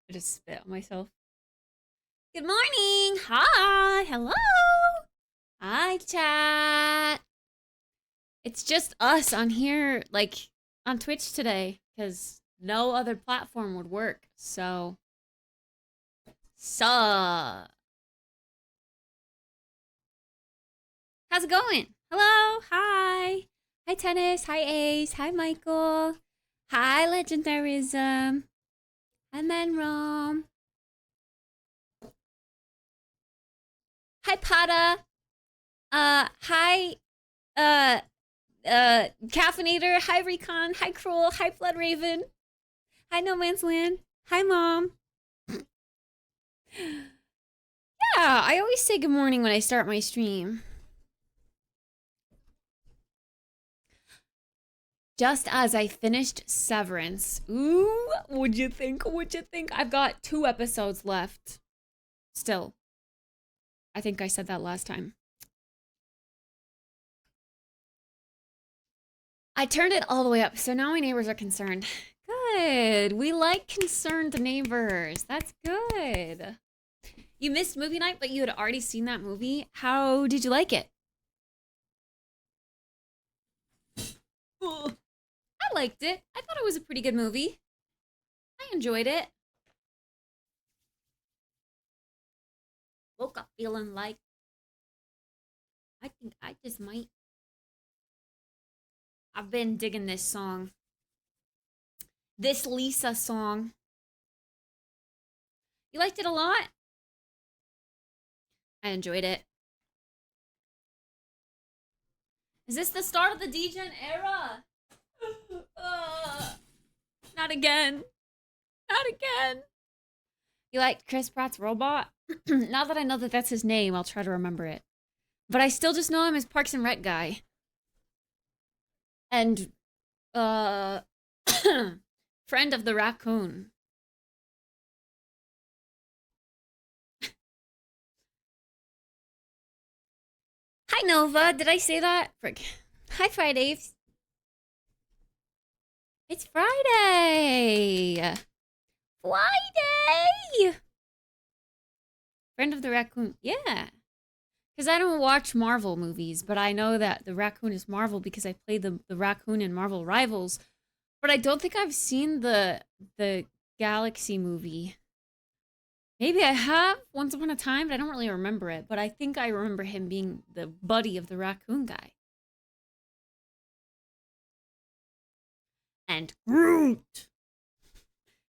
I just spit on myself. Good morning. Hi. Hello. Hi, chat. It's just us on here, like on Twitch today, because no other platform would work. So, how's it going? Hello. Hi. Hi, Tennis. Hi, Ace. Hi, Michael. Hi, Legendarism. Hi, Manrom. Hi, Pada. Hi, uh, Caffeinator. Hi, Recon. Hi, Cruel. Hi, Blood Raven. Hi, No Man's Land. Hi, Mom. Yeah, I always say good morning when I start my stream. Just as I finished Severance. Ooh, what'd you think? What'd you think? I've got 2 episodes left. Still. I think I said that last time. I turned it all the way up, so now my neighbors are concerned. Good. We like concerned neighbors. That's good. You missed movie night, but you had already seen that movie. How did you like it? Ugh. I liked it. I thought it was a pretty good movie. I enjoyed it. Woke up feeling like I think I just might. I've been digging this song. This Lisa song. You liked it a lot? I enjoyed it. Is this the start of the degen era? Not again. Not again. You liked Chris Pratt's robot? Now that I know that that's his name, I'll try to remember it. But I still just know him as Parks and Rec guy. And, uh, friend of the raccoon. Hi, Nova. Did I say that? Frick. Hi, Fridays. It's Friday. Friday. Friend of the raccoon. Yeah. Because I don't watch Marvel movies, but I know that the raccoon is Marvel because I played the raccoon in Marvel Rivals. But I don't think I've seen the Galaxy movie. Maybe I have once upon a time, but I don't really remember it. But I think I remember him being the buddy of the raccoon guy. And Groot.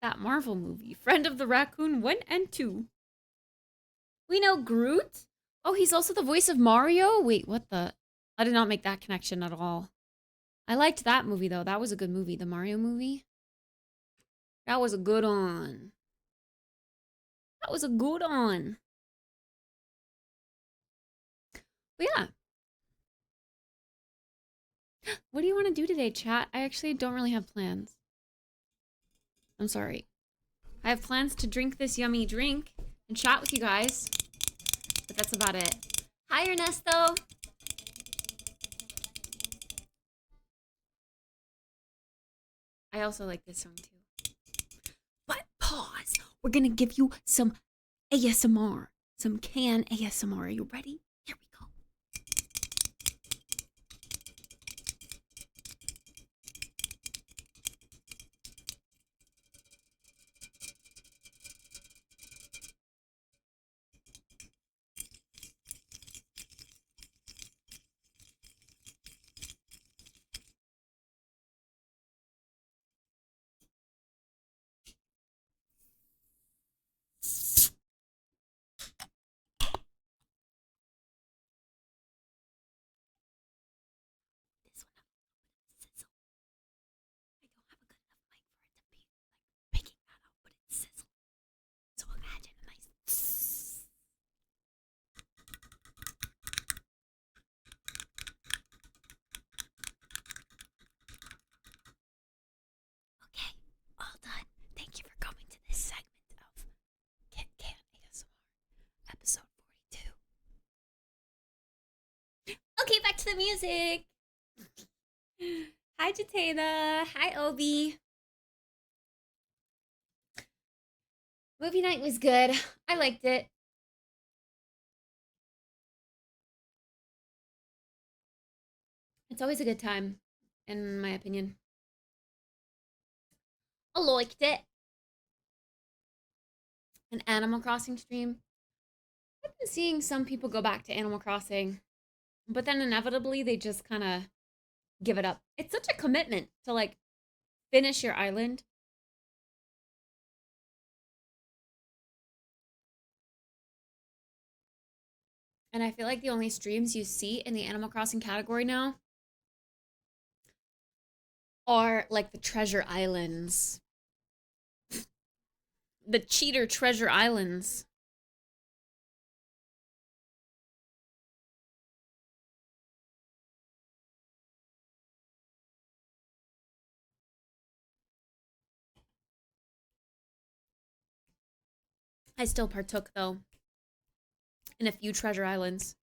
That Marvel movie. Friend of the Raccoon 1 and 2. We know Groot? Oh, he's also the voice of Mario? Wait, what the? I did not make that connection at all. I liked that movie, though. That was a good movie. The Mario movie. That was a good one. That was a good one. But yeah. What do you want to do today, chat? I actually don't really have plans. I'm sorry. I have plans to drink this yummy drink and chat with you guys. But that's about it. Hi, Ernesto. I also like this song too. But pause. We're gonna give you some ASMR. Some can ASMR. Are you ready? Here we go. This one has a little bit of sizzle. I don't have a good enough mic for it to be like picking that up, but it's sizzle. So imagine a nice. Okay, all done. Thank you for coming to this segment of Can ASMR, episode 42. Okay, back to the music. Hi, Jatena. Hi, Obi. Movie night was good. I liked it. It's always a good time, in my opinion. I liked it. An Animal Crossing stream. I've been seeing some people go back to Animal Crossing, but then inevitably they just kind of give it up. It's such a commitment to like finish your island. And I feel like the only streams you see in the Animal Crossing category now are like the treasure islands, the cheater treasure islands. I still partook though in a few treasure islands.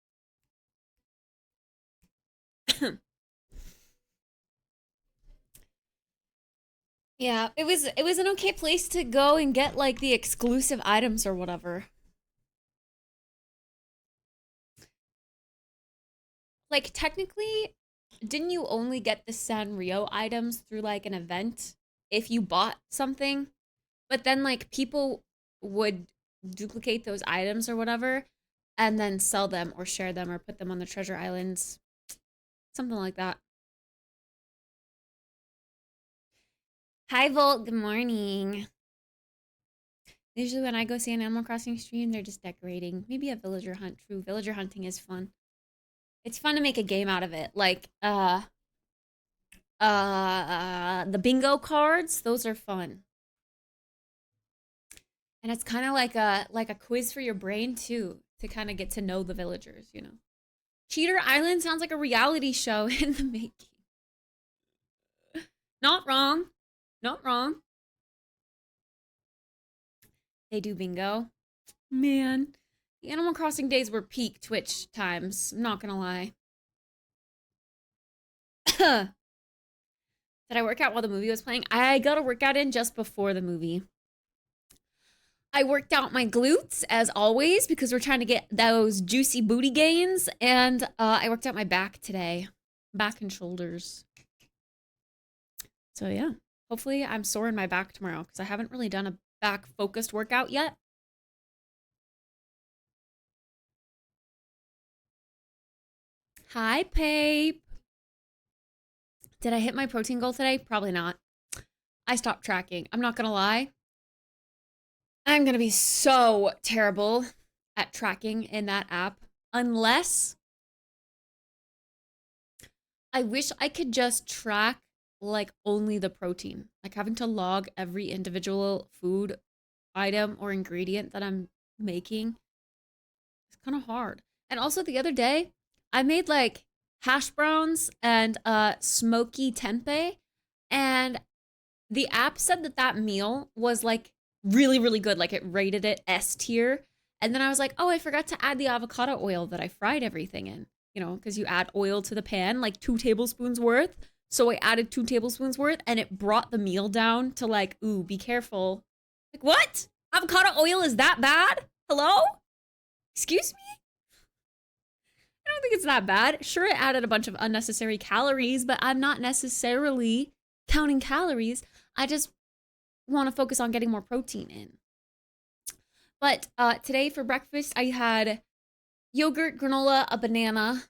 Yeah, it was an okay place to go and get like the exclusive items or whatever. Like technically, didn't you only get the Sanrio items through like an event if you bought something? But then like people would duplicate those items or whatever and then sell them or share them or put them on the treasure islands. Something like that. Hi Volt, good morning. Usually when I go see an Animal Crossing stream, they're just decorating. Maybe a villager hunt. True, villager hunting is fun. It's fun to make a game out of it. Like the bingo cards, those are fun. And it's kind of like a quiz for your brain too, to kind of get to know the villagers, you know. Cheater Island sounds like a reality show in the making. Not wrong. Not wrong. They do bingo. Man, the Animal Crossing days were peak Twitch times. I'm not gonna lie. Did I work out while the movie was playing? I got a workout in just before the movie. I worked out my glutes as always because we're trying to get those juicy booty gains. And I worked out my back today, back and shoulders. So yeah, hopefully I'm sore in my back tomorrow because I haven't really done a back focused workout yet. Hi, Pape. Did I hit my protein goal today? Probably not. I stopped tracking. I'm not gonna lie. I'm gonna be so terrible at tracking in that app unless I wish I could just track like only the protein. Like having to log every individual food item or ingredient that I'm making. It's kind of hard. And also the other day, I made like hash browns and smoky tempeh, and the app said that that meal was like really really good, like it rated it S tier. And then I was like, "Oh, I forgot to add the avocado oil that I fried everything in." You know, cuz you add oil to the pan like 2 tablespoons worth. So I added 2 tablespoons worth and it brought the meal down to like, "Ooh, be careful." Like, "What? Avocado oil is that bad? Hello? Excuse me?" I don't think it's that bad. Sure, it added a bunch of unnecessary calories, but I'm not necessarily counting calories. I just want to focus on getting more protein in. But today for breakfast, I had yogurt, granola, a banana,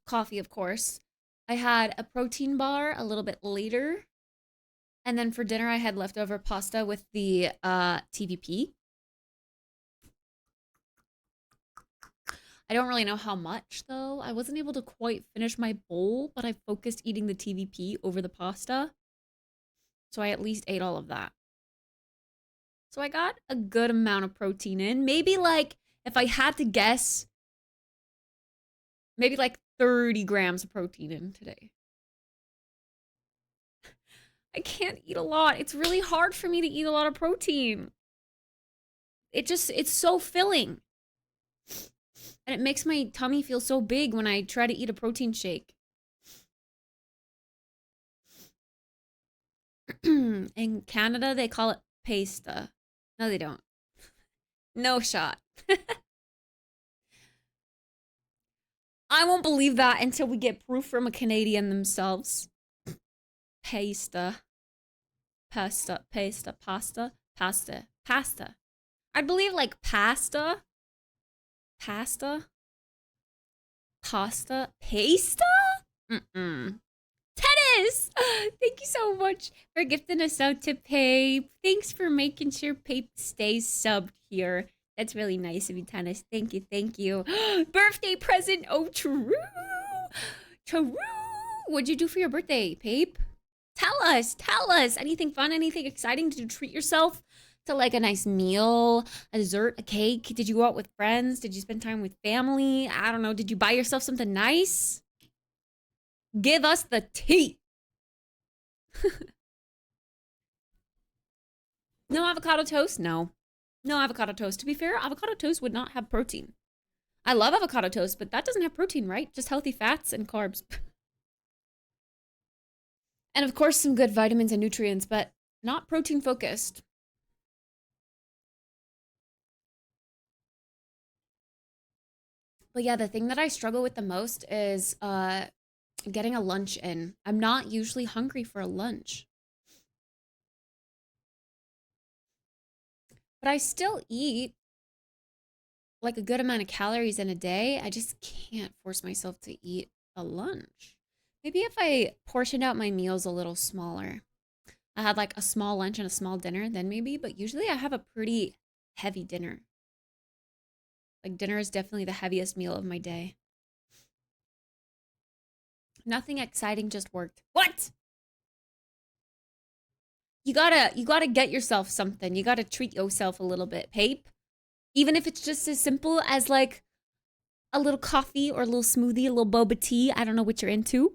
coffee, of course. I had a protein bar a little bit later. And then for dinner, I had leftover pasta with the TVP. I don't really know how much, though. I wasn't able to quite finish my bowl, but I focused eating the TVP over the pasta. So I at least ate all of that. So I got a good amount of protein in. Maybe like, if I had to guess, maybe like 30 grams of protein in today. I can't eat a lot. It's really hard for me to eat a lot of protein. It's so filling. And it makes my tummy feel so big when I try to eat a protein shake. In Canada, they call it pasta. No, they don't. No shot. I won't believe that until we get proof from a Canadian themselves. Pasta. Pasta. Pasta. Pasta. Pasta. Pasta. I believe like pasta. Pasta. Pasta. Pasta? Mm-mm. Tennis! Thank you so much for gifting us out to Pape. Thanks for making sure Pape stays subbed here. That's really nice of you, Tennis. Thank you, thank you. Birthday present! Oh, true! True! What'd you do for your birthday, Pape? Tell us! Tell us! Anything fun? Anything exciting? Did you treat yourself to like a nice meal, a dessert, a cake? Did you go out with friends? Did you spend time with family? I don't know. Did you buy yourself something nice? Give us the tea. No avocado toast? No. No avocado toast. To be fair, avocado toast would not have protein. I love avocado toast, but that doesn't have protein, right? Just healthy fats and carbs. And of course, some good vitamins and nutrients, but not protein focused. But yeah, the thing that I struggle with the most is getting a lunch in. I'm not usually hungry for a lunch. But I still eat like a good amount of calories in a day. I just can't force myself to eat a lunch. Maybe if I portioned out my meals a little smaller. I had like a small lunch and a small dinner, then maybe, but usually I have a pretty heavy dinner. Like dinner is definitely the heaviest meal of my day. Nothing exciting, just worked. What? You gotta get yourself something. You gotta treat yourself a little bit, Pape. Even if it's just as simple as like a little coffee or a little smoothie, a little boba tea. I don't know what you're into.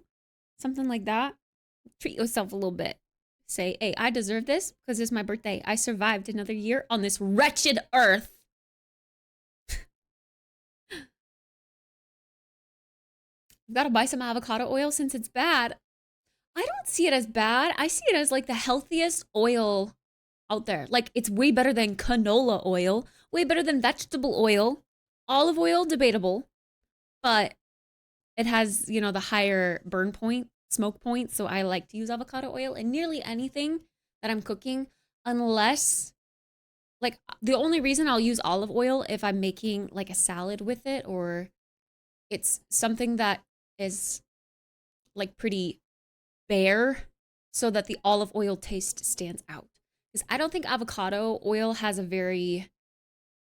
Something like that. Treat yourself a little bit. Say, hey, I deserve this because it's my birthday. I survived another year on this wretched earth. Gotta buy some avocado oil since it's bad. I don't see it as bad. I see it as like the healthiest oil out there. Like it's way better than canola oil, way better than vegetable oil. Olive oil, debatable, but it has, you know, the higher burn point, smoke point. So I like to use avocado oil in nearly anything that I'm cooking, unless like the only reason I'll use olive oil if I'm making like a salad with it, or it's something that is like pretty bare so that the olive oil taste stands out. Because I don't think avocado oil has a very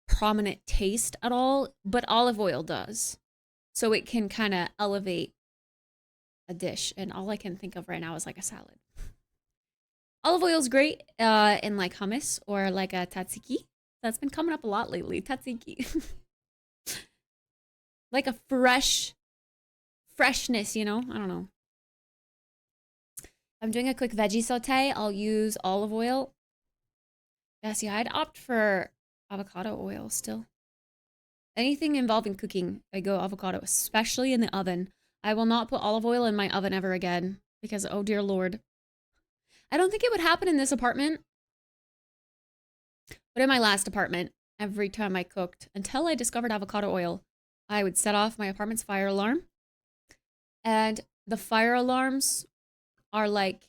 prominent taste at all, but olive oil does. So it can kind of elevate a dish. And all I can think of right now is like a salad. Olive oil is great in like hummus or like a tzatziki. That's been coming up a lot lately, tzatziki. Like a freshness, you know? I don't know. I'm doing a quick veggie saute. I'll use olive oil. Yeah, see, I'd opt for avocado oil still. Anything involving cooking, I go avocado, especially in the oven. I will not put olive oil in my oven ever again because, oh dear Lord. I don't think it would happen in this apartment. But in my last apartment, every time I cooked, until I discovered avocado oil, I would set off my apartment's fire alarm. And the fire alarms are like,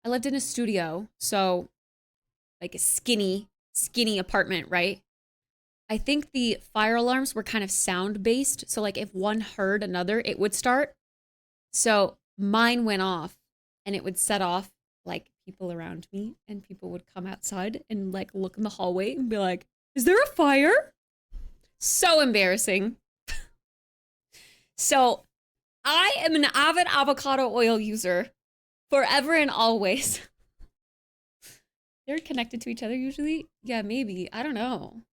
I lived in a studio, so like a skinny apartment, right? I think the fire alarms were kind of sound based. So like if one heard another, it would start. So mine went off and it would set off like people around me, and people would come outside and like look in the hallway and be like, is there a fire? So embarrassing. So I am an avid avocado oil user forever and always. They're connected to each other usually. Yeah, maybe. I don't know.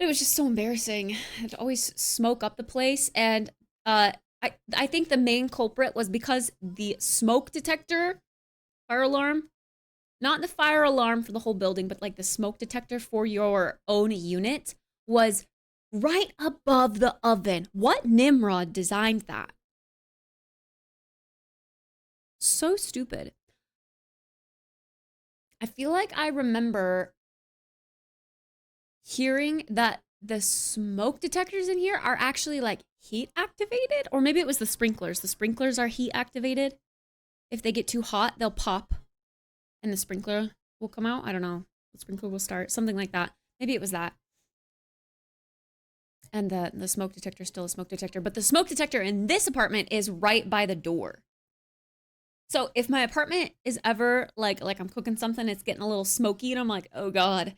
It was just so embarrassing. I'd always smoke up the place. And I think the main culprit was because the smoke detector fire alarm, not the fire alarm for the whole building, but like the smoke detector for your own unit was right above the oven. What Nimrod designed that? So stupid. I feel like I remember hearing that the smoke detectors in here are actually like heat activated, or maybe it was the sprinklers. The sprinklers are heat activated. If they get too hot, they'll pop and the sprinkler will come out. I don't know. The sprinkler will start, something like that. Maybe it was that. And the smoke detector is still a smoke detector, but the smoke detector in this apartment is right by the door. So if my apartment is ever like I'm cooking something, it's getting a little smoky and I'm like, oh God,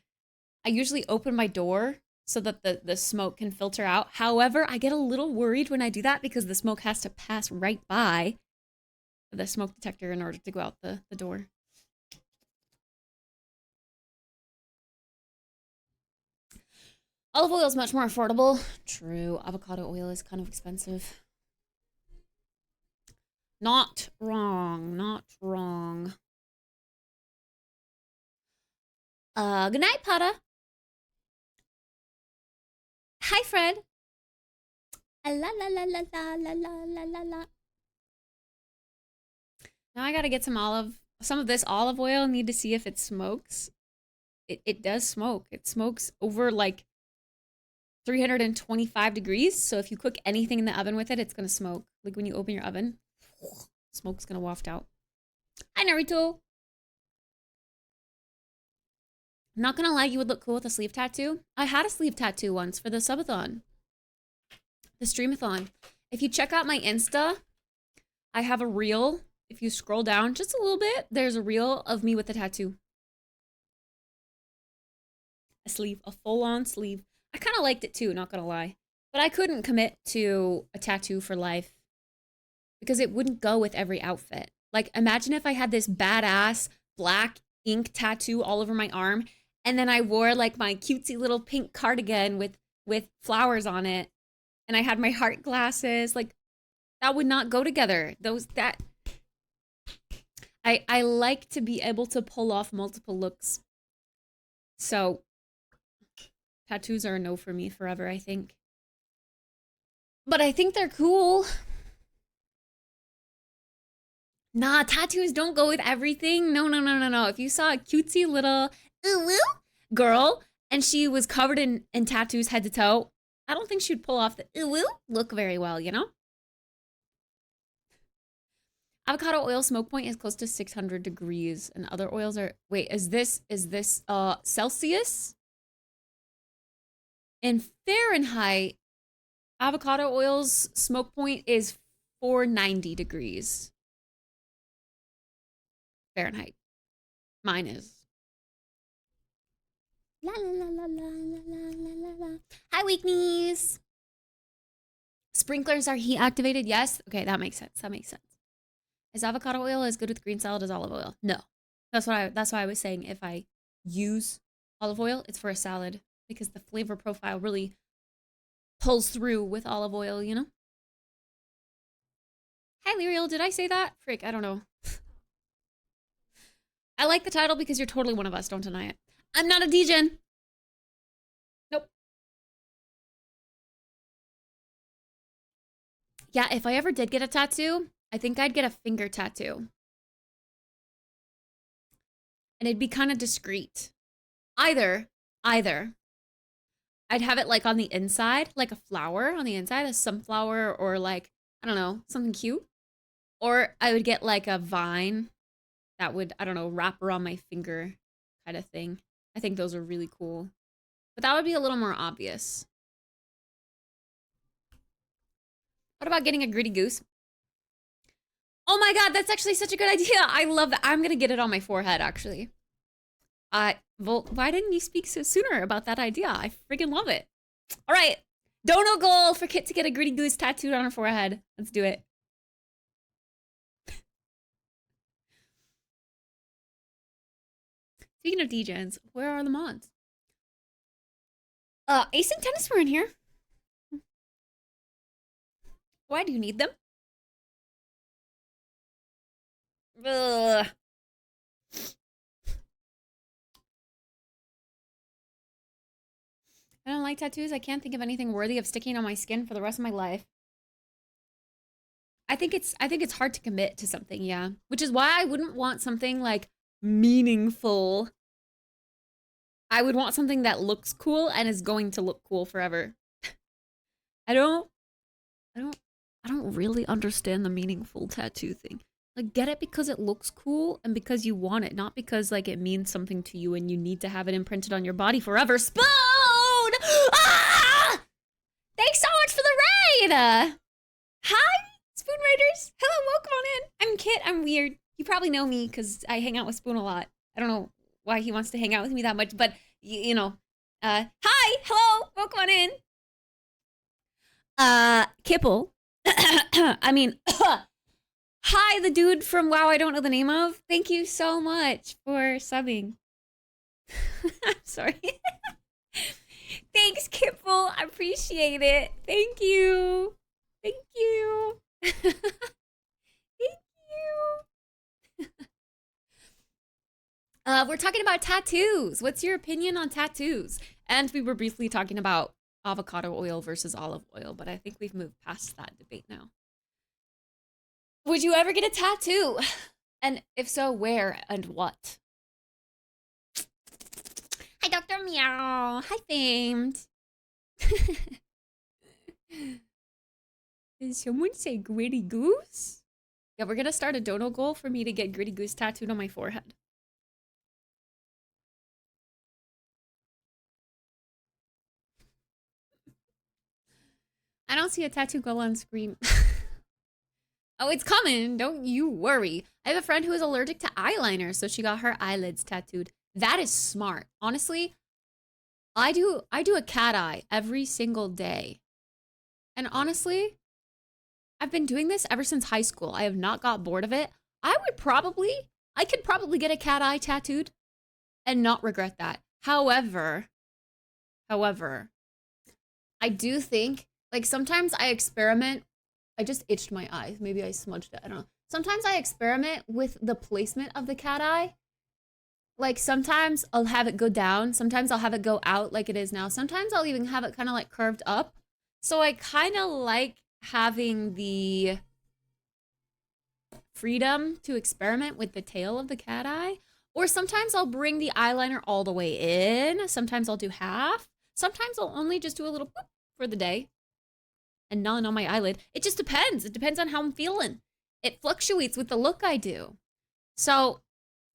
I usually open my door so that the smoke can filter out. However, I get a little worried when I do that because the smoke has to pass right by the smoke detector in order to go out the door. Olive oil is much more affordable. True. Avocado oil is kind of expensive. Not wrong. Not wrong. Good night, Pata. Hi, Fred. La la la la la la la la la. Now I gotta get some of this olive oil. Need to see if it smokes. It does smoke. It smokes over like 325 degrees. So if you cook anything in the oven with it, it's gonna smoke. Like when you open your oven, smoke's gonna waft out. Hi, Naruto. I'm not gonna lie, you would look cool with a sleeve tattoo. I had a sleeve tattoo once for the subathon, the streamathon. If you check out my Insta, I have a reel. If you scroll down just a little bit, there's a reel of me with a tattoo. A sleeve, a full-on sleeve. I kind of liked it too, not gonna lie. But I couldn't commit to a tattoo for life because it wouldn't go with every outfit. Like, imagine if I had this badass black ink tattoo all over my arm, and then I wore like my cutesy little pink cardigan with flowers on it, and I had my heart glasses. Like, that would not go together. I like to be able to pull off multiple looks. So tattoos are a no for me forever, I think. But I think they're cool. Nah, tattoos don't go with everything. No. If you saw a cutesy little girl and she was covered in tattoos head to toe, I don't think she'd pull off the look very well, you know? Avocado oil smoke point is close to 600 degrees and other oils are, wait, is this Celsius? In Fahrenheit, avocado oil's smoke point is 490 degrees. Fahrenheit. Mine is. La la la la la la la la la. Hi, weaknies. Sprinklers are heat activated. Yes. Okay, that makes sense. That makes sense. Is avocado oil as good with green salad as olive oil? No. That's why I was saying if I use olive oil, it's for a salad because the flavor profile really pulls through with olive oil, you know? Hi, Lyriel. Did I say that? Frick, I don't know. I like the title because you're totally one of us. Don't deny it. I'm not a degen. Nope. Yeah, if I ever did get a tattoo, I think I'd get a finger tattoo. And it'd be kind of discreet. Either. I'd have it like on the inside, like a flower on the inside, a sunflower or like, I don't know, something cute. Or I would get like a vine that would, I don't know, wrap around my finger kind of thing. I think those are really cool. But that would be a little more obvious. What about getting a gritty goose? Oh my God, that's actually such a good idea. I love that. I'm gonna get it on my forehead, actually. Well, why didn't you speak so sooner about that idea? I freaking love it. All right, dono goal for Kit to get a gritty goose tattooed on her forehead. Let's do it. Speaking of degens, where are the mods? Ace and Tennis were in here. Why do you need them? Ugh. I don't like tattoos. I can't think of anything worthy of sticking on my skin for the rest of my life. I think it's hard to commit to something, yeah. Which is why I wouldn't want something like meaningful. I would want something that looks cool and is going to look cool forever. I don't I don't I don't really understand the meaningful tattoo thing. Like, get it because it looks cool and because you want it, not because like it means something to you and you need to have it imprinted on your body forever. Spoon! Ah! Thanks so much for the raid! Hi, Spoon Raiders. Hello, welcome on in. I'm Kit. I'm weird. You probably know me because I hang out with Spoon a lot. I don't know why he wants to hang out with me that much, but you know. Hi, hello, welcome on in. Kipple. I mean, hi, the dude from WoW I don't know the name of. Thank you so much for subbing. I'm sorry. Thanks, Kipple. I appreciate it. Thank you. Thank you. Thank you. We're talking about tattoos. What's your opinion on tattoos? And we were briefly talking about avocado oil versus olive oil, but I think we've moved past that debate now. Would you ever get a tattoo? And if so, where and what? Hi, Dr. Meow. Hi, Famed. Did someone say Gritty Goose? Yeah, we're gonna start a dono goal for me to get Gritty Goose tattooed on my forehead. I don't see a tattoo girl on screen. Oh, it's coming. Don't you worry. I have a friend who is allergic to eyeliner, so she got her eyelids tattooed. That is smart. Honestly, I do a cat eye every single day. And honestly, I've been doing this ever since high school. I have not got bored of it. I could probably get a cat eye tattooed and not regret that. However, I do think, like, sometimes I experiment. I just itched my eyes. Maybe I smudged it. I don't know. Sometimes I experiment with the placement of the cat eye. Like, sometimes I'll have it go down. Sometimes I'll have it go out like it is now. Sometimes I'll even have it kind of like curved up. So I kind of like having the freedom to experiment with the tail of the cat eye. Or sometimes I'll bring the eyeliner all the way in. Sometimes I'll do half. Sometimes I'll only just do a little boop for the day and none on my eyelid. It just depends. It depends on how I'm feeling. It fluctuates with the look I do. So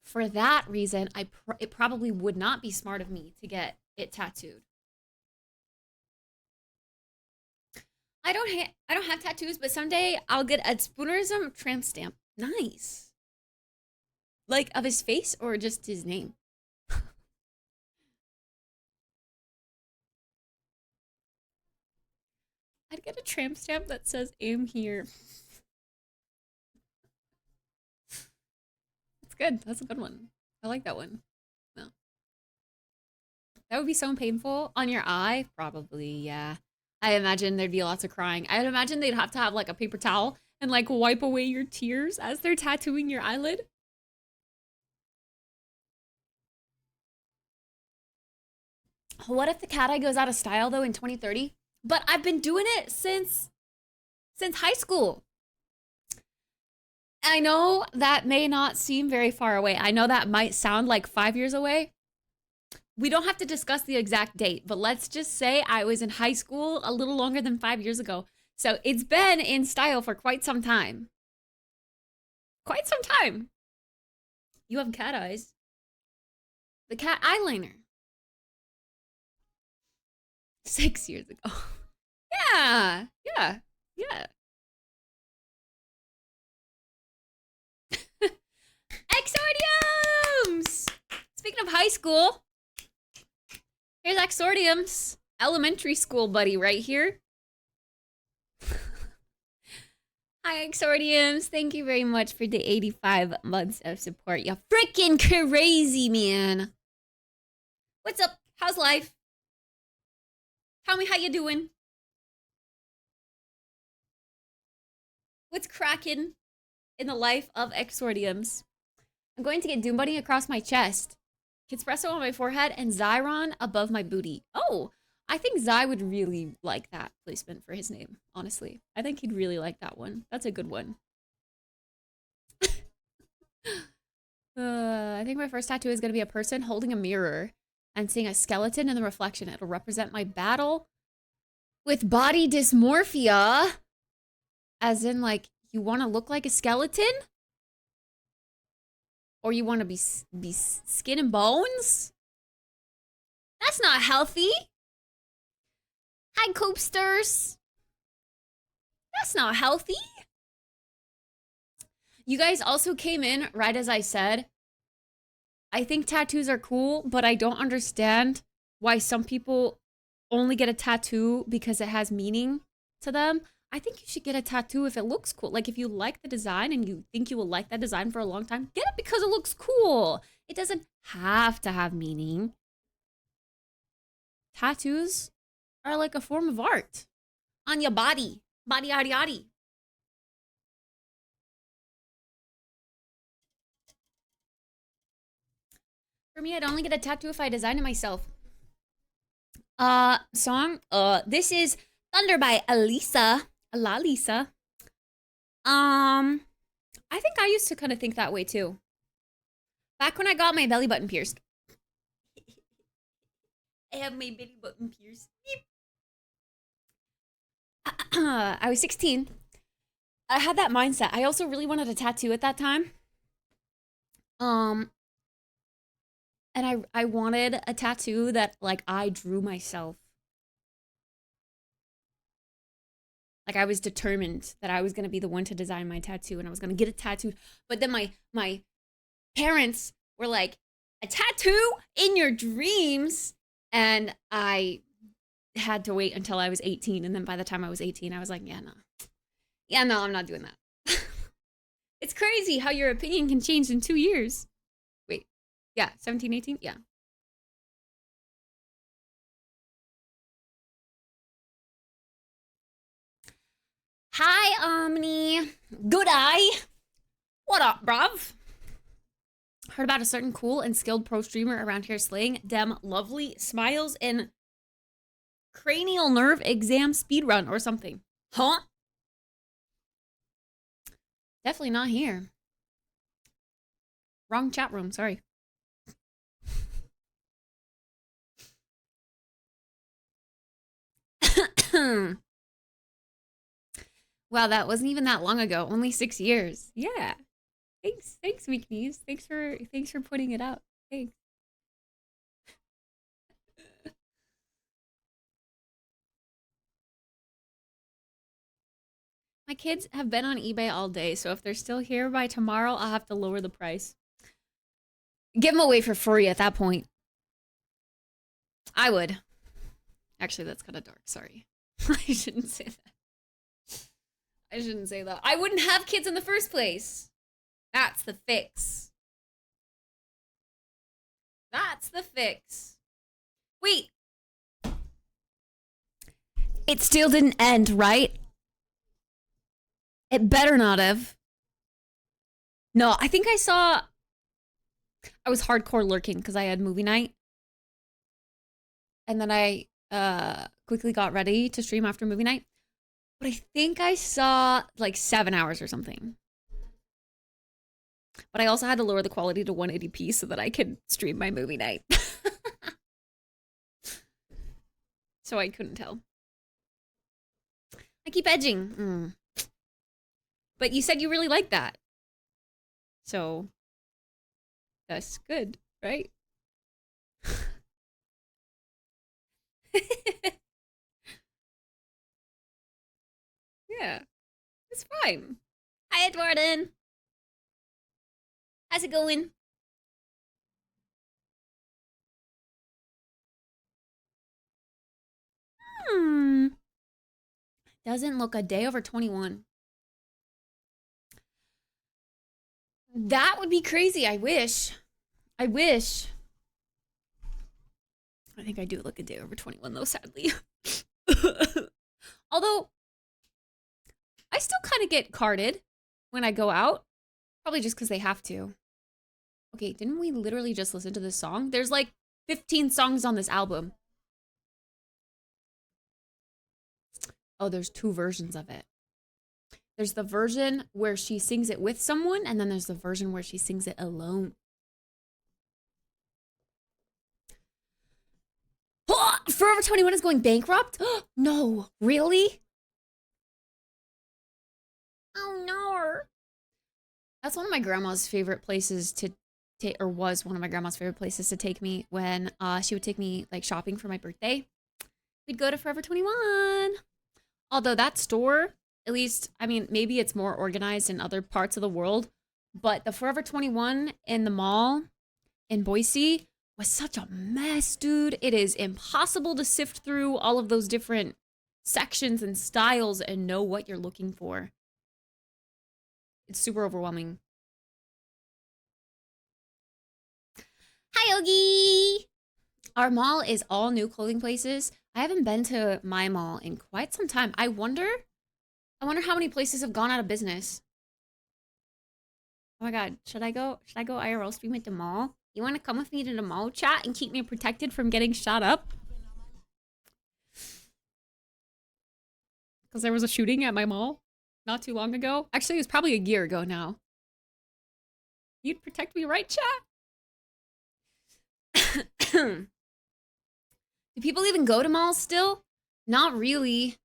for that reason, it probably would not be smart of me to get it tattooed. I don't have tattoos, but someday I'll get a Spoonerism tramp stamp. Nice. Like, of his face or just his name? I'd get a tramp stamp that says aim here. That's good. That's a good one. I like that one. No. That would be so painful. On your eye? Probably, yeah. I imagine there'd be lots of crying. I'd imagine they'd have to have like a paper towel and like wipe away your tears as they're tattooing your eyelid. What if the cat eye goes out of style though in 2030? But I've been doing it since high school. I know that may not seem very far away. I know that might sound like 5 years away. We don't have to discuss the exact date, but let's just say I was in high school a little longer than 5 years ago. So it's been in style for quite some time. Quite some time. You have cat eyes. The cat eyeliner. 6 years ago. Yeah. Exordiums! Speaking of high school, here's Exordiums. Elementary school buddy right here. Hi, Exordiums. Thank you very much for the 85 months of support. You're freaking crazy, man. What's up? How's life? Tell me how you doing. What's cracking in the life of Exordiums? I'm going to get Doom Bunny across my chest, Kittspresso on my forehead, and Zyron above my booty. Oh, I think Zy would really like that placement for his name, honestly. I think he'd really like that one. That's a good one. I think my first tattoo is going to be a person holding a mirror and seeing a skeleton in the reflection. It'll represent my battle with body dysmorphia. As in, like, you want to look like a skeleton? Or you want to be skin and bones? That's not healthy. Hi, Coopsters. That's not healthy. You guys also came in right as I said. I think tattoos are cool, but I don't understand why some people only get a tattoo because it has meaning to them. I think you should get a tattoo if it looks cool. Like, if you like the design and you think you will like that design for a long time, get it because it looks cool. It doesn't have to have meaning. Tattoos are like a form of art on your body. Body, yaddy, yaddy. For me, I'd only get a tattoo if I design it myself. Song? This is Thunder by Alisa. La Lisa. I think I used to kind of think that way too. Back when I got my belly button pierced. I have my belly button pierced. I was 16. I had that mindset. I also really wanted a tattoo at that time. And I wanted a tattoo that, like, I drew myself. Like, I was determined that I was going to be the one to design my tattoo and I was going to get it tattooed. But then my parents were like, a tattoo in your dreams? And I had to wait until I was 18. And then by the time I was 18, I was like, yeah, no. Yeah, no, I'm not doing that. It's crazy how your opinion can change in 2 years. Wait, yeah, 17, 18? Yeah. Hi, Omni. Good eye. What up, bruv? Heard about a certain cool and skilled pro streamer around here slaying dem lovely smiles and cranial nerve exam speedrun or something. Huh? Definitely not here. Wrong chat room, sorry. Wow, that wasn't even that long ago. Only 6 years. Yeah. Thanks, Weeknies. Thanks for putting it out. Thanks. My kids have been on eBay all day, so if they're still here by tomorrow, I'll have to lower the price. Give them away for free at that point. I would. Actually, that's kind of dark. Sorry. I shouldn't say that. I shouldn't say that. I wouldn't have kids in the first place. That's the fix. That's the fix. Wait. It still didn't end, right? It better not have. No, I think I saw... I was hardcore lurking because I had movie night. And then I quickly got ready to stream after movie night. But I think I saw like 7 hours or something. But I also had to lower the quality to 180p so that I could stream my movie night. So I couldn't tell. I keep edging. But you said you really liked that. So that's good, right? Yeah, it's fine. Hi, Edwarden. How's it going? Doesn't look a day over 21. That would be crazy. I wish. I wish. I think I do look a day over 21 though, sadly. Although, I still kind of get carded when I go out. Probably just because they have to. Okay, didn't we literally just listen to this song? There's like 15 songs on this album. Oh, there's 2 versions of it. There's the version where she sings it with someone, and then there's the version where she sings it alone. Forever 21 is going bankrupt? No, really? Oh no. That's one of my grandma's favorite places to take, or was one of my grandma's favorite places to take me when she would take me like shopping for my birthday. We'd go to Forever 21. Although that store, at least, I mean, maybe it's more organized in other parts of the world, but the Forever 21 in the mall in Boise was such a mess, dude. It is impossible to sift through all of those different sections and styles and know what you're looking for. It's super overwhelming. Hi, Yogi! Our mall is all new clothing places. I haven't been to my mall in quite some time. I wonder how many places have gone out of business. Oh my god, should I go IRL stream at the mall? You want to come with me to the mall, chat, and keep me protected from getting shot up? Because there was a shooting at my mall not too long ago. Actually, it was probably a year ago now. You'd protect me, right, chat? Do people even go to malls still? Not really.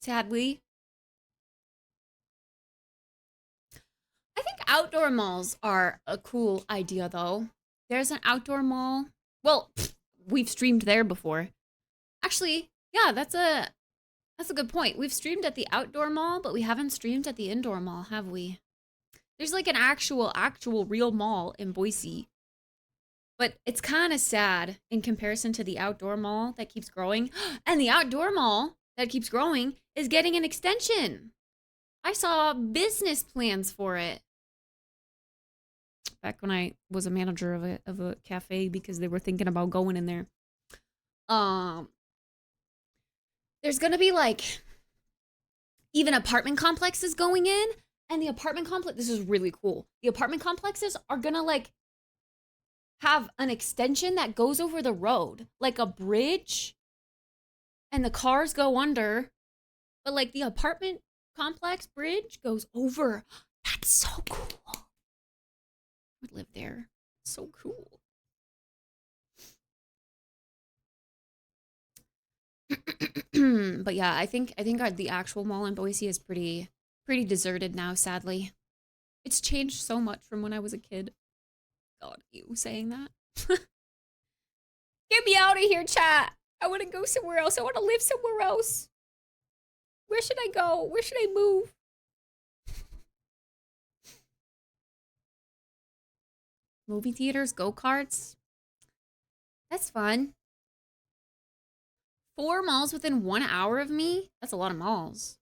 Sadly. I think outdoor malls are a cool idea, though. There's an outdoor mall. Well, we've streamed there before. Actually, yeah, that's a good point. We've streamed at the outdoor mall, but we haven't streamed at the indoor mall, have we? There's like an actual real mall in Boise. But it's kind of sad in comparison to the outdoor mall that keeps growing. And the outdoor mall that keeps growing is getting an extension. I saw business plans for it. Back when I was a manager of a cafe because they were thinking about going in there. There's gonna be like even apartment complexes going in, and the apartment complex, this is really cool. The apartment complexes are gonna like have an extension that goes over the road, like a bridge, and the cars go under, but like the apartment complex bridge goes over. That's so cool. I would live there. So cool. But yeah, I think the actual mall in Boise is pretty deserted now, sadly. It's changed so much from when I was a kid. God, you saying that? Get me out of here, chat. I want to go somewhere else. I want to live somewhere else. Where should I go? Where should I move? Movie theaters, go-karts. That's fun. 4 malls within 1 hour of me? That's a lot of malls.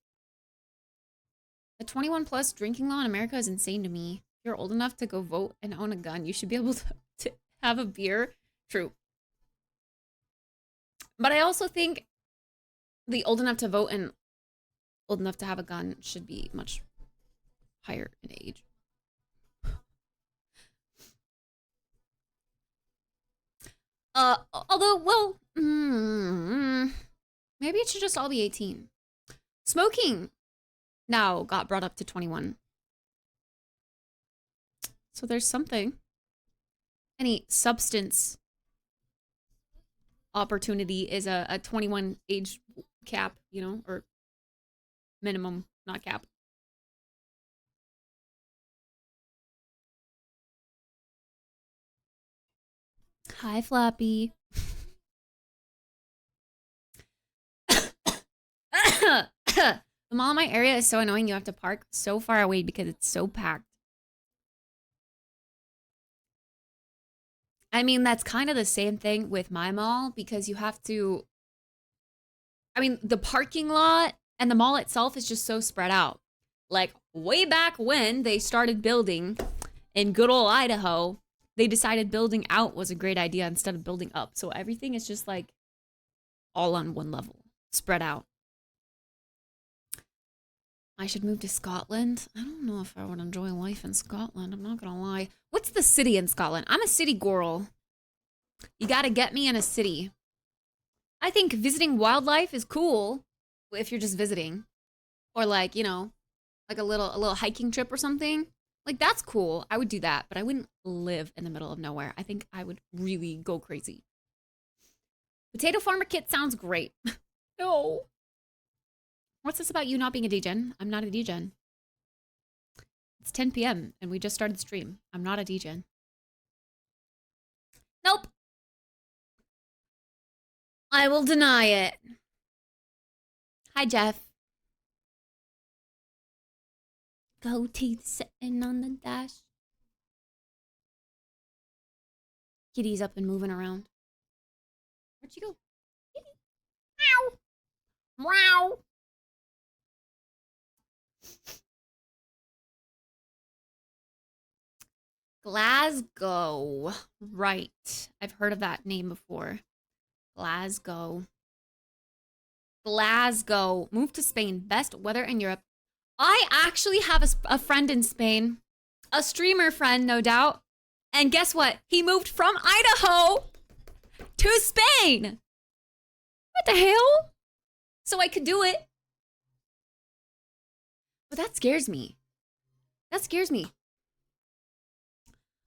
The 21 plus drinking law in America is insane to me. If you're old enough to go vote and own a gun, you should be able to have a beer. True. But I also think the old enough to vote and old enough to have a gun should be much higher in age. Although, well, maybe it should just all be 18. Smoking now got brought up to 21. So there's something. Any substance opportunity is a 21 age cap, you know, or minimum, not cap. Hi, Flappy. The mall in my area is so annoying. You have to park so far away because it's so packed. I mean, that's kind of the same thing with my mall because you have to... I mean, the parking lot and the mall itself is just so spread out. Like, way back when they started building in good old Idaho, they decided building out was a great idea instead of building up. So everything is just like all on one level, spread out. I should move to Scotland. I don't know if I would enjoy life in Scotland. I'm not gonna lie. What's the city in Scotland? I'm a city girl. You gotta get me in a city. I think visiting wildlife is cool if you're just visiting. Or like, you know, like a little hiking trip or something. Like, that's cool. I would do that, but I wouldn't live in the middle of nowhere. I think I would really go crazy. Potato farmer kit sounds great. No. What's this about you not being a degen? I'm not a degen. It's 10 p.m. and we just started the stream. I'm not a degen. Nope. I will deny it. Hi, Jeff. Go teeth sitting on the dash. Kitty's up and moving around. Where'd you go? Kitty. Meow. Meow. Glasgow. Right. I've heard of that name before. Glasgow. Glasgow. Move to Spain. Best weather in Europe. I actually have a friend in Spain. A streamer friend, no doubt. And guess what? He moved from Idaho to Spain. What the hell? So I could do it. But that scares me. That scares me.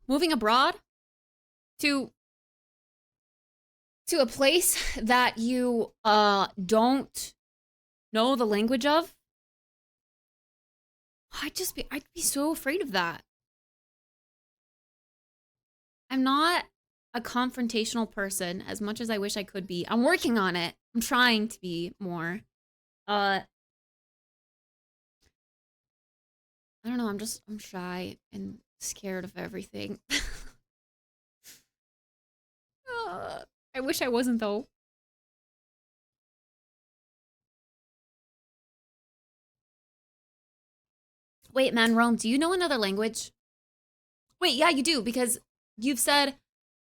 Moving abroad to a place that you don't know the language of. I'd be so afraid of that. I'm not a confrontational person as much as I wish I could be. I'm working on it. I'm trying to be more. I don't know, I'm shy and scared of everything. I wish I wasn't though. Wait, man, Rome, do you know another language? Wait, yeah, you do, because you've said,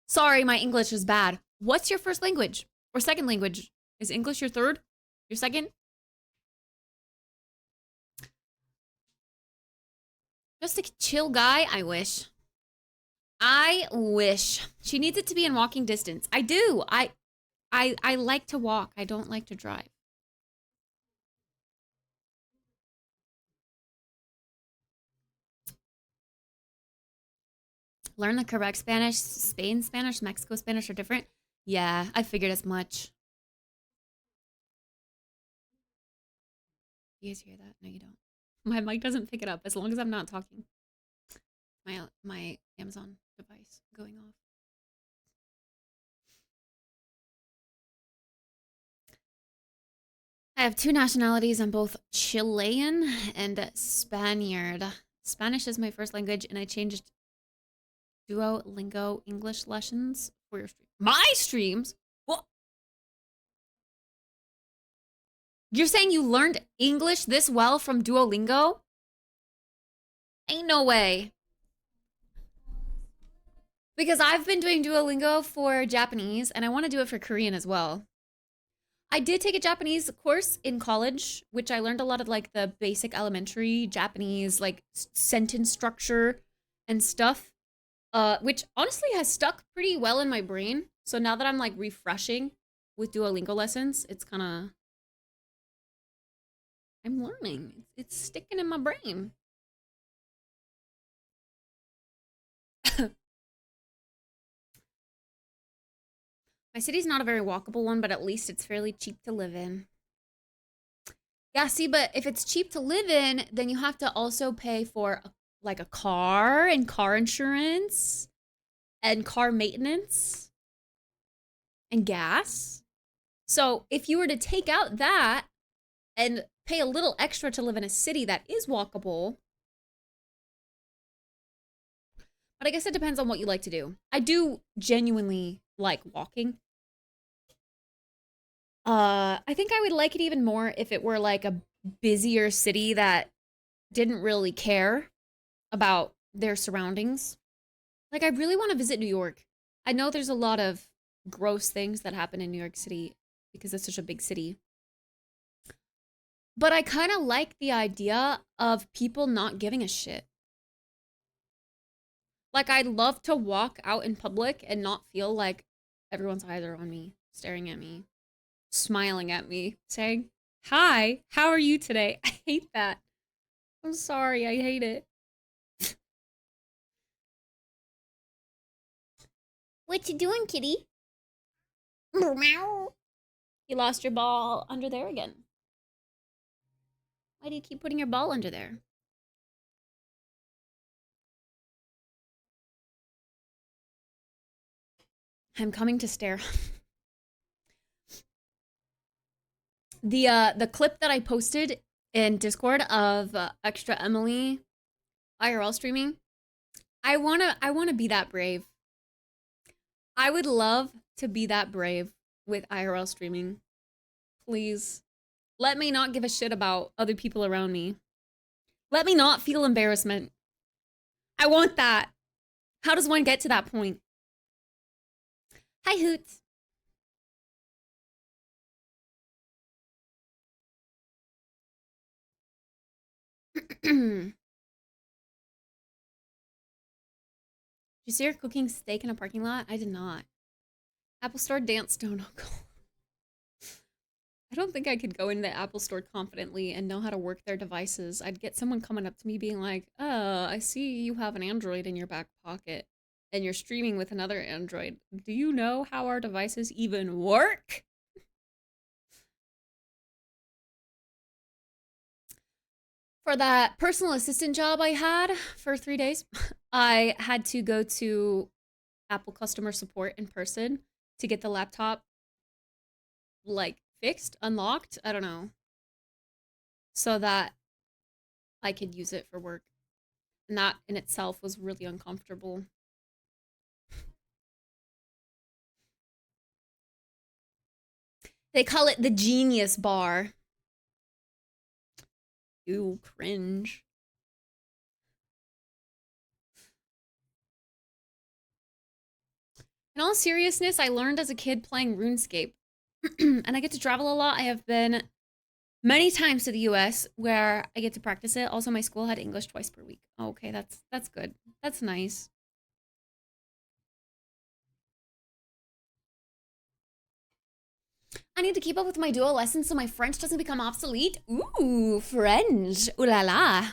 sorry, my English is bad. What's your first language? Or second language? Is English your third? Your second? Just a chill guy? I wish. I wish. She needs it to be in walking distance. I do. I like to walk. I don't like to drive. Learn the correct Spanish. Spain Spanish, Mexico Spanish are different. Yeah, I figured as much. You guys hear that? No, you don't. My mic doesn't pick it up as long as I'm not talking. My Amazon device going off. I have two nationalities. I'm both Chilean and Spaniard. Spanish is my first language, and I changed Duolingo English lessons for your stream. My streams? What? You're saying you learned English this well from Duolingo? Ain't no way. Because I've been doing Duolingo for Japanese, and I want to do it for Korean as well. I did take a Japanese course in college, which I learned a lot of like the basic elementary Japanese like sentence structure and stuff, which honestly has stuck pretty well in my brain. So now that I'm like refreshing with Duolingo lessons, it's kind of, I'm learning. It's sticking in my brain. My city's not a very walkable one, but at least it's fairly cheap to live in. Yeah, see, but if it's cheap to live in, then you have to also pay for like a car and car insurance and car maintenance and gas. So if you were to take out that and pay a little extra to live in a city that is walkable, but I guess it depends on what you like to do. I do genuinely like walking. I think I would like it even more if it were like a busier city that didn't really care about their surroundings. Like, I really want to visit New York. I know there's a lot of gross things that happen in New York City because it's such a big city. But I kind of like the idea of people not giving a shit. Like, I'd love to walk out in public and not feel like everyone's eyes are on me, staring at me, smiling at me, saying, "Hi, how are you today?" I hate that. I'm sorry, I hate it. What you doing, kitty? Meow. You lost your ball under there again. Why do you keep putting your ball under there? I'm coming to stare. The clip that I posted in Discord of Extra Emily IRL streaming, I wanna be that brave. I would love to be that brave with IRL streaming. Please. Let me not give a shit about other people around me. Let me not feel embarrassment. I want that. How does one get to that point? Hi, Hoots. Did you see her cooking steak in a parking lot? I did not. Apple Store dance don't go. I don't think I could go into the Apple Store confidently and know how to work their devices. I'd get someone coming up to me being like, I see you have an Android in your back pocket and you're streaming with another Android. Do you know how our devices even work? For that personal assistant job I had for 3 days, I had to go to Apple customer support in person to get the laptop like fixed, unlocked, I don't know, so that I could use it for work. And that in itself was really uncomfortable. They call it the genius bar. Ew, cringe. In all seriousness, I learned as a kid playing RuneScape. And I get to travel a lot. I have been many times to the US where I get to practice it. Also, my school had English twice per week. Okay, that's good. That's nice. I need to keep up with my duo lessons so my French doesn't become obsolete. Ooh, French. Ooh la la.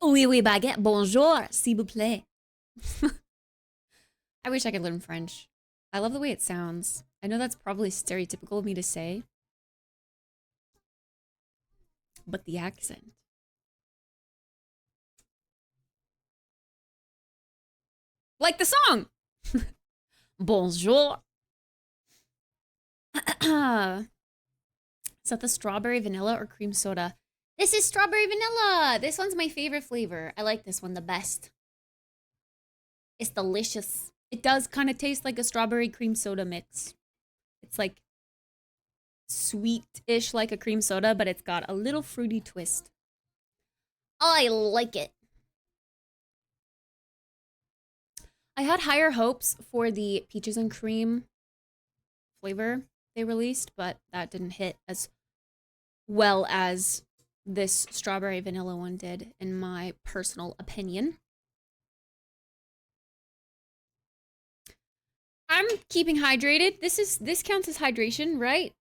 Oui, oui, baguette. Bonjour, s'il vous plaît. I wish I could learn French. I love the way it sounds. I know that's probably stereotypical of me to say, but the accent. Like the song. Bonjour. Is that the strawberry vanilla or cream soda? This is strawberry vanilla. This one's my favorite flavor. I like this one the best. It's delicious. It does kind of taste like a strawberry cream soda mix. It's like sweet-ish like a cream soda, but it's got a little fruity twist. I like it. I had higher hopes for the peaches and cream flavor they released, but that didn't hit as well as this strawberry vanilla one did, in my personal opinion. I'm keeping hydrated. This counts as hydration, right?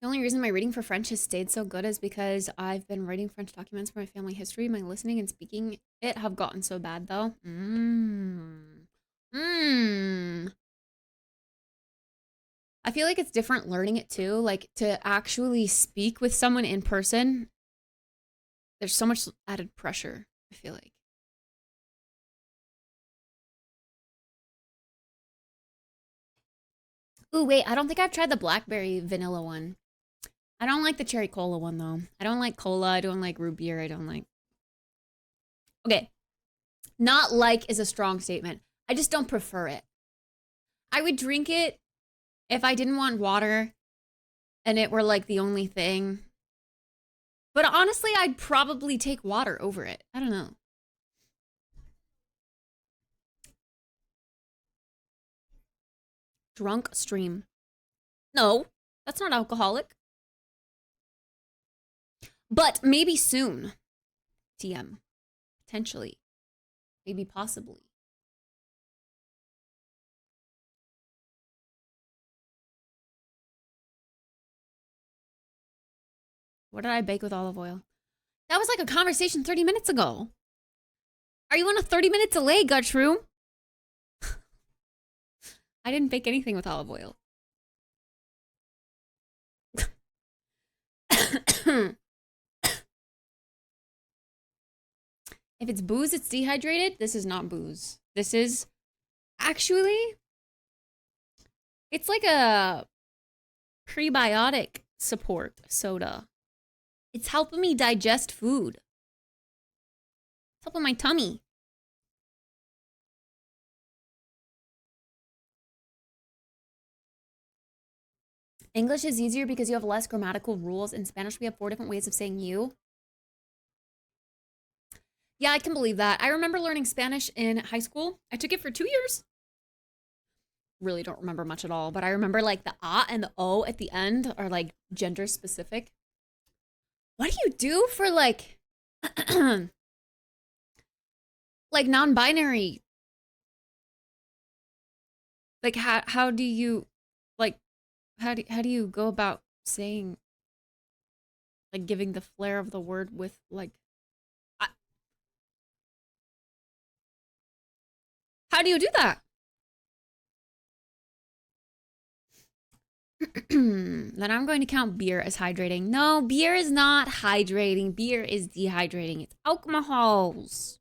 The only reason my reading for French has stayed so good is because I've been writing French documents for my family history. My listening and speaking it have gotten so bad though. I feel like it's different learning it too. Like to actually speak with someone in person, there's so much added pressure, I feel like. Ooh, wait, I don't think I've tried the blackberry vanilla one. I don't like the cherry cola one though. I don't like cola. I don't like root beer. I don't like. Okay. Not like is a strong statement. I just don't prefer it. I would drink it if I didn't want water and it were like the only thing. But honestly, I'd probably take water over it. I don't know. Drunk stream. No, that's not alcoholic. But maybe soon. TM. Potentially. Maybe possibly. What did I bake with olive oil? That was like a conversation 30 minutes ago. Are you on a 30-minute delay, Gutchroom? I didn't bake anything with olive oil. If it's booze, it's dehydrated. This is not booze. This is actually, it's like a prebiotic support soda. It's helping me digest food. It's helping my tummy. English is easier because you have less grammatical rules. In Spanish, we have 4 different ways of saying you. Yeah, I can believe that. I remember learning Spanish in high school. I took it for 2 years. Really don't remember much at all, but I remember like the A and the O at the end are like gender specific. What do you do for like like non-binary? Like how do you like how do you go about saying like giving the flair of the word with like how do you do that? Then I'm going to count beer as hydrating. No, beer is not hydrating. Beer is dehydrating. It's alcohols.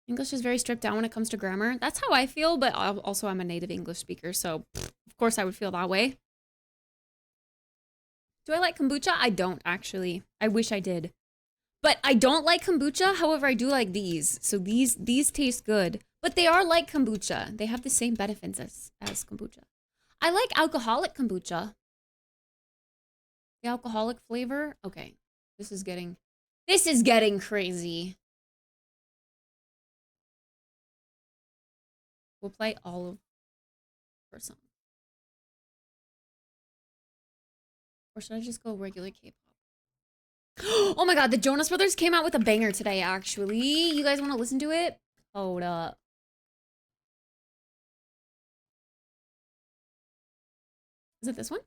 English is very stripped down when it comes to grammar. That's how I feel, but also I'm a native English speaker, so of course I would feel that way. Do I like kombucha? I don't, actually. I wish I did. But I don't like kombucha, however, I do like these. So these taste good. But they are like kombucha. They have the same benefits as kombucha. I like alcoholic kombucha. The alcoholic flavor? Okay. This is getting crazy. We'll play all of for some. Or should I just go regular K-pop? Oh my god, the Jonas Brothers came out with a banger today, actually. You guys want to listen to it? Hold up. Is it this one?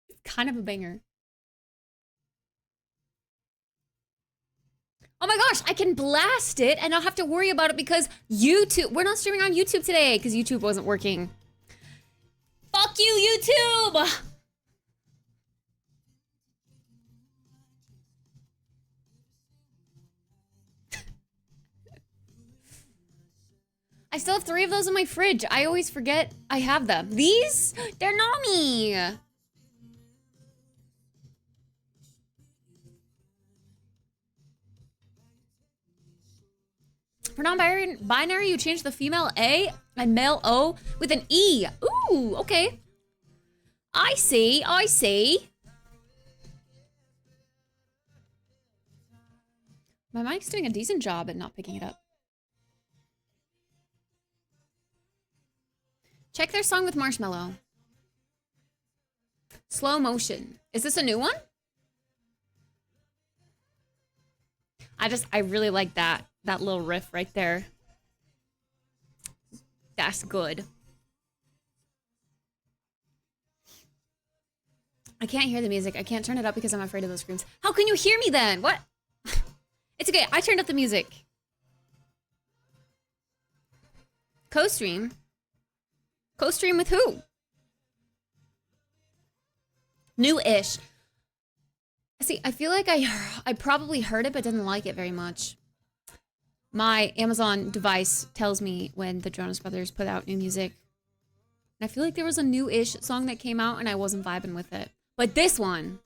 It's kind of a banger. Oh my gosh, I can blast it and not have to worry about it because YouTube, we're not streaming on YouTube today because YouTube wasn't working. Fuck you, YouTube! I still have 3 of those in my fridge. I always forget I have them. These? They're Nami! For non-binary, you change the female A and male O with an E. Ooh, okay. I see, I see. My mic's doing a decent job at not picking it up. Check their song with Marshmello. Slow motion. Is this a new one? I really like that little riff right there. That's good. I can't hear the music. I can't turn it up because I'm afraid of those screams. How can you hear me then? What? It's okay. I turned up the music. Co-stream? Co-stream with who? New-ish. See, I feel like I probably heard it but didn't like it very much. My Amazon device tells me when the Jonas Brothers put out new music. And I feel like there was a new-ish song that came out and I wasn't vibing with it. But this one.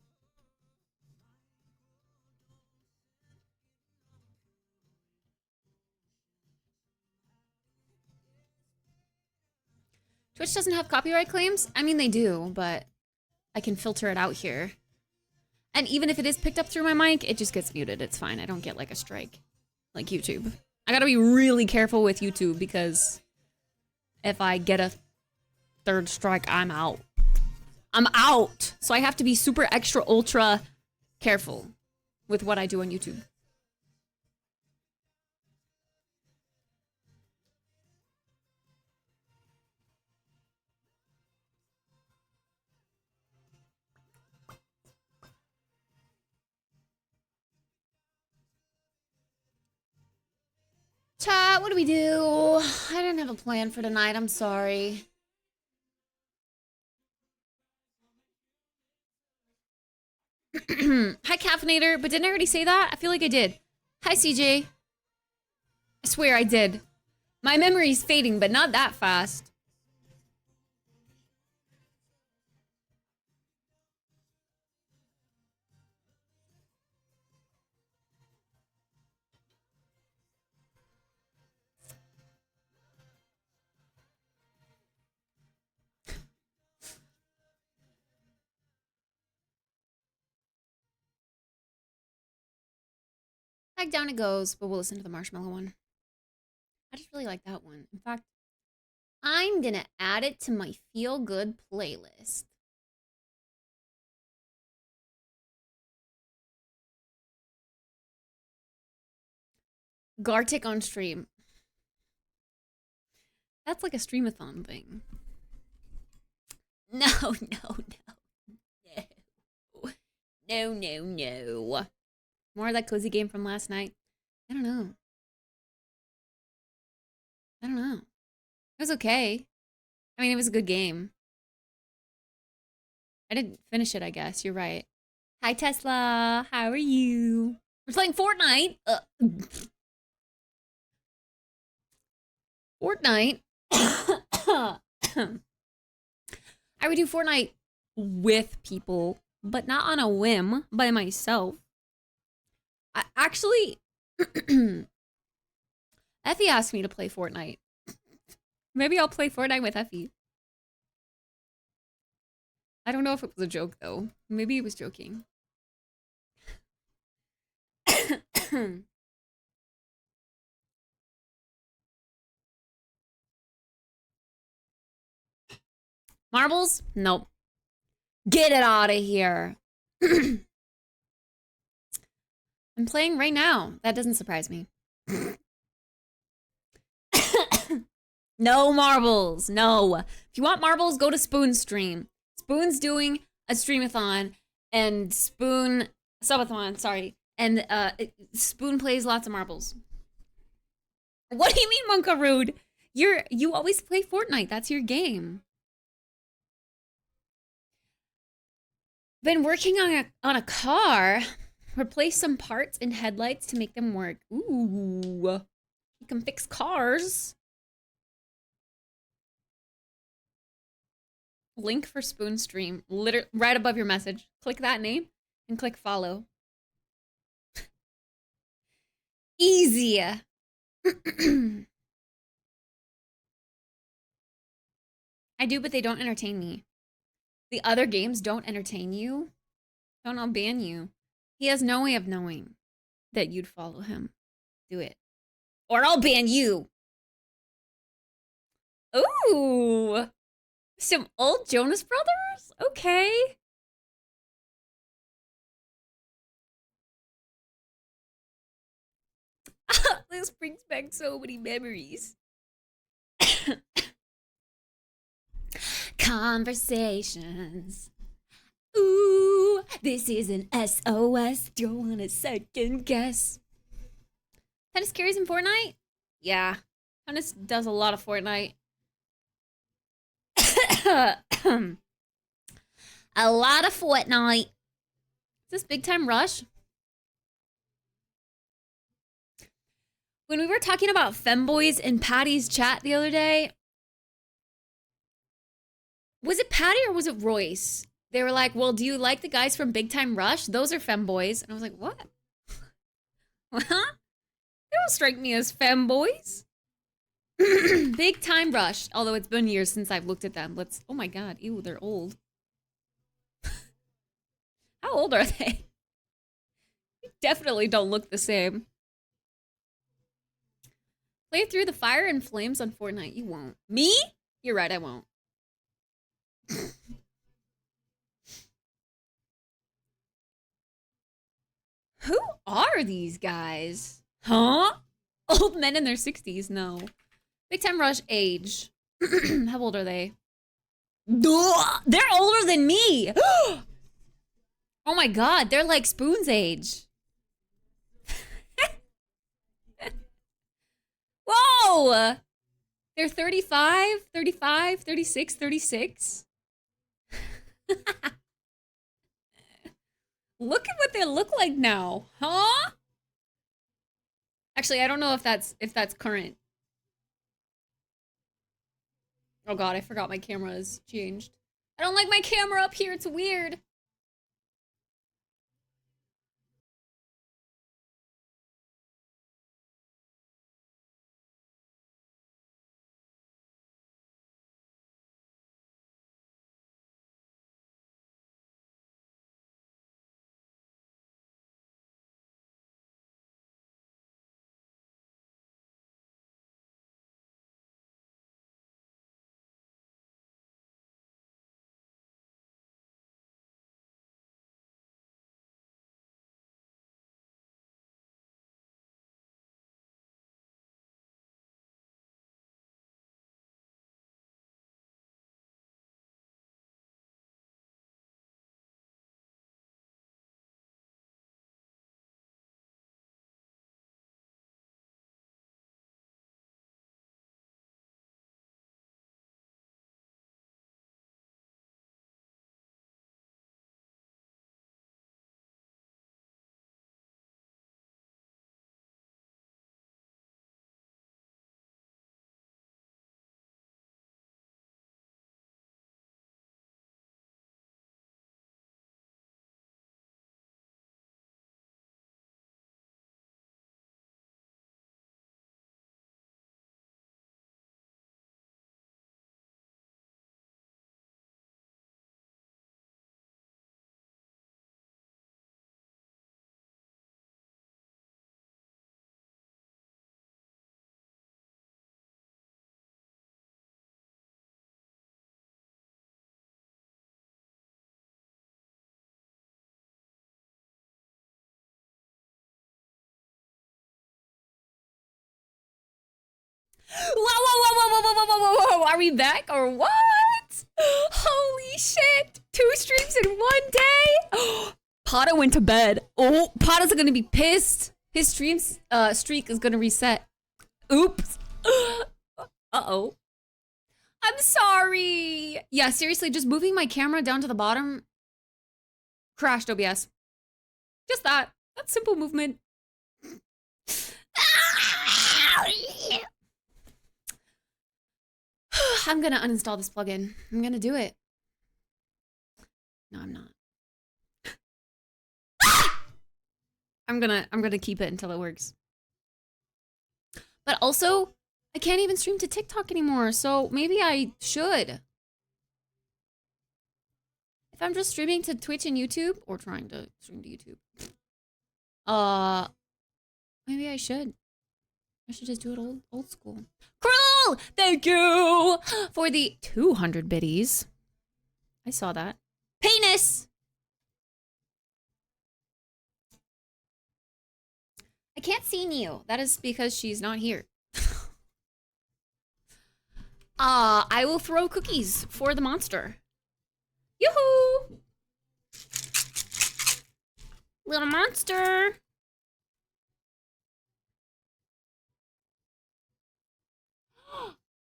Twitch doesn't have copyright claims? I mean, they do, but I can filter it out here. And even if it is picked up through my mic, it just gets muted. It's fine. I don't get like a strike like YouTube. I gotta be really careful with YouTube because if I get a 3rd strike, I'm out. I'm out! So I have to be super extra ultra careful with what I do on YouTube. Chat, what do we do? I didn't have a plan for tonight. I'm sorry. Hi, Caffeinator. But didn't I already say that? I feel like I did. Hi, CJ. I swear I did. My memory's fading, but not that fast. Back down it goes, but we'll listen to the marshmallow one. I just really like that one. In fact, I'm gonna add it to my feel good playlist. Gartic on stream. That's like a streamathon thing. No, no, no. No. No, no, no. More of that cozy game from last night. I don't know. I don't know. It was okay. I mean, it was a good game. I didn't finish it, I guess. You're right. Hi, Tesla. How are you? We're playing Fortnite. Fortnite. I would do Fortnite with people, but not on a whim by myself. Actually, Effie asked me to play Fortnite. Maybe I'll play Fortnite with Effie. I don't know if it was a joke, though. Maybe he was joking. Marbles? Nope. Get it out of here. I'm playing right now. That doesn't surprise me. No marbles. No. If you want marbles, go to Spoon's stream. Spoon's doing a streamathon and Spoon subathon, sorry. And Spoon plays lots of marbles. What do you mean, Monka Rude? You always play Fortnite. That's your game. Been working on a car. Replace some parts in headlights to make them work. Ooh. You can fix cars. Link for Spoon stream. Right above your message. Click that name and click follow. Easy. I do, but they don't entertain me. The other games don't entertain you. Don't I'll ban you. He has no way of knowing that you'd follow him. Do it. Or I'll ban you. Ooh. Some old Jonas Brothers? Okay. This brings back so many memories. Conversations. Ooh, this is an SOS. Don't want a second guess. Tennis carries in Fortnite? Yeah. Tennis does a lot of Fortnite. A lot of Fortnite. Is this Big Time Rush? When we were talking about femboys in Patty's chat the other day, was it Patty or was it Royce? They were like, well, do you like the guys from Big Time Rush? Those are femboys. And I was like, what? What? They don't strike me as femboys. Big Time Rush. Although it's been years since I've looked at them. Oh my god. Ew, they're old. How old are they? You definitely don't look the same. Play through the Fire and Flames on Fortnite. You won't. Me? You're right, I won't. Who are these guys? Huh? Old men in their 60s? No. Big Time Rush age. How old are they? They're older than me! Oh my god, they're like Spoon's age. Whoa! They're 35, 35, 36, 36. Look at what they look like now, huh? Actually, I don't know if that's current. Oh god, I forgot my camera has changed. I don't like my camera up here, it's weird. Whoa, whoa, whoa, whoa, whoa, whoa, whoa, whoa, whoa, are we back or what? Holy shit! 2 streams in 1 day? Pata went to bed. Oh, Pata's gonna be pissed. His streak is gonna reset. Oops. Uh-oh. I'm sorry. Yeah, seriously, just moving my camera down to the bottom crashed OBS. Just that. That simple movement. I'm gonna uninstall this plugin. I'm gonna do it. No, I'm not. I'm gonna keep it until it works. But also, I can't even stream to TikTok anymore, so maybe I should. If I'm just streaming to Twitch and YouTube, or trying to stream to YouTube, maybe I should. I should just do it old school. Cruel! Thank you for the 200 biddies. I saw that. Penis! I can't see you. That is because she's not here. I will throw cookies for the monster. Yoo-hoo! Little monster.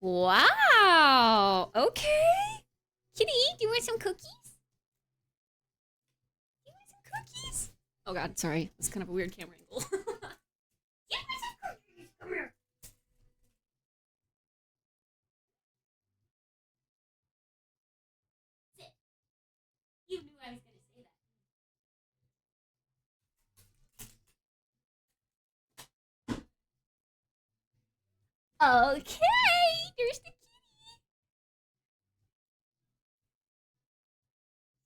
Wow. Okay. Kitty, do you want some cookies? Do you want some cookies? Oh god, sorry. It's kind of a weird camera angle. You want some cookies? Come here. Sit. You knew I was gonna say that. Okay. There's the kitty.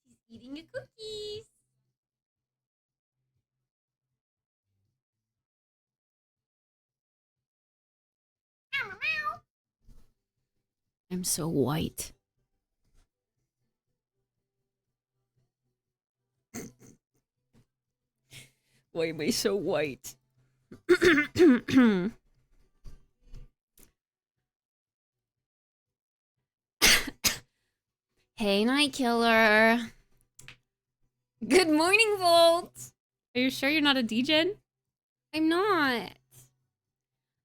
She's eating the cookies. I'm so white. Why am I so white? Hey, Night Killer. Good morning, Volt. Are you sure you're not a degen? I'm not.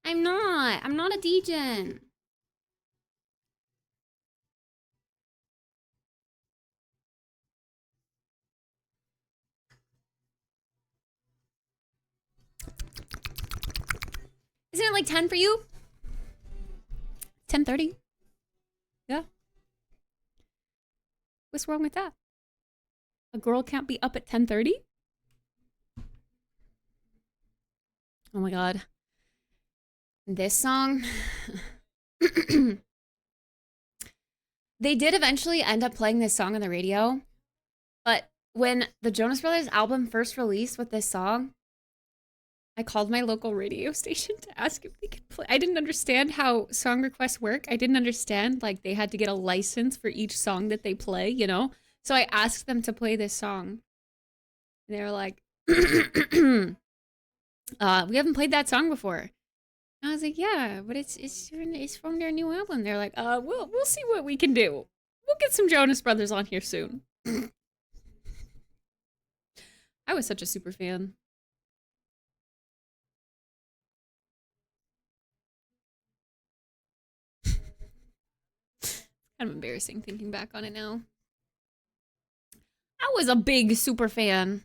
I'm not. I'm not a degen. Isn't it like 10 for you? 10:30. Yeah. What's wrong with that? A girl can't be up at 10:30? Oh my god. This song. They did eventually end up playing this song on the radio, but when the Jonas Brothers album first released with this song, I called my local radio station to ask if they could play. I didn't understand how song requests work. I didn't understand, like, they had to get a license for each song that they play, you know? So I asked them to play this song. And they were like, we haven't played that song before. And I was like, yeah, but it's from their new album. They're like, we'll see what we can do. We'll get some Jonas Brothers on here soon. I was such a super fan. Kind of embarrassing thinking back on it now. I was a big super fan.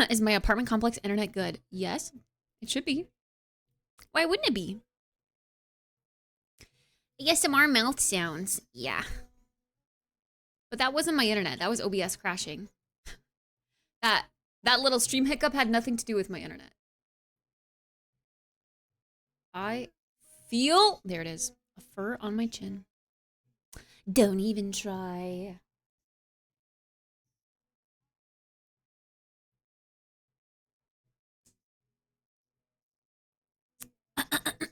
Is my apartment complex internet good? Yes, it should be. Why wouldn't it be? ASMR mouth sounds. Yeah. But that wasn't my internet. That was OBS crashing. That little stream hiccup had nothing to do with my internet. I feel, there it is, a fur on my chin. Don't even try.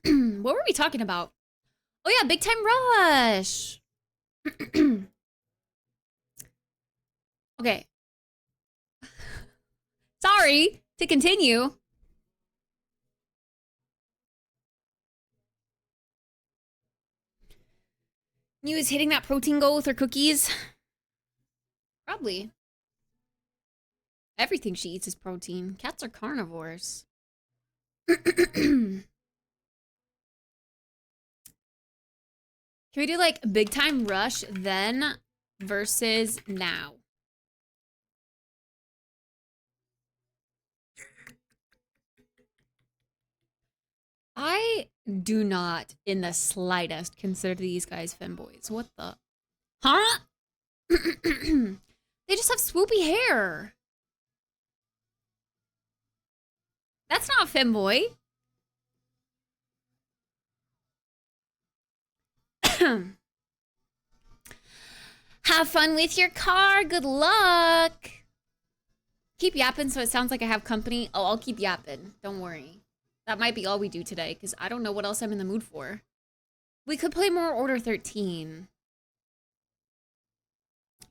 What were we talking about? Oh yeah, Big Time Rush. Okay. Sorry to continue. You is hitting that protein goal with her cookies? Probably. Everything she eats is protein. Cats are carnivores. Can we do like Big Time Rush then versus now? I do not in the slightest consider these guys femboys. What the? Huh? They just have swoopy hair. That's not femboy. Have fun with your car. Good luck. Keep yapping so it sounds like I have company. Oh, I'll keep yapping. Don't worry. That might be all we do today because I don't know what else I'm in the mood for. We could play more Order 13.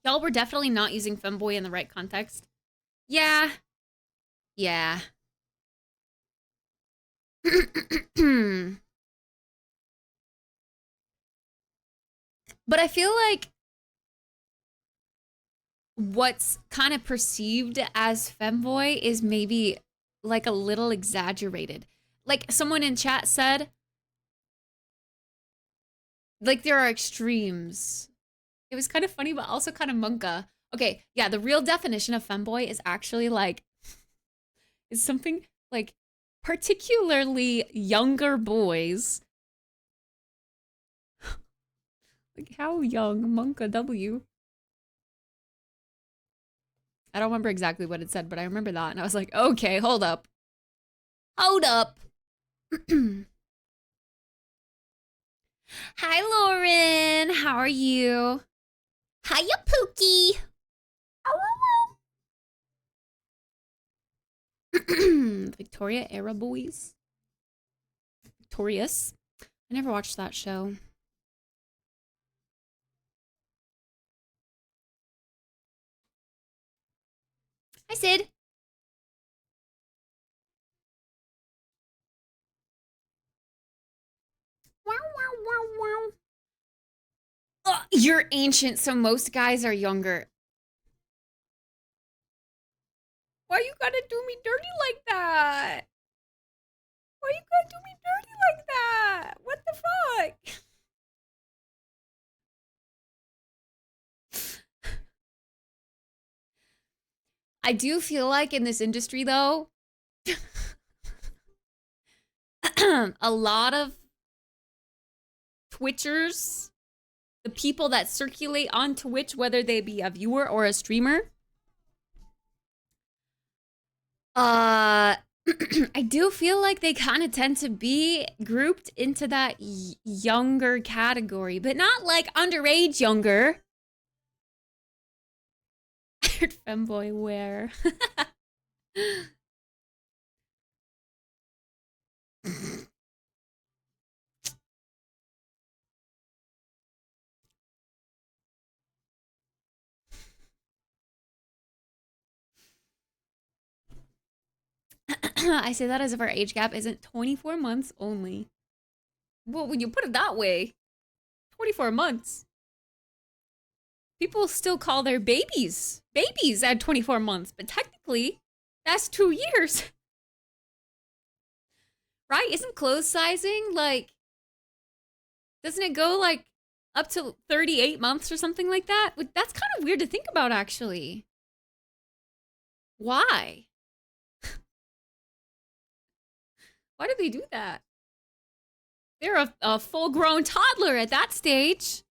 Y'all were definitely not using femboy in the right context. Yeah. Yeah. But I feel like what's kind of perceived as femboy is maybe like a little exaggerated. Like someone in chat said, like there are extremes. It was kind of funny, but also kind of monka. Okay, yeah, the real definition of femboy is actually like, is something like particularly younger boys. Like how young? Monka W. I don't remember exactly what it said, but I remember that. And I was like, okay, hold up. Hold up. Hi, Lauren. How are you? Hiya, Pookie. Victoria era boys. Victorious. I never watched that show. Hi, Sid. Wow, wow, wow, wow. You're ancient, so most guys are younger. Why you gotta do me dirty like that? Why you gotta do me dirty like that? What the fuck? I do feel like in this industry, though, a lot of Twitchers, the people that circulate on Twitch, whether they be a viewer or a streamer, I do feel like they kind of tend to be grouped into that younger category, but not like underage younger. I heard femboy wear. I say that as if our age gap isn't 24 months only. Well, when you put it that way, 24 months. People still call their babies at 24 months, but technically, that's 2 years. Right? Isn't clothes sizing like, doesn't it go like up to 38 months or something like that? That's kind of weird to think about, actually. Why? Why do they do that? They're a full-grown toddler at that stage.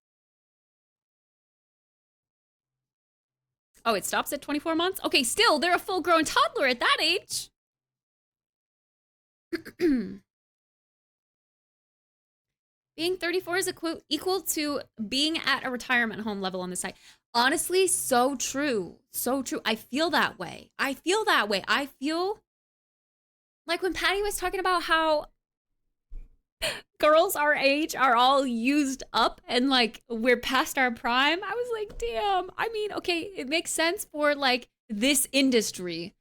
Oh, it stops at 24 months? Okay, still, they're a full-grown toddler at that age. Being 34 is equal to being at a retirement home level on the site. Honestly, so true. So true. I feel that way. I feel like when Patty was talking about how girls our age are all used up and like we're past our prime, I was like, damn. I mean, okay, it makes sense for like this industry.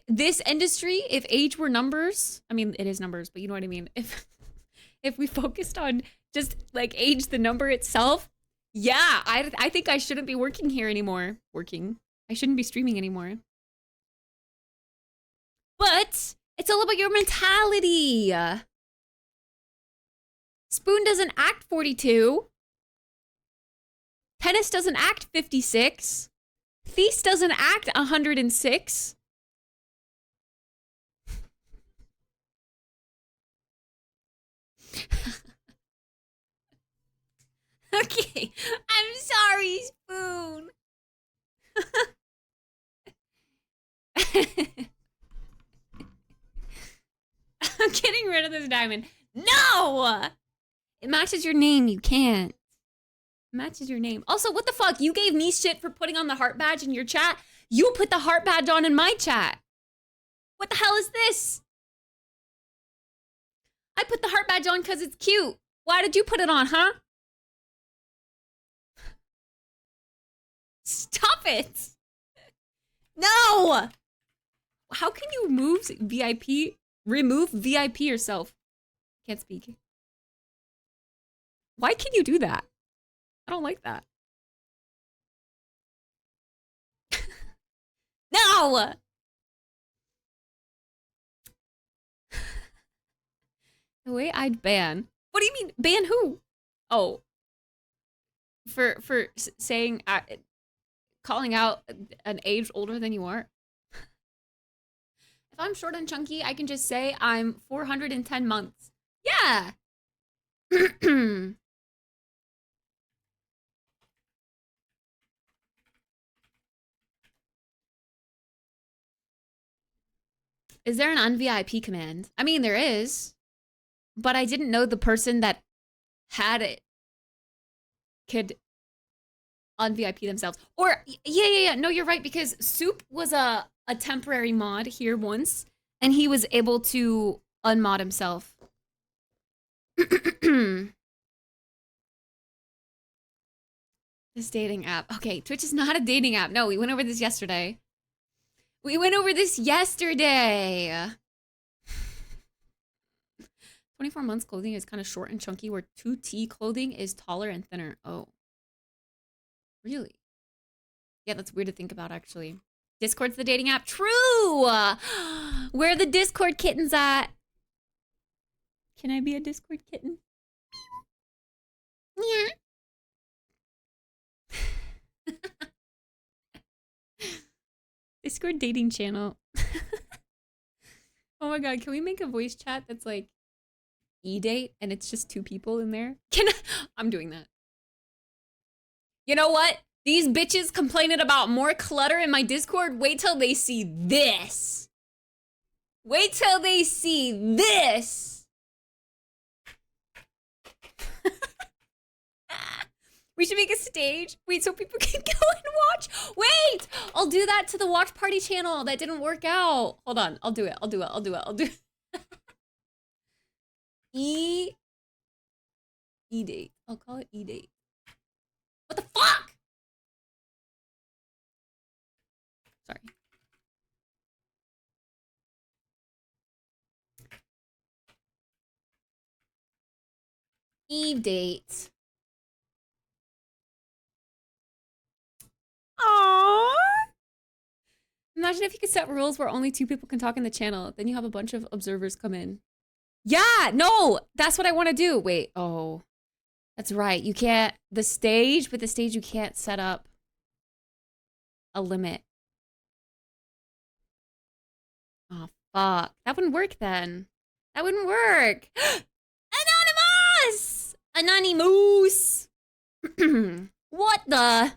This industry, if age were numbers, I mean, it is numbers, but you know what I mean? If we focused on just like age, the number itself, yeah, I think I shouldn't be working here anymore. I shouldn't be streaming anymore. But it's all about your mentality. Spoon doesn't act 42. Tennis doesn't act 56. Feast doesn't act 106. Okay, I'm sorry, Spoon. I'm getting rid of this diamond. No! It matches your name, you can't. It matches your name. Also, what the fuck? You gave me shit for putting on the heart badge in your chat. You put the heart badge on in my chat. What the hell is this? I put the heart badge on because it's cute. Why did you put it on, huh? Stop it! No! How can you remove VIP yourself? Can't speak. Why can you do that? I don't like that. No! The way I'd ban. What do you mean? Ban who? Oh. For saying, calling out an age older than you are. If I'm short and chunky, I can just say I'm 410 months. Yeah. Is there an un-VIP command? I mean, there is. But I didn't know the person that had it could un-VIP themselves. Or, yeah. No, you're right, because Soup was a temporary mod here once, and he was able to unmod himself. This dating app. Okay, Twitch is not a dating app. No, we went over this yesterday. 24 months clothing is kind of short and chunky, where 2T clothing is taller and thinner. Oh. Really? Yeah, that's weird to think about, actually. Discord's the dating app. True! Where are the Discord kittens at? Can I be a Discord kitten? Yeah. Discord dating channel. Oh my god, can we make a voice chat that's like e-date and it's just 2 people in there? I'm doing that. You know what? These bitches complaining about more clutter in my Discord. Wait till they see this. Wait till they see this. We should make a stage. Wait, so people can go and watch. Wait, I'll do that to the watch party channel. That didn't work out. Hold on, I'll do it. I'll do it. E-date. I'll call it E-date. What the fuck? Sorry. E-date. Aww. Imagine if you could set rules where only 2 people can talk in the channel. Then you have a bunch of observers come in. Yeah, no, that's what I want to do. Wait, oh, that's right. You can't, with the stage, you can't set up a limit. Oh, fuck. That wouldn't work then. That wouldn't work. Anonymous! Anonymous! What the?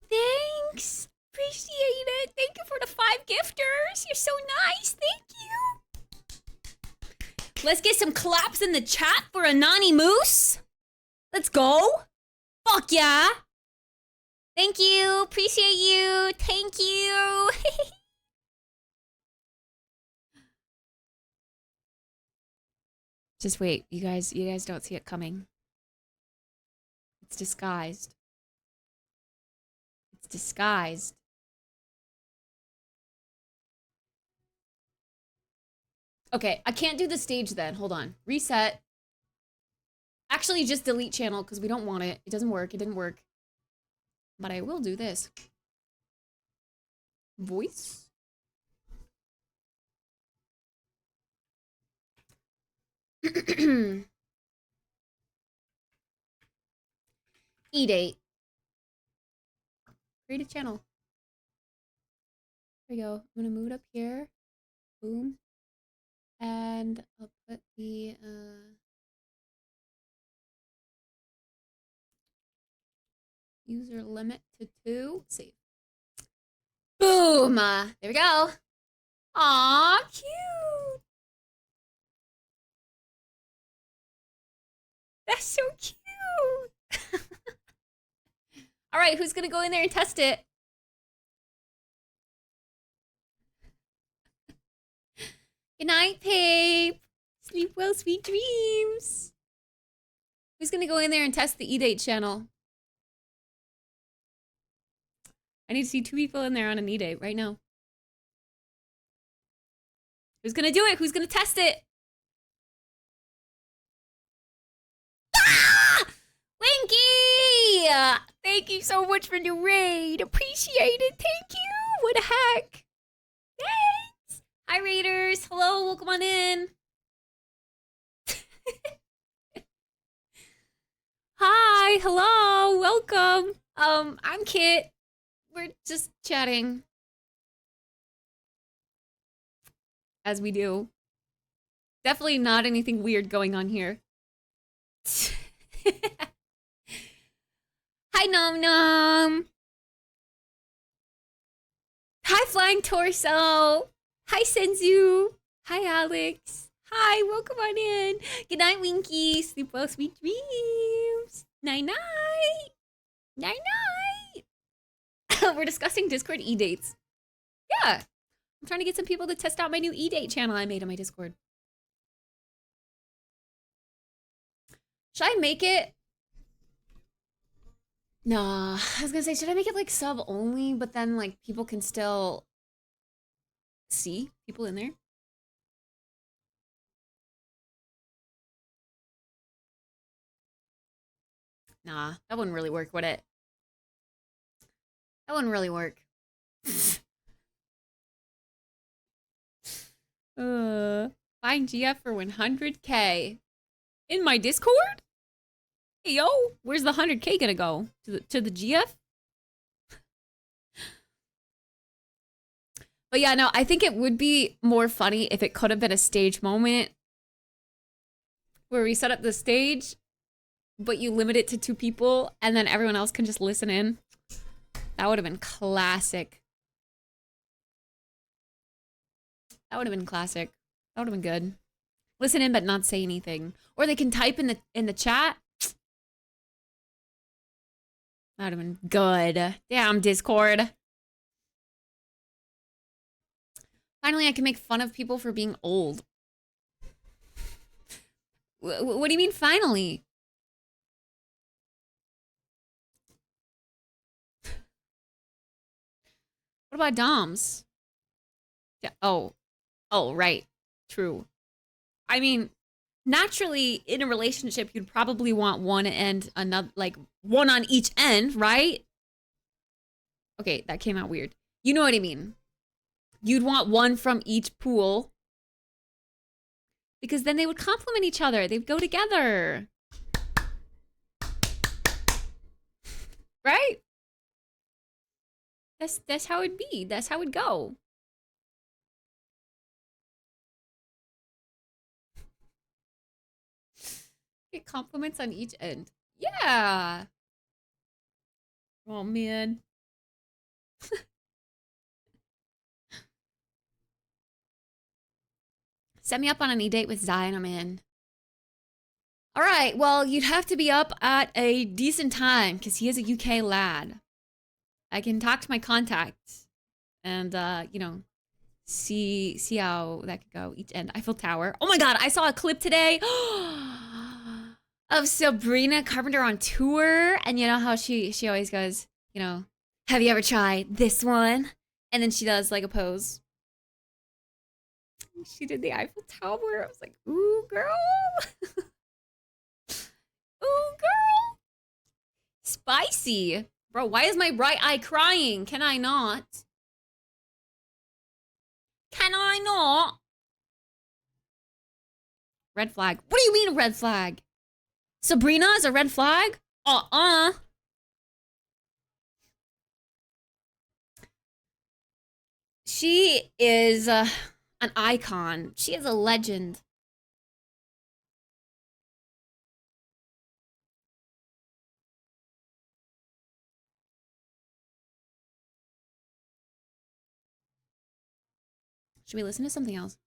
Thanks. Appreciate it. Thank you for the 5 gifters. You're so nice. Thank you. Let's get some claps in the chat for Anonymous. Let's go. Fuck yeah. Thank you. Appreciate you. Thank you. Just wait. You guys don't see it coming. It's disguised. It's disguised. Okay, I can't do the stage then. Hold on. Reset. Actually, just delete channel because we don't want it. It doesn't work. It didn't work. But I will do this. Voice. E-date. Create a channel. There we go. I'm gonna move it up here. Boom. And I'll put the user limit to 2. Save. Boom! There we go. Aw, cute. That's so cute. All right, who's gonna go in there and test it? Good night, Pape. Sleep well, sweet dreams. Who's gonna go in there and test the E-date channel? I need to see 2 people in there on an E-date right now. Who's gonna do it? Who's gonna test it? Ah! Winky! Thank you so much for the raid. Appreciate it. Thank you. What the heck? Thanks. Hi, raiders. Hello. Welcome on in. Hi. Hello. Welcome. I'm Kit. We're just chatting. As we do. Definitely not anything weird going on here. Hi, Nom Nom. Hi, Flying Torso. Hi, Senzu. Hi, Alex. Hi, welcome on in. Good night, Winky. Sleep well, sweet dreams. Night-night. Night-night. We're discussing Discord e-dates. Yeah. I'm trying to get some people to test out my new e-date channel I made on my Discord. Should I make it? Nah, I was gonna say, should I make it like sub only, but then like people can still see people in there? Nah, that wouldn't really work, would it? That wouldn't really work. Find GF for 100K. In my Discord? Hey, yo, where's the 100K gonna go? To the GF? But yeah, no, I think it would be more funny if it could have been a stage moment where we set up the stage, but you limit it to 2 people, and then everyone else can just listen in. That would have been classic. That would have been classic. That would have been good. Listen in, but not say anything. Or they can type in the chat. That would have been good. Damn, Discord. Finally, I can make fun of people for being old. What do you mean, finally? What about Doms? Yeah, oh, right. True. I mean, naturally, in a relationship, you'd probably want one and another, like, one on each end, right? Okay, that came out weird. You know what I mean. You'd want one from each pool. Because then they would complement each other. They'd go together. Right? That's how it'd be. That's how it'd go. Get compliments on each end. Yeah. Oh, man. Set me up on any date with Zai and I'm in. All right, well, you'd have to be up at a decent time because he is a UK lad. I can talk to my contact and, you know, see how that could go. Each end. Eiffel Tower. Oh my God, I saw a clip today of Sabrina Carpenter on tour. And you know how she always goes, you know, have you ever tried this one? And then she does like a pose. She did the Eiffel Tower. I was like, ooh, girl. Ooh, girl. Spicy. Bro, why is my right eye crying? Can I not? Can I not? Red flag. What do you mean a red flag? Sabrina is a red flag? She is an icon. She is a legend. Should we listen to something else?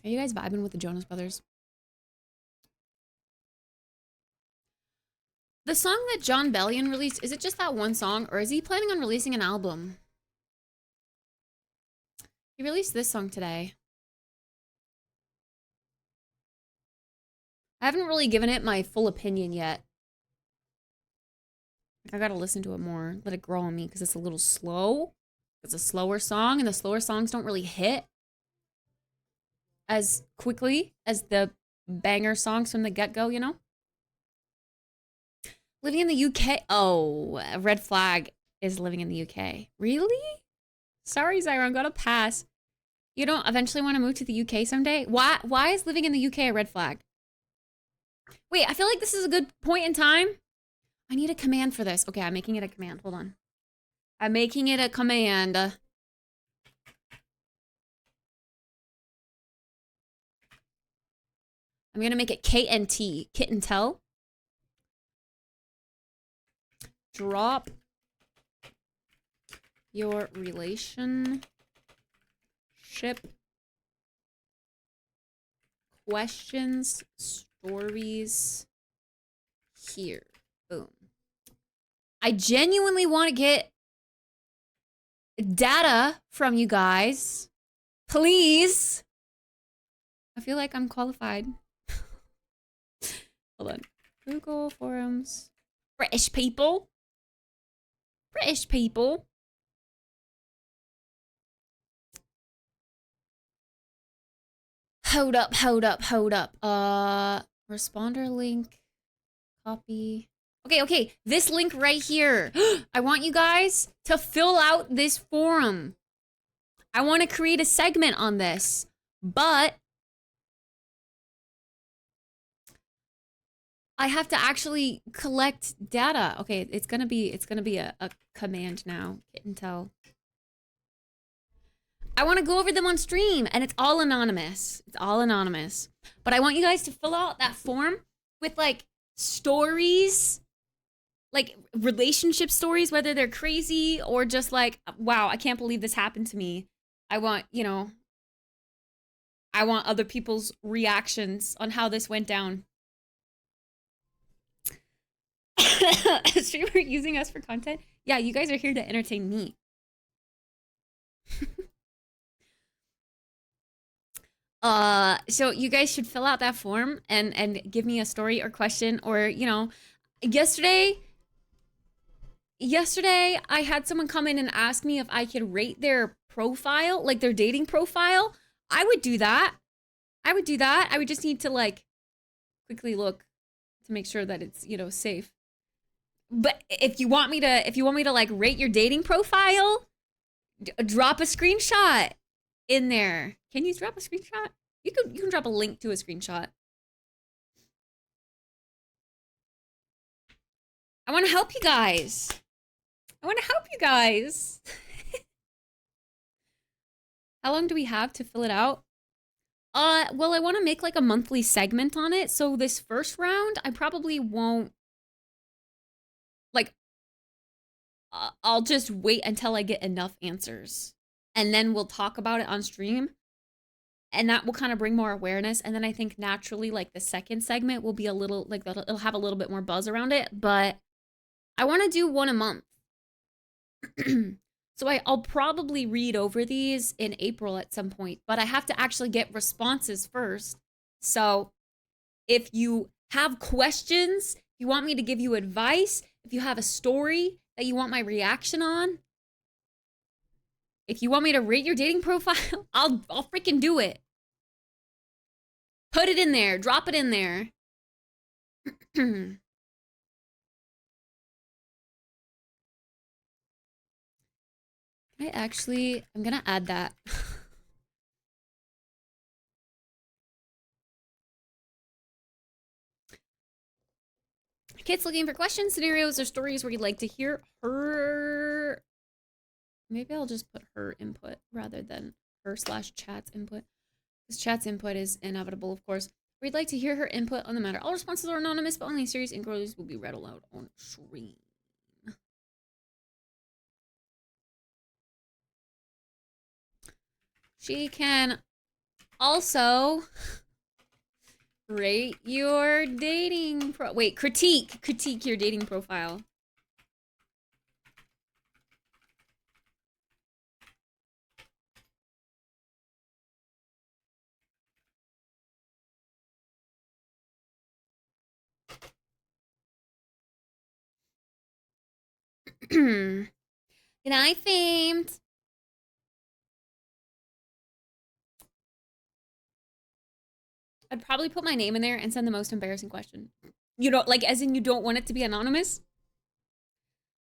Are you guys vibing with the Jonas Brothers? The song that John Bellion released, is it just that one song, or is he planning on releasing an album? He released this song today. I haven't really given it my full opinion yet. I gotta listen to it more, let it grow on me, because it's a little slow. It's a slower song, and the slower songs don't really hit as quickly as the banger songs from the get-go, you know? Living in the UK. Oh, a red flag is living in the UK. Really? Sorry, Zyra, I'm gonna pass. You don't eventually want to move to the UK someday? Why is living in the UK a red flag? Wait, I feel like this is a good point in time. I need a command for this. Okay, I'm making it a command. Hold on. I'm making it a command. I'm gonna make it KNT. Kit and tell. Drop your relationship questions, stories here. Boom. I genuinely want to get data from you guys. Please. I feel like I'm qualified. Hold on. Google Forums. British people. British people. Hold up, hold up, hold up. Responder link. Copy. Okay. This link right here. I want you guys to fill out this forum. I want to create a segment on this, but I have to actually collect data. Okay, it's gonna be a command now. Hit and tell. I want to go over them on stream, and it's all anonymous. It's all anonymous. But I want you guys to fill out that form with like stories, like relationship stories, whether they're crazy or just like, wow, I can't believe this happened to me. I want, you know, I want other people's reactions on how this went down. A streamer using us for content? Yeah, you guys are here to entertain me. So you guys should fill out that form and give me a story or question, or, you know, yesterday I had someone come in and ask me if I could rate their profile, like their dating profile. I would do that. I would do that. I would just need to like quickly look to make sure that it's, you know, safe. But if you want me to like rate your dating profile, drop a screenshot in there. Can you drop a screenshot? You can drop a link to a screenshot. I want to help you guys. I want to help you guys. How long do we have to fill it out? Well, I want to make like a monthly segment on it. So this first round, I probably won't, like, I'll just wait until I get enough answers. And then we'll talk about it on stream. And that will kind of bring more awareness. And then I think naturally, like, the second segment will be a little, like, it'll have a little bit more buzz around it. But I want to do one a month. So I'll probably read over these in April at some point. But I have to actually get responses first. So if you have questions, if you want me to give you advice, if you have a story that you want my reaction on, if you want me to rate your dating profile, I'll freaking do it. Put it in there. Drop it in there. I'm gonna add that. Kids looking for questions, scenarios, or stories where you'd like to hear her. Maybe I'll just put her input rather than her/chat's input. Because chat's input is inevitable, of course. We'd like to hear her input on the matter. All responses are anonymous, but only serious inquiries will be read aloud on stream. She can also rate your dating critique your dating profile. Good night, Famed. I'd probably put my name in there and send the most embarrassing question. You know, like, as in you don't want it to be anonymous?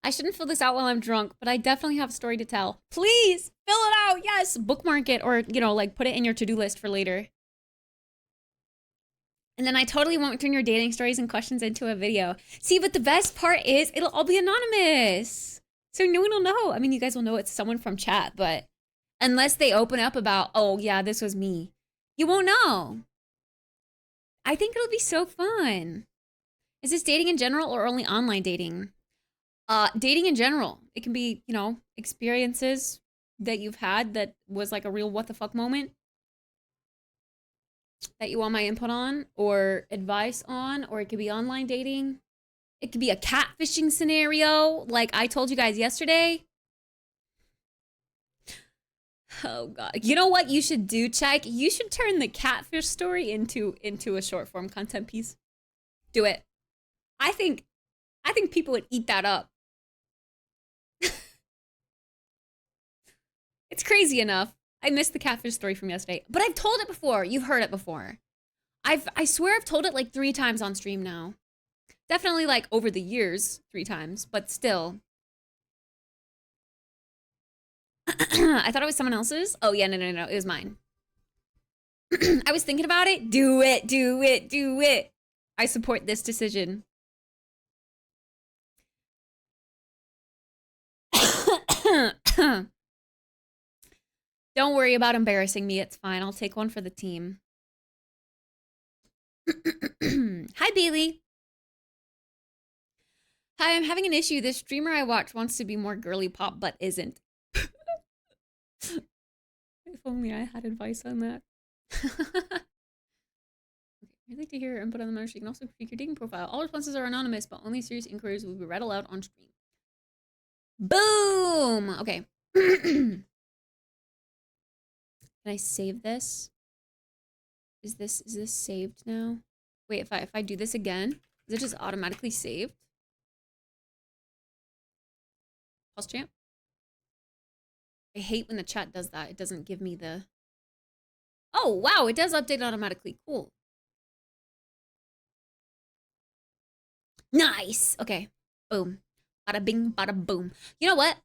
I shouldn't fill this out while I'm drunk, but I definitely have a story to tell. Please, fill it out, yes! Bookmark it, or, you know, like, put it in your to-do list for later. And then I totally won't turn your dating stories and questions into a video. See, but the best part is, it'll all be anonymous. So no one will know. I mean, you guys will know it's someone from chat, but unless they open up about, oh, yeah, this was me, you won't know. I think it'll be so fun. Is this dating in general or only online dating? Dating in general. It can be, you know, experiences that you've had that was like a real what the fuck moment that you want my input on or advice on, or it could be online dating. It could be a catfishing scenario like I told you guys yesterday. Oh god. You know what you should do, Chike? You should turn the catfish story into a short form content piece. Do it. I think people would eat that up. It's crazy enough. I missed the catfish story from yesterday, but I've told it before. You've heard it before. I swear I've told it like 3 times on stream now. Definitely like over the years 3 times, but still. I thought it was someone else's. Oh, yeah, no. It was mine. I was thinking about it. Do it, do it, do it. I support this decision. Don't worry about embarrassing me. It's fine. I'll take one for the team. Hi, Bailey. Hi, I'm having an issue. This streamer I watch wants to be more girly pop, but isn't. If only I had advice on that. I'd like to hear your input on the matter. You can also critique your dating profile. All responses are anonymous, but only serious inquiries will be read aloud on stream. Boom! Okay. Can I save this? Is this saved now? Wait, if I do this again, is it just automatically saved? Pulse champ? I hate when the chat does that. It doesn't give me the... Oh, wow, it does update automatically. Cool. Nice! Okay. Boom. Bada bing, bada boom. You know what?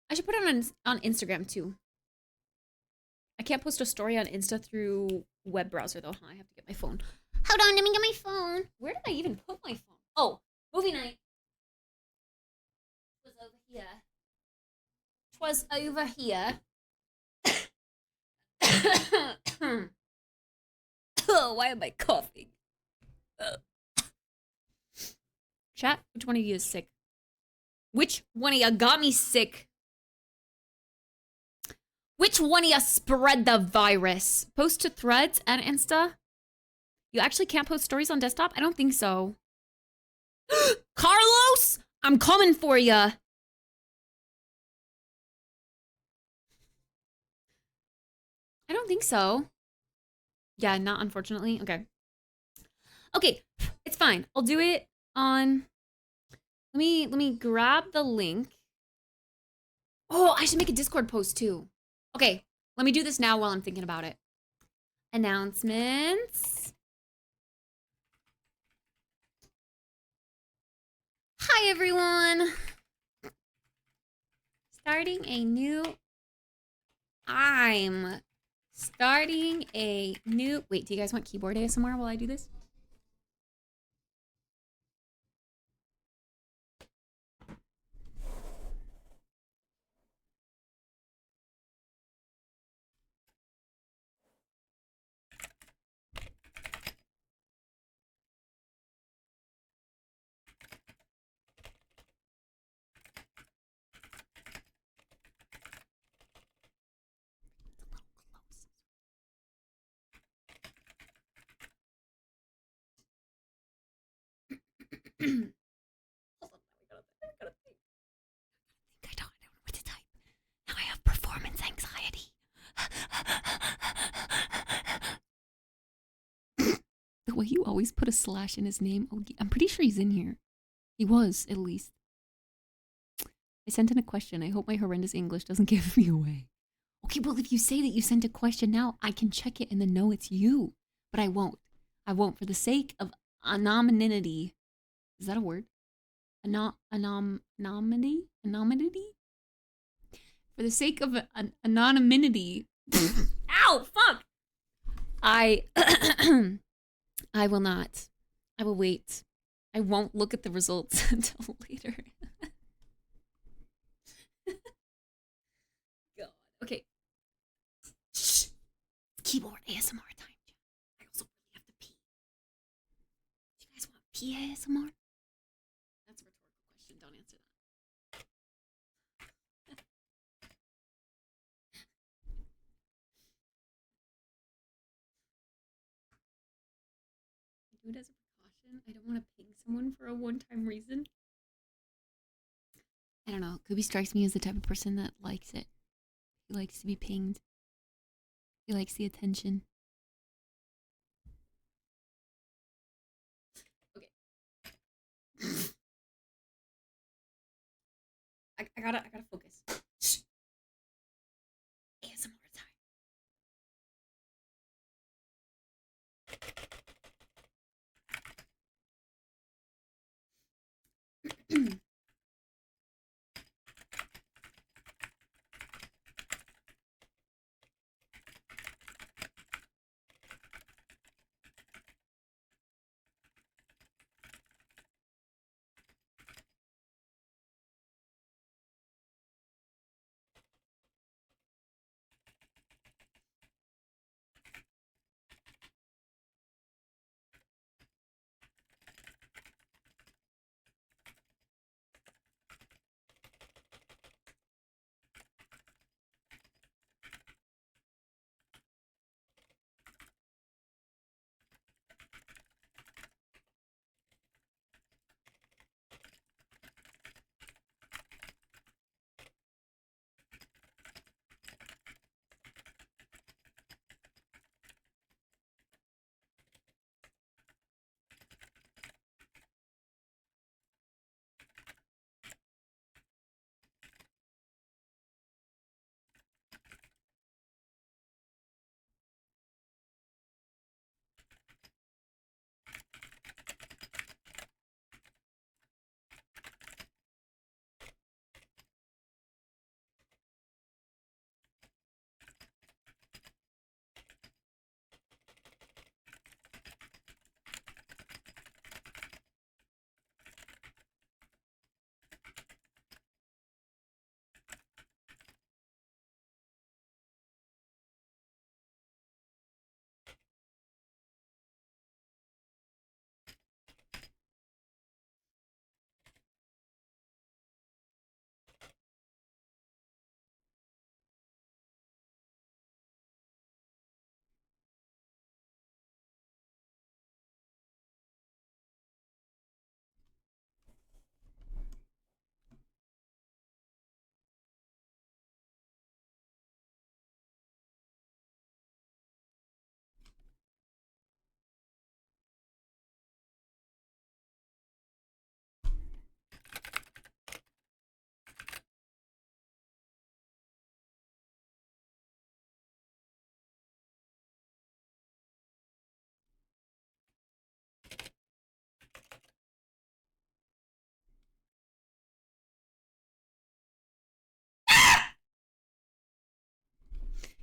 I should put it on Instagram too. I can't post a story on Insta through web browser though. Huh? I have to get my phone. Hold on, let me get my phone. Where did I even put my phone? Oh, movie night was over here. 'Twas over here. Oh, why am I coughing? Chat, which one of you is sick? Which one of you got me sick? Which one of you spread the virus? Post to Threads and Insta? You actually can't post stories on desktop? I don't think so. Carlos, I'm coming for ya. I don't think so. Yeah, not unfortunately. Okay. Okay, it's fine. I'll do it on... Let me grab the link. Oh, I should make a Discord post too. Okay, let me do this now while I'm thinking about it. Announcements. Hi, everyone. I'm starting a new... Wait, do you guys want keyboard ASMR while I do this? Hold on, I gotta think. I don't know what to type. Now I have performance anxiety. The way you always put a slash in his name. Oh, I'm pretty sure he's in here. He was, at least. I sent in a question. I hope my horrendous English doesn't give me away. Okay, well, if you say that you sent a question now, I can check it and then know it's you. But I won't. I won't for the sake of anonymity. Is that a word? Anonymity? For the sake of anonymity. Ow, fuck! I will not. I will wait. I won't look at the results until later. God. Okay. Shh. Keyboard ASMR time. I also really have to pee. Do you guys want pee ASMR? That's a rhetorical question. Don't answer that. I do it as a precaution. I don't want to ping someone for a one-time reason. I don't know. Kubi strikes me as the type of person that likes it. He likes to be pinged. He likes the attention. Okay. I gotta focus. Shh. ASMR time.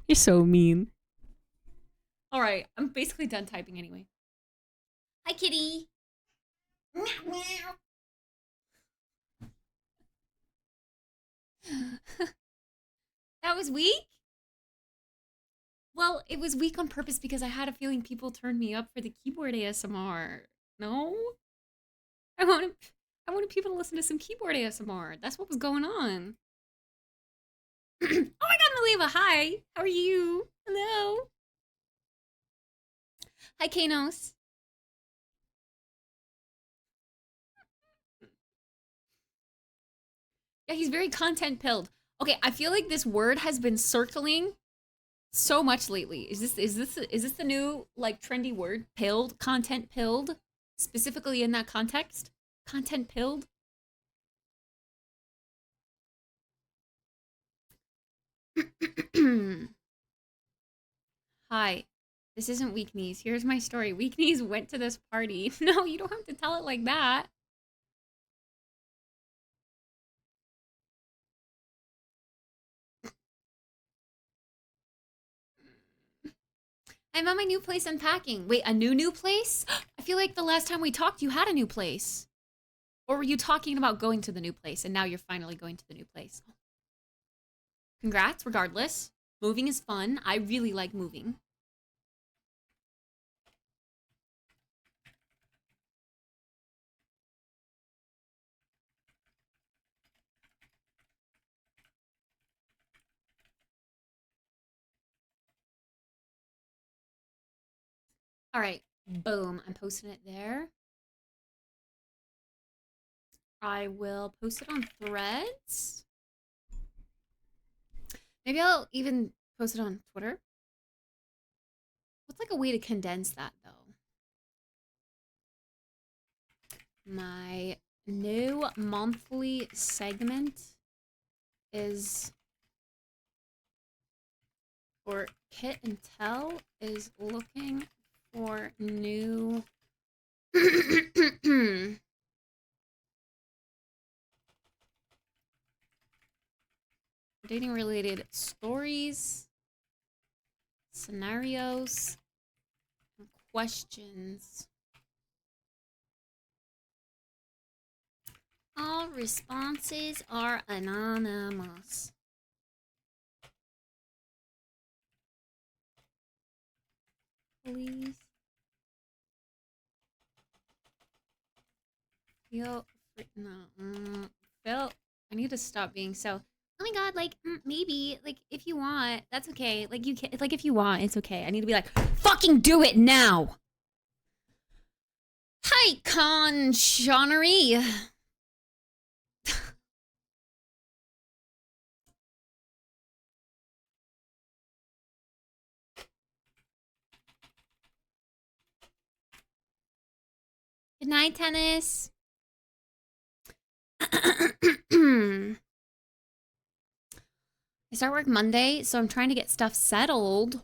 You're so mean. All right, I'm basically done typing anyway. Hi, kitty. That was weak? Well, it was weak on purpose because I had a feeling people turned me up for the keyboard ASMR. No? I wanted I wanted people to listen to some keyboard ASMR. That's what was going on. Oh my god, Maliva, hi. How are you? Hello. Hi, Kanos. Yeah, he's very content pilled. Okay, I feel like this word has been circling so much lately. Is this the new like trendy word? Pilled, content pilled, specifically in that context? Content pilled? Hi. This isn't Weak Knees. Here's my story. Weak Knees went to this party. No, you don't have to tell it like that. I'm at my new place unpacking. Wait, a new place? I feel like the last time we talked, you had a new place. Or were you talking about going to the new place and now you're finally going to the new place? Congrats, regardless. Moving is fun. I really like moving. All right, boom. I'm posting it there. I will post it on Threads. Maybe I'll even post it on Twitter. What's like a way to condense that though? My new monthly segment is, or Kit and Tell is looking for new dating related stories, scenarios, and questions. All responses are anonymous. Please feel free. No, Phil, I need to stop being so. Oh my god, like maybe, like if you want, that's okay. Like you can, like if you want, it's okay. I need to be like, fucking do it now. Hi, Conchonery. Good night, Tennis. I start work Monday, so I'm trying to get stuff settled.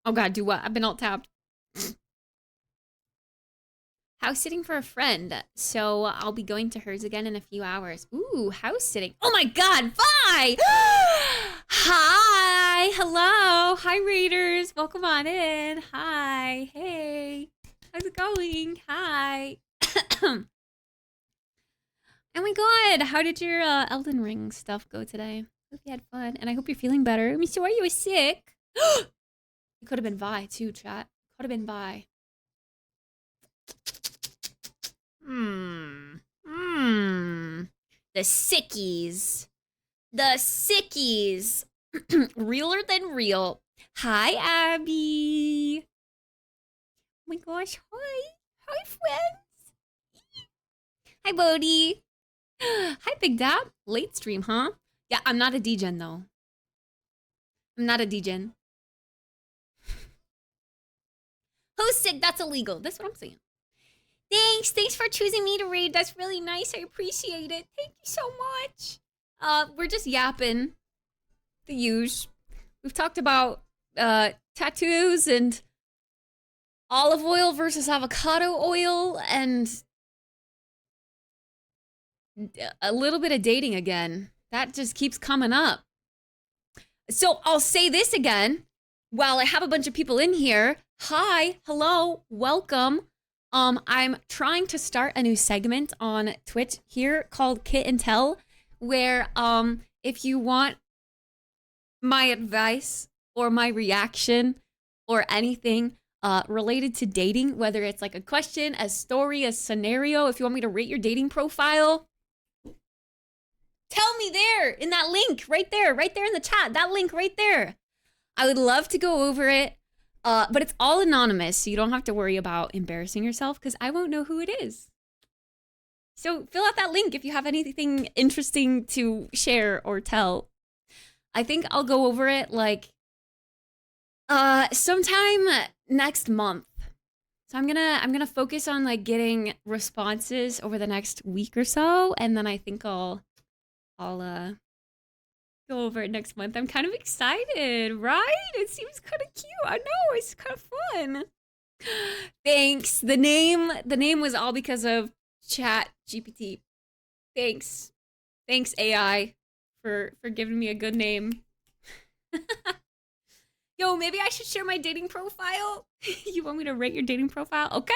Oh god, do what? I've been alt tabbed. House sitting for a friend, so I'll be going to hers again in a few hours. Ooh, house sitting. Oh my god, bye! Hi, hello. Hi, Raiders. Welcome on in. Hi, hey. How's it going? Hi. Oh my god, how did your Elden Ring stuff go today? Hope you had fun, and I hope you're feeling better. I'm sorry you were sick. It could have been Vi too, chat. Could have been Vi. The sickies. The sickies. Realer than real. Hi, Abby. Oh my gosh, hi. Hi, friends. Hi, Bodhi. Hi, Big Dab. Late stream, huh? Yeah, I'm not a degen, though. I'm not a degen. Who's sick? That's illegal. That's what I'm saying. Thanks. Thanks for choosing me to raid. That's really nice. I appreciate it. Thank you so much. We're just yapping. The usual. We've talked about tattoos and olive oil versus avocado oil and a little bit of dating again. That just keeps coming up. So I'll say this again while I have a bunch of people in here. Hi, hello, welcome. I'm trying to start a new segment on Twitch here called Kit and Tell, where if you want my advice or my reaction or anything related to dating, whether it's like a question, a story, a scenario, if you want me to rate your dating profile, tell me there in that link right there in the chat, that link right there. I would love to go over it, but it's all anonymous, so you don't have to worry about embarrassing yourself because I won't know who it is. So fill out that link if you have anything interesting to share or tell. I think I'll go over it like sometime next month. So I'm gonna focus on like getting responses over the next week or so, and then I think I'll go over it next month. I'm kind of excited, right? It seems kind of cute. I know, it's kind of fun. Thanks. The name was all because of Chat GPT. Thanks AI for giving me a good name. Yo, maybe I should share my dating profile. You want me to rate your dating profile? Okay.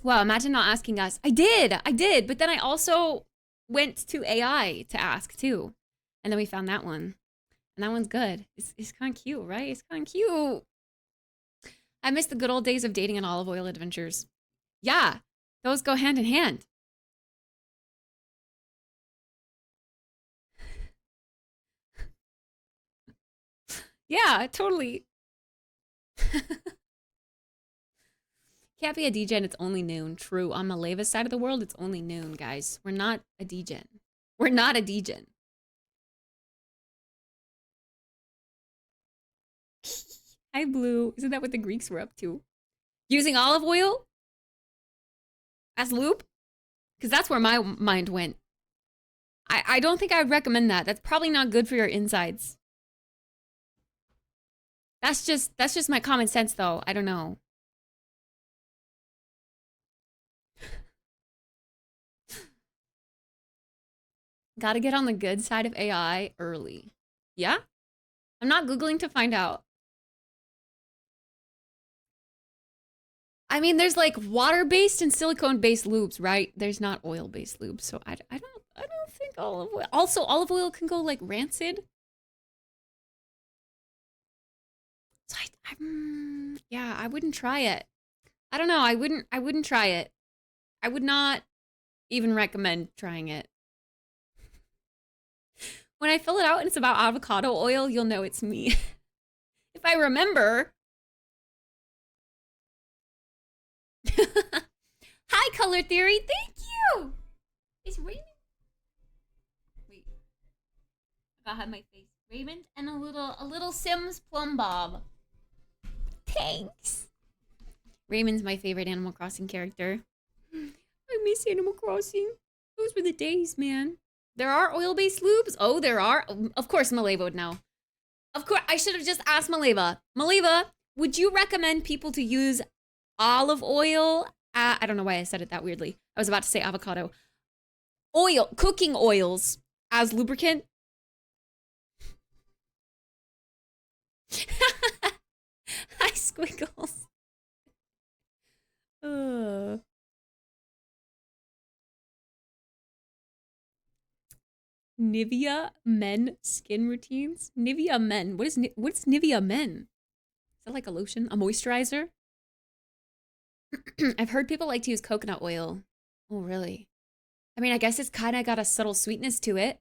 Wow, imagine not asking us. I did, but then I also went to AI to ask too. And then we found that one. And that one's good. It's kind of cute, right? It's kind of cute. I miss the good old days of dating and olive oil adventures. Yeah, those go hand in hand. Yeah, totally. Can't be a degen, it's only noon. True, on Maleva's side of the world, it's only noon, guys. We're not a degen. We're not a degen. Hi, Blue. Isn't that what the Greeks were up to? Using olive oil as lube? Because that's where my mind went. I don't think I would recommend that. That's probably not good for your insides. That's just my common sense, though. I don't know. Gotta get on the good side of AI early. Yeah? I'm not Googling to find out. I mean, there's like water-based and silicone-based lubes, right? There's not oil-based lubes, so I don't think olive oil. Also, olive oil can go like rancid. So yeah, I wouldn't try it. I don't know. I wouldn't try it. I would not even recommend trying it. When I fill it out and it's about avocado oil, you'll know it's me. If I remember. Hi, Color Theory. Thank you. It's Raymond. Wait. I gotta have my face. Raymond and a little Sims Plum Bob. Thanks. Raymond's my favorite Animal Crossing character. I miss Animal Crossing. Those were the days, man. There are oil-based lubes? Oh, there are. Of course, Maleva would know. Of course, I should have just asked Maleva. Maleva, would you recommend people to use olive oil? I don't know why I said it that weirdly. I was about to say avocado. Oil, cooking oils as lubricant? Hi, Squiggles. Nivea Men skin routines? Nivea Men. What's Nivea Men? Is that like a lotion? A moisturizer? I've heard people like to use coconut oil. Oh, really? I mean, I guess it's kind of got a subtle sweetness to it.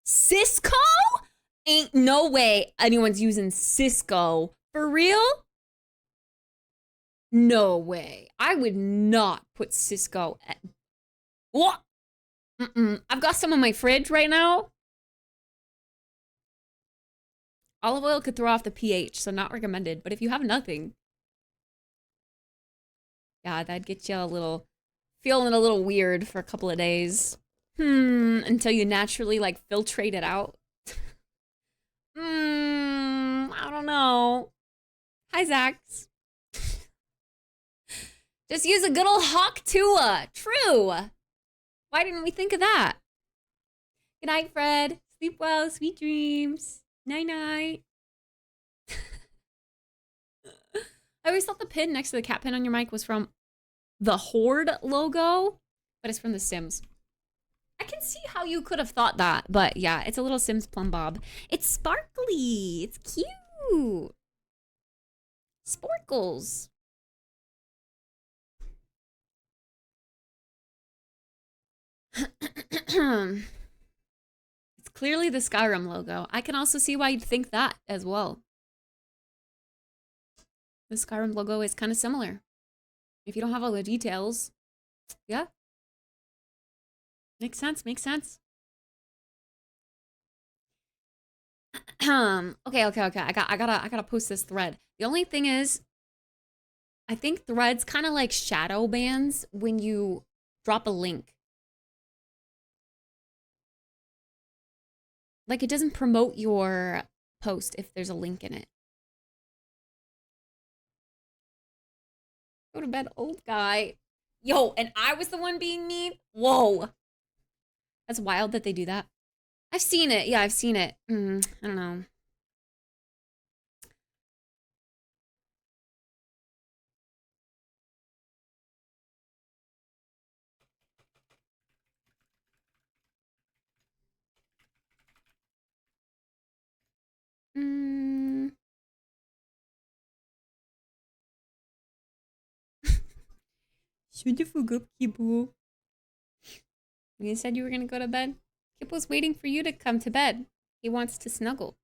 Cisco? Ain't no way anyone's using Cisco. For real? No way. I would not put Cisco at... What? I've got some in my fridge right now. Olive oil could throw off the pH, so not recommended. But if you have nothing, yeah, that'd get you feeling a little weird for a couple of days. Until you naturally like filtrate it out. I don't know. Hi, Zax. Just use a good old Hawk Tua. True. Why didn't we think of that? Good night, Fred. Sleep well. Sweet dreams. Night night. I always thought the pin next to the cat pin on your mic was from the Horde logo, but it's from The Sims. I can see how you could have thought that, but yeah, it's a little Sims plum bob. It's sparkly. It's cute. Sporkles. It's clearly the Skyrim logo. I can also see why you'd think that as well. The Skyrim logo is kind of similar. If you don't have all the details, yeah. Makes sense, makes sense. Okay. I gotta post this thread. The only thing is, I think threads kind of like shadow bans when you drop a link. Like it doesn't promote your post if there's a link in it. Go to bed, old guy. Yo, and I was the one being mean? Whoa. That's wild that they do that. I've seen it. Yeah, I've seen it. I don't know. Should you forget Kipu? You said you were gonna go to bed? Kipu's waiting for you to come to bed. He wants to snuggle.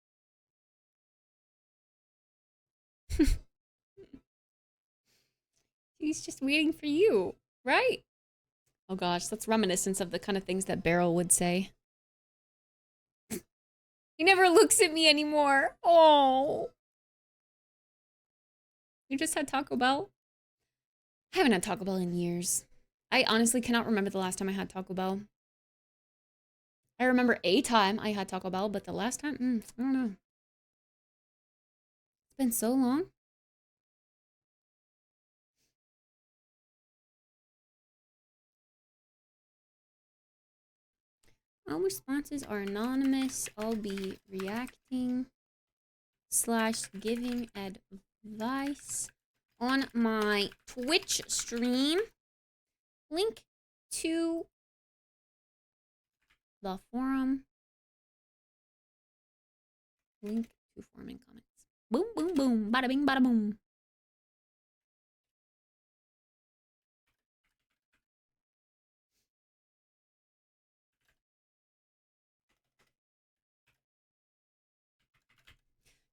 He's just waiting for you, right? Oh gosh, that's reminiscent of the kind of things that Beryl would say. He never looks at me anymore. Oh. You just had Taco Bell? I haven't had Taco Bell in years. I honestly cannot remember the last time I had Taco Bell. I remember a time I had Taco Bell, but the last time, I don't know. It's been so long. All responses are anonymous. I'll be reacting / giving advice on my Twitch stream. Link to the forum. Link to forum in comments. Boom, boom, boom. Bada bing, bada boom.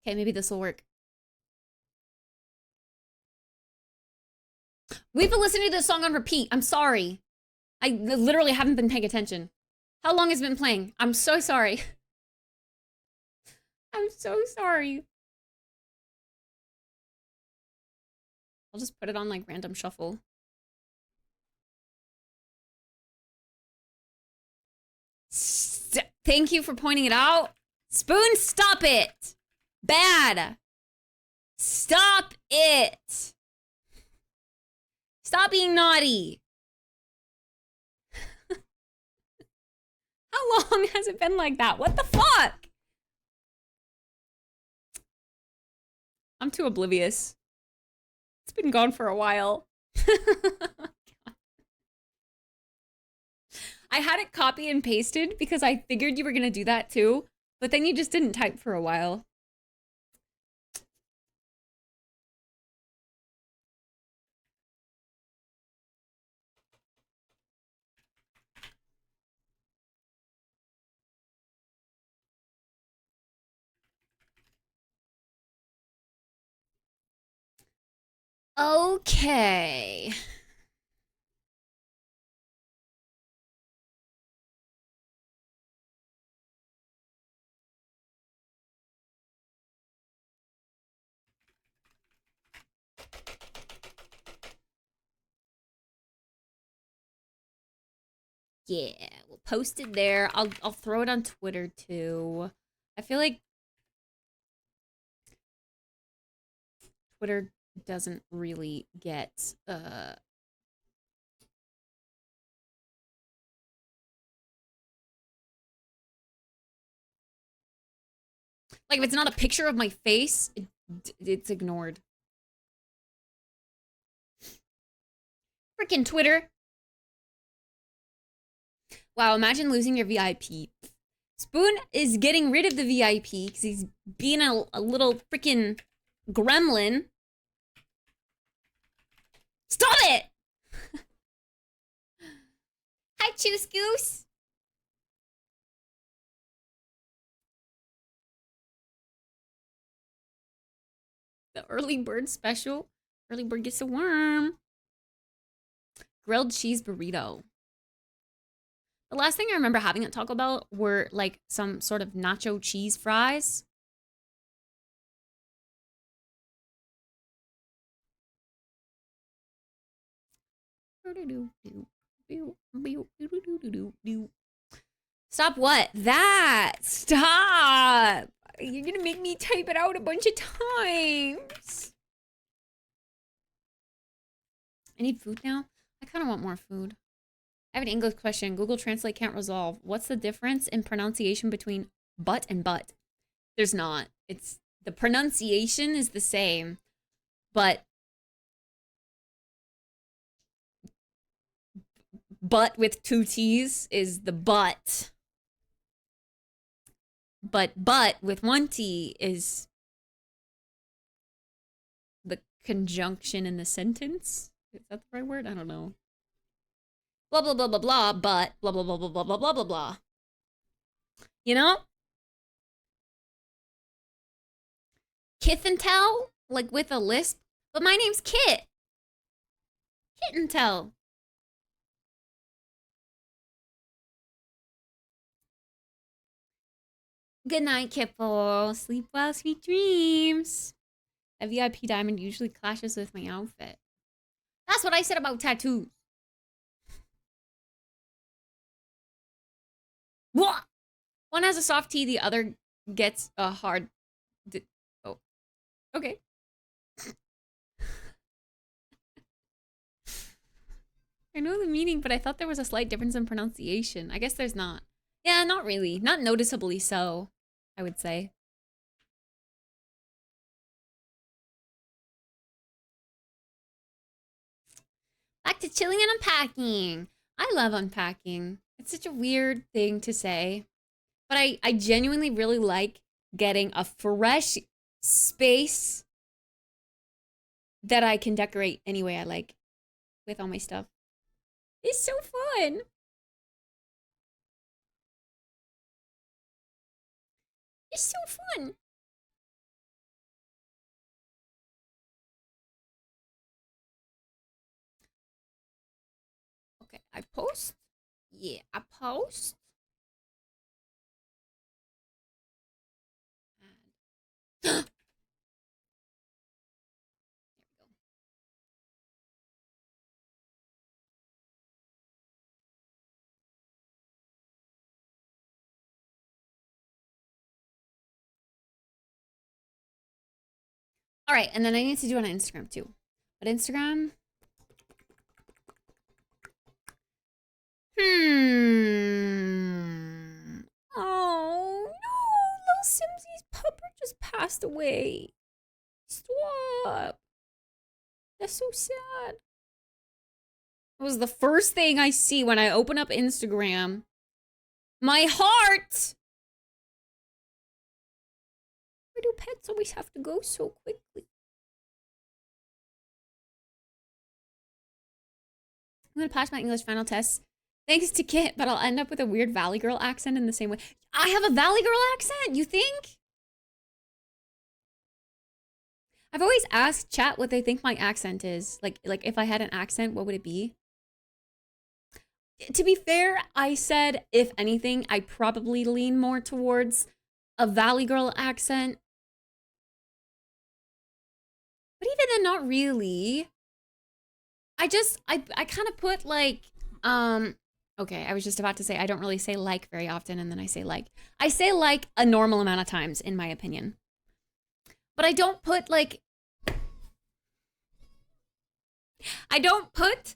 Okay, maybe this will work. We've been listening to this song on repeat. I'm sorry. I literally haven't been paying attention. How long has it been playing? I'm so sorry. I'm so sorry. I'll just put it on like random shuffle. Thank you for pointing it out. Spoon, stop it. Bad. Stop it. Stop being naughty. How long has it been like that? What the fuck? I'm too oblivious. It's been gone for a while. I had it copy and pasted because I figured you were going to do that too, but then you just didn't type for a while. Okay. Yeah, we'll post it there. I'll throw it on Twitter too. I feel like Twitter doesn't really get Like, if it's not a picture of my face, it's ignored. Freaking Twitter. Wow, imagine losing your VIP. Spoon is getting rid of the VIP because he's being a little freaking gremlin. Stop it! Hi, Choose Goose. The early bird special. Early bird gets a worm. Grilled cheese burrito. The last thing I remember having at Taco Bell were like some sort of nacho cheese fries. Stop what? That! Stop! You're gonna make me type it out a bunch of times. I need food now? I kind of want more food. I have an English question. Google Translate can't resolve. What's the difference in pronunciation between butt and butt? There's not. It's the pronunciation is the same, but butt with 2 T's is the butt. But with 1 T is the conjunction in the sentence. Is that the right word? I don't know. Blah, blah, blah, blah, blah, but blah, blah, blah, blah, blah, blah, blah, blah, blah. You know? Kith and tell, like with a lisp. But my name's Kit. Kit and tell. Good night, Kipple. Sleep well, sweet dreams. A VIP diamond usually clashes with my outfit. That's what I said about tattoos. What? One has a soft T, the other gets a hard... Oh. Okay. I know the meaning, but I thought there was a slight difference in pronunciation. I guess there's not. Yeah, not really. Not noticeably so, I would say. Back to chilling and unpacking. I love unpacking. It's such a weird thing to say. But I genuinely really like getting a fresh space that I can decorate any way I like with all my stuff. It's so fun. It's so fun. Okay, I post. Yeah, I post. There we go. All right, and then I need to do it on Instagram too. But Instagram... Oh, no. Little Simsy's pupper just passed away. Stop. That's so sad. It was the first thing I see when I open up Instagram. My heart! Where do pets always have to go so quickly? I'm gonna pass my English final test thanks to Kit, but I'll end up with a weird Valley Girl accent in the same way. I have a Valley Girl accent, you think? I've always asked chat what they think my accent is. Like if I had an accent, what would it be? To be fair, I said, if anything, I probably lean more towards a Valley Girl accent. But even then, not really. I kind of put like, okay, I was just about to say I don't really say like very often, and then I say like. I say like a normal amount of times, in my opinion. But I don't put like... I don't put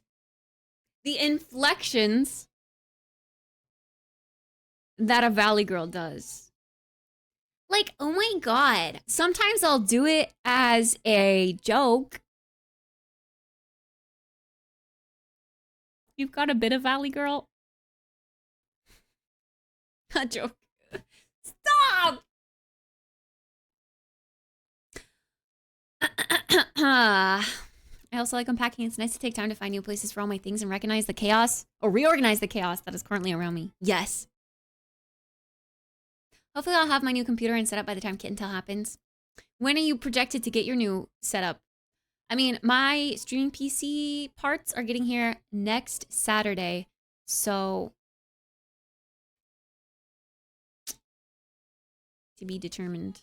the inflections that a Valley Girl does. Like, oh my god. Sometimes I'll do it as a joke. You've got a bit of Valley Girl. A joke. Stop! I also like unpacking. It's nice to take time to find new places for all my things and recognize the chaos or reorganize the chaos that is currently around me. Yes. Hopefully I'll have my new computer and setup by the time Kit and Tell happens. When are you projected to get your new setup? I mean, my streaming PC parts are getting here next Saturday. So, to be determined.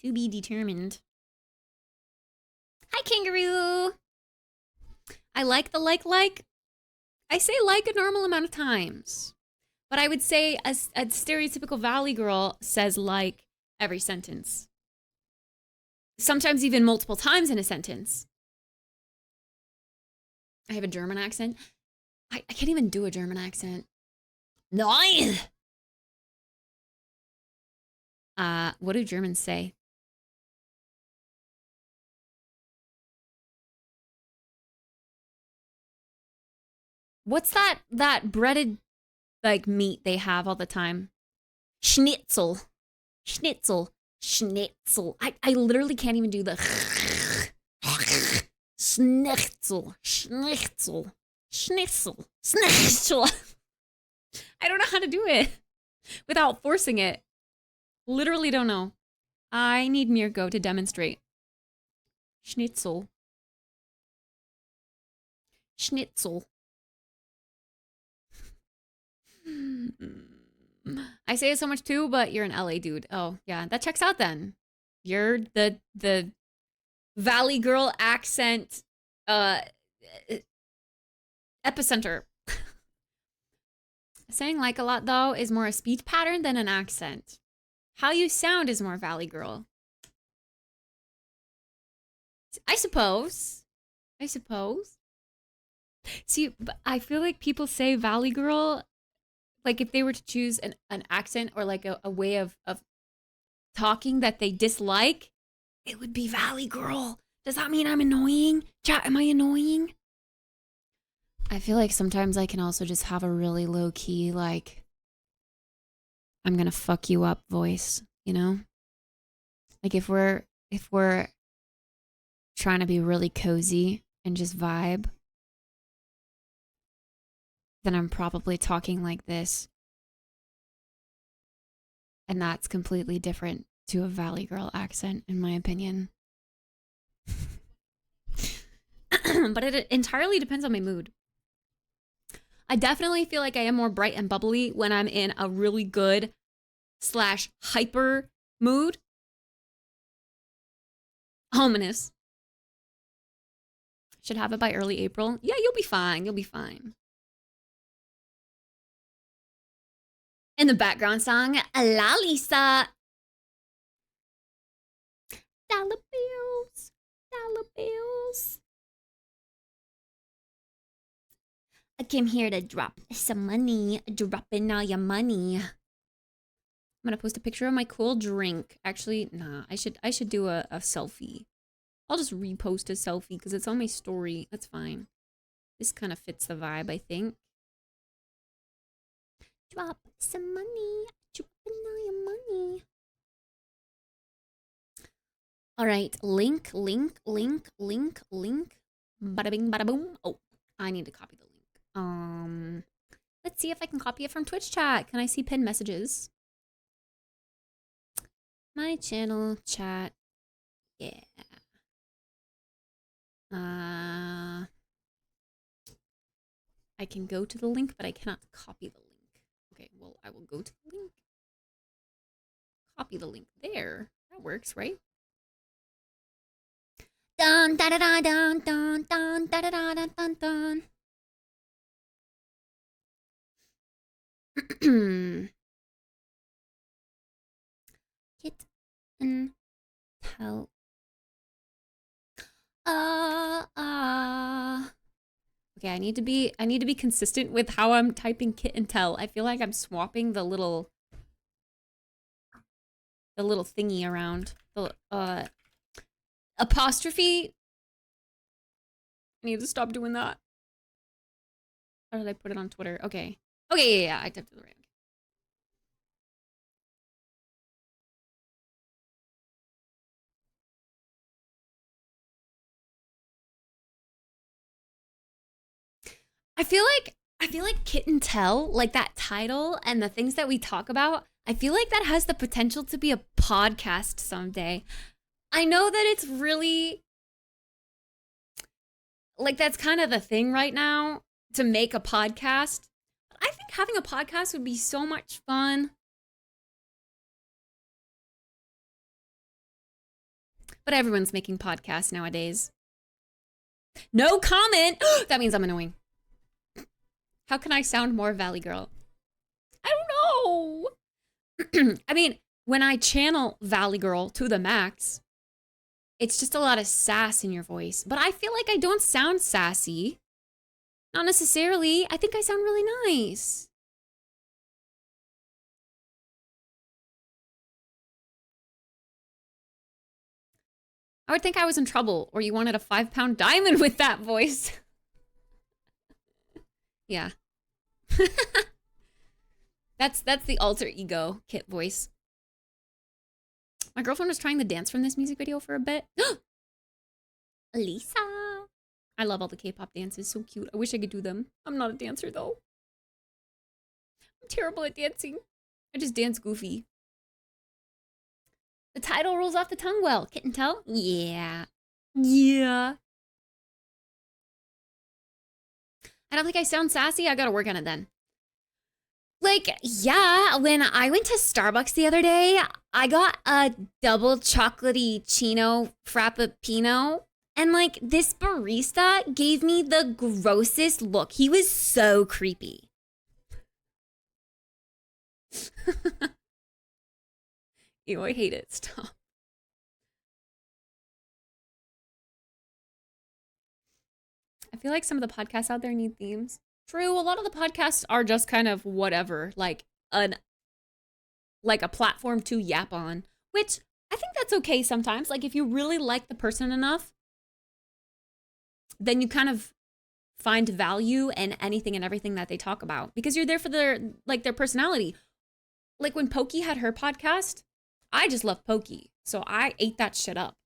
To be determined. Hi, Kangaroo! I like the like. I say like a normal amount of times. But I would say a stereotypical Valley girl says like every sentence. Sometimes even multiple times in a sentence. I have a German accent. I can't even do a German accent. Nein! What do Germans say? What's that breaded like meat they have all the time? Schnitzel. Schnitzel. Schnitzel. I literally can't even do the Schnitzel. Schnitzel. Schnitzel. Schnitzel. I don't know how to do it without forcing it. Literally don't know. I need Mirko to demonstrate. Schnitzel. Schnitzel. I say it so much too, but you're an LA dude. Oh, yeah, that checks out then. You're the Valley Girl accent epicenter. Saying like a lot though is more a speech pattern than an accent. How you sound is more Valley Girl. I suppose. I suppose. See, I feel like people say Valley Girl, like if they were to choose an accent or like a way of talking that they dislike, it would be Valley Girl. Does that mean I'm annoying? Chat, am I annoying? I feel like sometimes I can also just have a really low key, like, I'm gonna fuck you up voice, you know? Like if we're trying to be really cozy and just vibe, then I'm probably talking like this. And that's completely different to a Valley Girl accent, in my opinion. But it entirely depends on my mood. I definitely feel like I am more bright and bubbly when I'm in a really good / hyper mood. Ominous. Should have it by early April. Yeah, you'll be fine. You'll be fine. In the background song, La Lisa. Dollar bills. Dollar bills. I came here to drop some money. Dropping all your money. I'm gonna post a picture of my cool drink. Actually, nah, I should do a selfie. I'll just repost a selfie because it's on my story. That's fine. This kind of fits the vibe, I think. Drop some money. Dropping all your money. All right, link. Bada bing, bada boom. Oh, I need to copy the link. Let's see if I can copy it from Twitch chat. Can I see pinned messages? My channel chat. Yeah. I can go to the link, but I cannot copy the link. Okay, well, I will go to the link. Copy the link there. That works, right? Dun da da da dun dun dun da da da dun dun dun. Kit and Tell. Okay, I need to be consistent with how I'm typing Kit and Tell. I feel like I'm swapping the little the little thingy around. The apostrophe. I need to stop doing that. How did I put it on Twitter? Okay. Okay, yeah, I typed it right. I feel like Kit and Tell, like that title and the things that we talk about, I feel like that has the potential to be a podcast someday. I know that it's really like that's kind of the thing right now to make a podcast. I think having a podcast would be so much fun. But everyone's making podcasts nowadays. No comment. That means I'm annoying. How can I sound more Valley Girl? I don't know. I mean, when I channel Valley Girl to the max, it's just a lot of sass in your voice. But I feel like I don't sound sassy. Not necessarily. I think I sound really nice. I would think I was in trouble or you wanted a 5-pound diamond with that voice. Yeah. That's the alter ego Kit voice. My girlfriend was trying the dance from this music video for a bit. Elisa. I love all the K-pop dances. So cute. I wish I could do them. I'm not a dancer though. I'm terrible at dancing. I just dance goofy. The title rolls off the tongue well. Kit and Tell? Yeah. Yeah. I don't think I sound sassy. I gotta work on it then. Like, yeah, when I went to Starbucks the other day, I got a double chocolatey chino frappuccino. And like, this barista gave me the grossest look. He was so creepy. Ew, I hate it. Stop. I feel like some of the podcasts out there need themes. True, a lot of the podcasts are just kind of whatever, like a platform to yap on, which I think that's okay sometimes. Like if you really like the person enough, then you kind of find value in anything and everything that they talk about because you're there for their personality. Like when Pokey had her podcast, I just love Pokey, so I ate that shit up.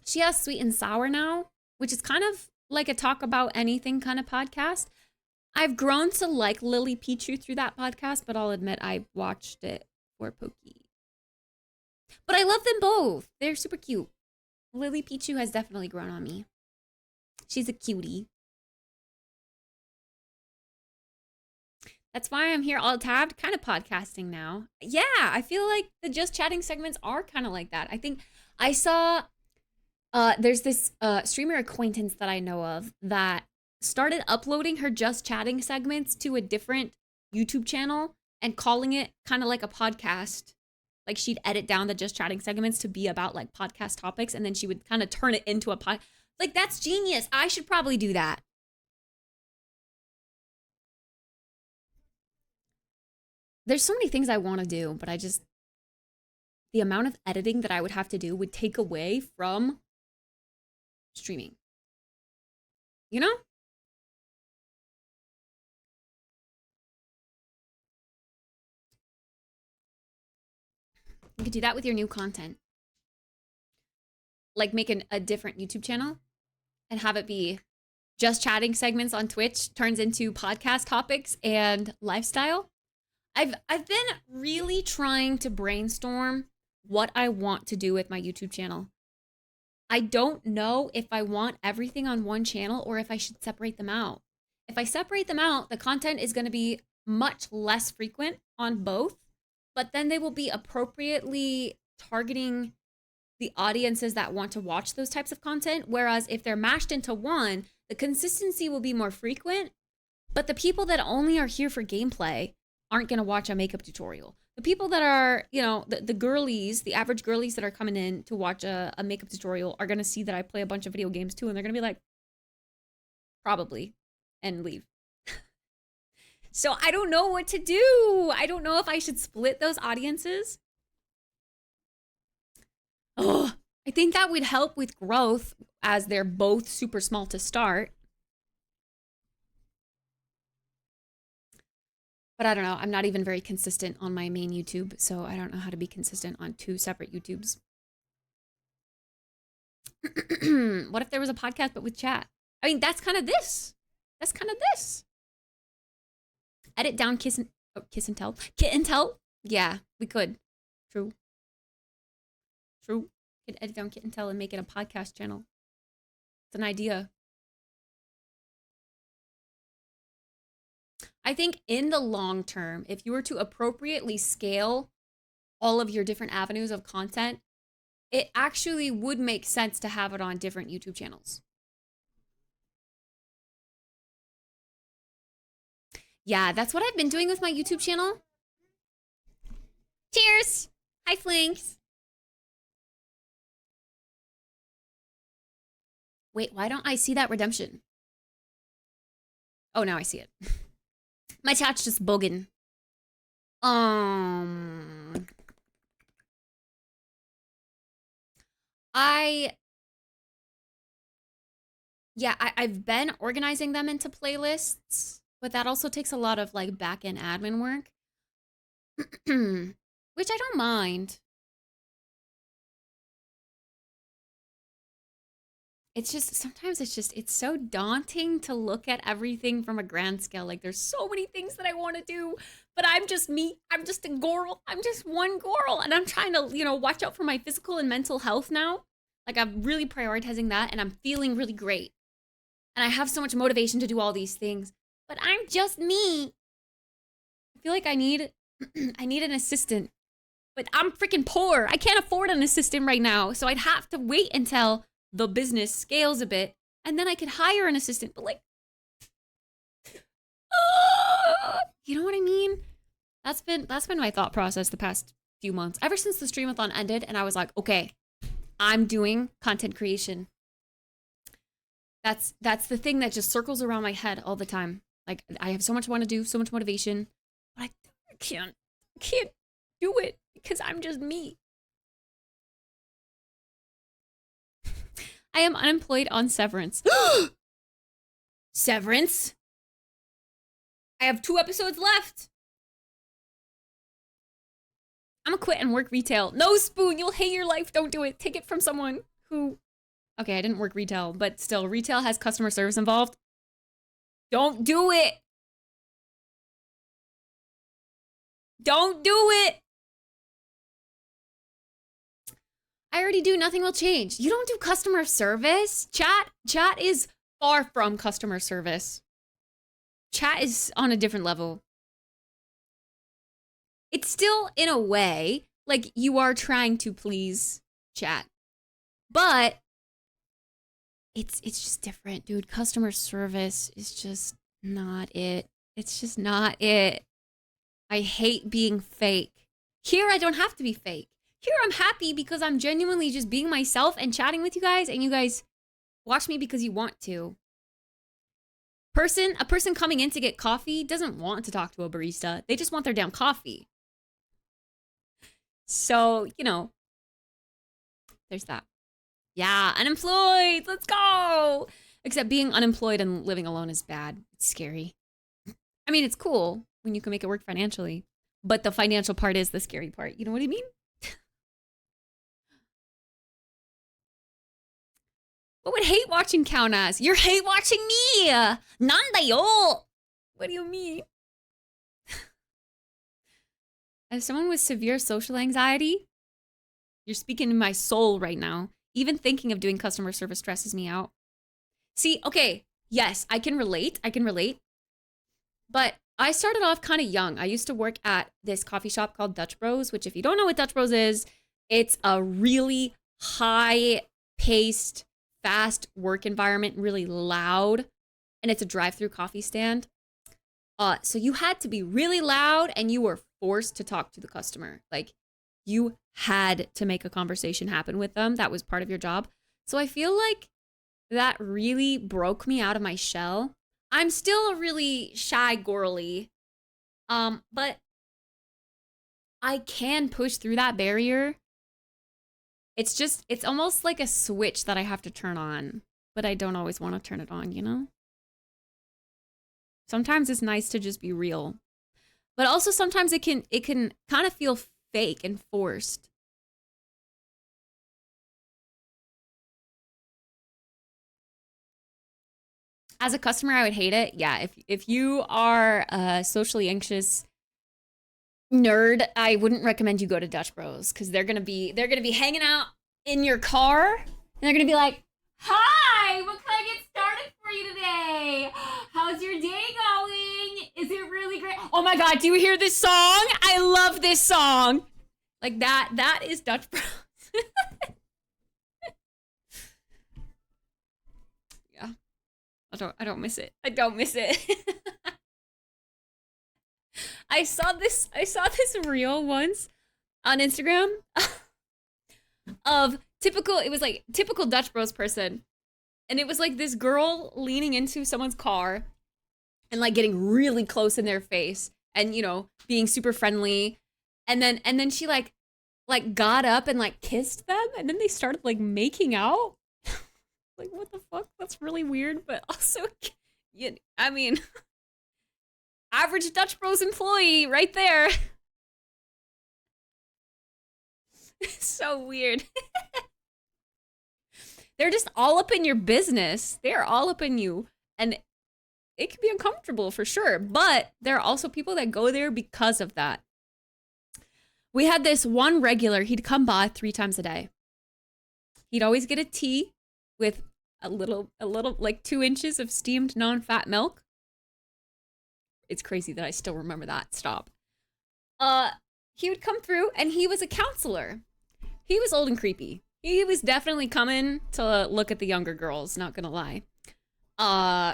She has Sweet and Sour now, which is kind of like a talk about anything kind of podcast. I've grown to like Lily Pichu through that podcast, but I'll admit I watched it for Pokey. But I love them both. They're super cute. Lily Pichu has definitely grown on me. She's a cutie. That's why I'm here all tabbed, kind of podcasting now. Yeah, I feel like the Just Chatting segments are kind of like that. I think I saw there's this streamer acquaintance that I know of that started uploading her Just Chatting segments to a different YouTube channel and calling it kind of like a podcast. Like she'd edit down the Just Chatting segments to be about like podcast topics and then she would kind of turn it into a pod. Like that's genius. I should probably do that. There's so many things I want to do, but the amount of editing that I would have to do would take away from streaming. You know? You could do that with your new content. Like make a different YouTube channel and have it be Just Chatting segments on Twitch turns into podcast topics and lifestyle. I've been really trying to brainstorm what I want to do with my YouTube channel. I don't know if I want everything on one channel or if I should separate them out. If I separate them out, the content is going to be much less frequent on both, but then they will be appropriately targeting the audiences that want to watch those types of content. Whereas if they're mashed into one, the consistency will be more frequent, but the people that only are here for gameplay aren't going to watch a makeup tutorial. The people that are, you know, the girlies, the average girlies that are coming in to watch a makeup tutorial are going to see that I play a bunch of video games too. And they're going to be like, probably, and leave. So I don't know what to do. I don't know if I should split those audiences. Oh, I think that would help with growth as they're both super small to start. But I don't know. I'm not even very consistent on my main YouTube, so I don't know how to be consistent on two separate YouTubes. What if there was a podcast but with chat? I mean, that's kind of this. That's kind of this. Edit down kiss and tell. Kit and tell? Yeah, we could. True. True. Could edit down Kit and tell and make it a podcast channel. It's an idea. I think in the long term, if you were to appropriately scale all of your different avenues of content, it actually would make sense to have it on different YouTube channels. Yeah, that's what I've been doing with my YouTube channel. Cheers! Hi, Flinks. Wait, why don't I see that redemption? Oh, now I see it. My chat's just bogging. I've been organizing them into playlists, but that also takes a lot of like back-end admin work, which I don't mind. It's just, sometimes it's so daunting to look at everything from a grand scale. Like there's so many things that I want to do, but I'm just me. I'm just a girl. I'm just one girl. And I'm trying to, watch out for my physical and mental health now. Like I'm really prioritizing that and I'm feeling really great. And I have so much motivation to do all these things, but I'm just me. I feel like I need an assistant, but I'm freaking poor. I can't afford an assistant right now. So I'd have to wait until the business scales a bit, and then I could hire an assistant, but like, you know what I mean? That's been my thought process the past few months, ever since the streamathon ended, and I was like, okay, I'm doing content creation. That's the thing that just circles around my head all the time. Like, I have so much I want to do, so much motivation, but I can't do it because I'm just me. I am unemployed on severance. Severance? I have 2 episodes left. I'm gonna quit and work retail. No, Spoon, you'll hate your life. Don't do it. Take it from someone who... Okay, I didn't work retail, but still, retail has customer service involved. Don't do it. Don't do it. I already do. Nothing will change. You don't do customer service. Chat is far from customer service. Chat is on a different level. It's still, in a way, like you are trying to please chat. But it's just different, dude. Customer service is just not it. It's just not it. I hate being fake. Here, I don't have to be fake. Here, I'm happy because I'm genuinely just being myself and chatting with you guys, and you guys watch me because you want to. A person coming in to get coffee doesn't want to talk to a barista. They just want their damn coffee. So, there's that. Yeah, unemployed. Let's go. Except being unemployed and living alone is bad. It's scary. I mean, it's cool when you can make it work financially, but the financial part is the scary part. You know what I mean? What would hate watching count as? You're hate watching me! Nanda yo! What do you mean? As someone with severe social anxiety, you're speaking in my soul right now. Even thinking of doing customer service stresses me out. See, okay, yes, I can relate. But I started off kind of young. I used to work at this coffee shop called Dutch Bros, which if you don't know what Dutch Bros is, it's a really high-paced, fast work environment, really loud, and it's a drive-through coffee stand. So you had to be really loud and you were forced to talk to the customer. Like you had to make a conversation happen with them. That was part of your job. So I feel like that really broke me out of my shell. I'm still a really shy girly, But I can push through that barrier. It's almost like a switch that I have to turn on, but I don't always want to turn it on, you know? Sometimes it's nice to just be real. But also sometimes it can kind of feel fake and forced. As a customer, I would hate it. Yeah, if you are a socially anxious nerd, I wouldn't recommend you go to Dutch Bros because they're gonna be hanging out in your car and they're gonna be like, "Hi, what can I get started for you today? How's your day going? Is it really great? Oh my god, do you hear this song? I love this song." Like that is Dutch Bros. Yeah, I don't miss it. I don't miss it. I saw this reel once on Instagram of typical it was like typical Dutch Bros person. And it was like this girl leaning into someone's car and like getting really close in their face and being super friendly. And then she like got up and like kissed them and then they started like making out. Like what the fuck? That's really weird, but also I mean, average Dutch Bros employee right there. So weird. They're just all up in your business. They're all up in you. And it can be uncomfortable for sure. But there are also people that go there because of that. We had this one regular, he'd come by 3 times a day. He'd always get a tea with a little like 2 inches of steamed non-fat milk. It's crazy that I still remember that. Stop. He would come through and he was a counselor. He was old and creepy. He was definitely coming to look at the younger girls, not gonna lie.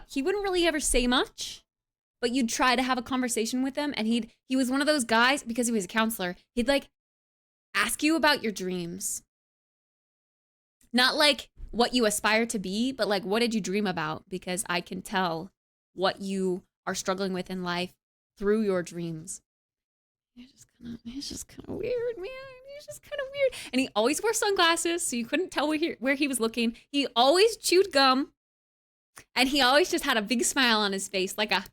He wouldn't really ever say much, but you'd try to have a conversation with him and he was one of those guys, because he was a counselor, he'd like ask you about your dreams. Not like what you aspire to be, but like what did you dream about? Because I can tell what you are struggling with in life through your dreams. He's just kind of weird, man. He's just kind of weird. And he always wore sunglasses, so you couldn't tell where he was looking. He always chewed gum. And he always just had a big smile on his face, like a...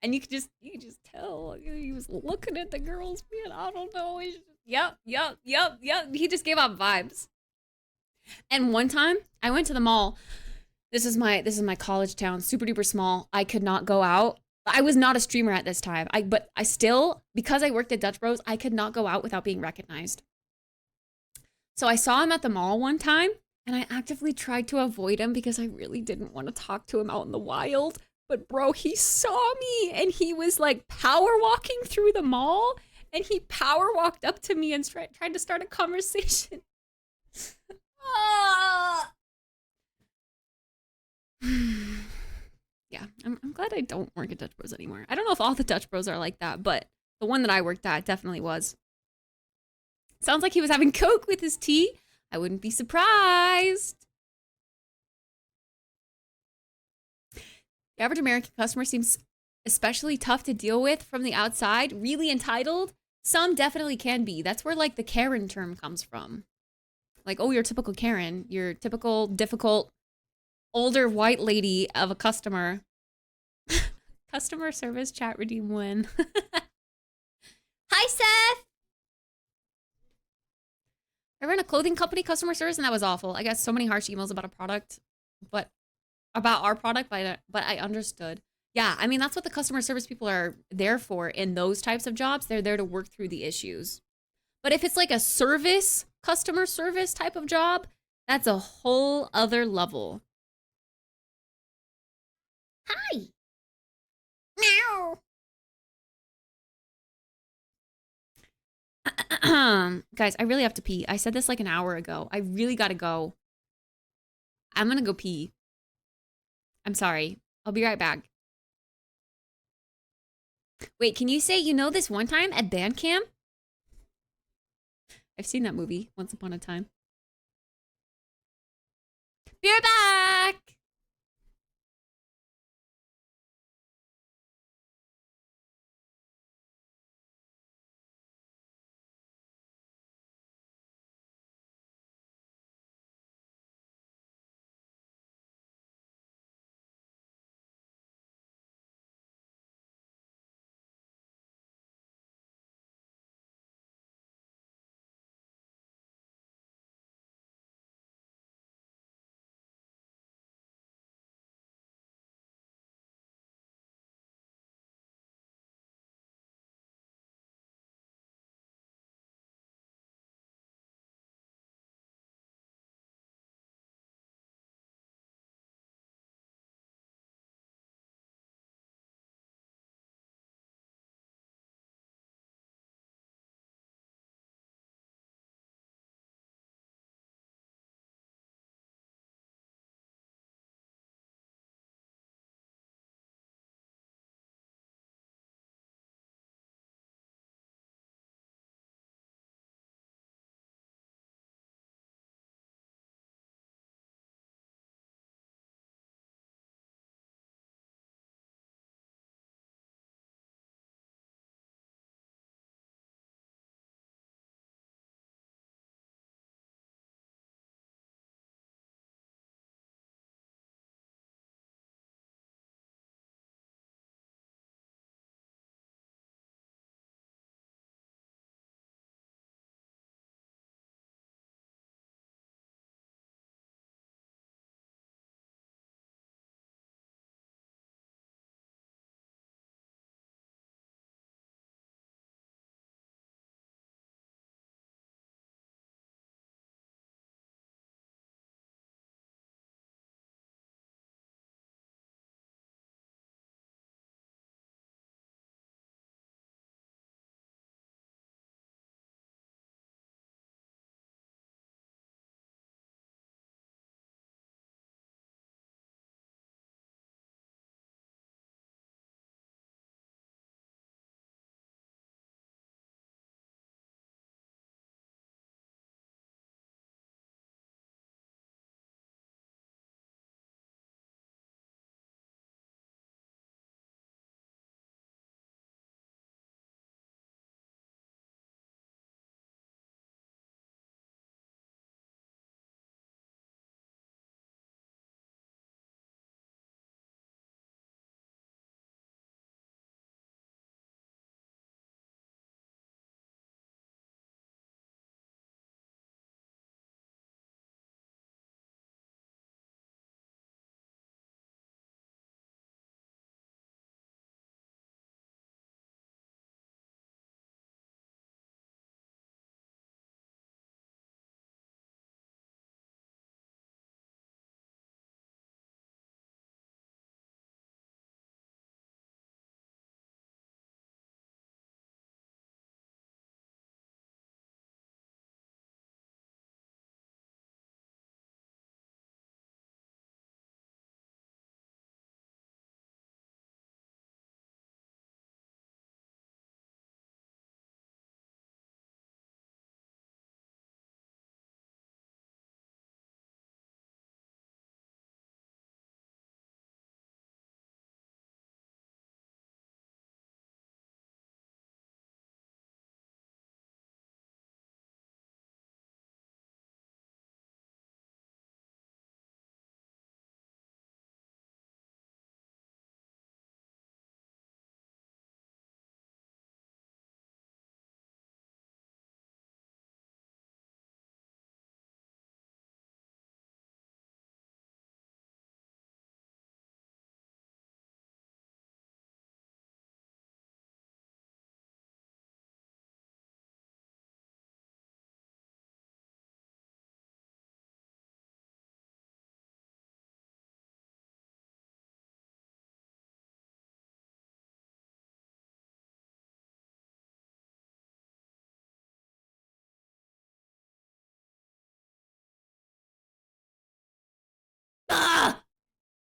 And you could just tell he was looking at the girls, man. I don't know. He's just, yep. He just gave off vibes. And one time, I went to the mall. This is my college town, super duper small. I could not go out. I was not a streamer at this time. But I still, because I worked at Dutch Bros, I could not go out without being recognized. So I saw him at the mall one time, and I actively tried to avoid him because I really didn't want to talk to him out in the wild. But bro, he saw me, and he was like power walking through the mall, and he power walked up to me and tried to start a conversation. Yeah, I'm glad I don't work at Dutch Bros anymore. I don't know if all the Dutch Bros are like that, but the one that I worked at definitely was. Sounds like he was having Coke with his tea. I wouldn't be surprised. The average American customer seems especially tough to deal with from the outside, really entitled. Some definitely can be. That's where like the Karen term comes from. Like, oh, your typical Karen, your typical difficult older white lady of a customer. Customer service chat redeem win. Hi, Seth. I ran a clothing company customer service and that was awful. I got so many harsh emails about a product, but about our product, but I understood. Yeah, I mean, that's what the customer service people are there for in those types of jobs. They're there to work through the issues. But if it's like a service, customer service type of job, that's a whole other level. Hi. Meow. Guys, I really have to pee. I said this like an hour ago. I really gotta go. I'm gonna go pee. I'm sorry. I'll be right back. Wait, can you say you know this one time at band camp? I've seen that movie once upon a time. Be right back!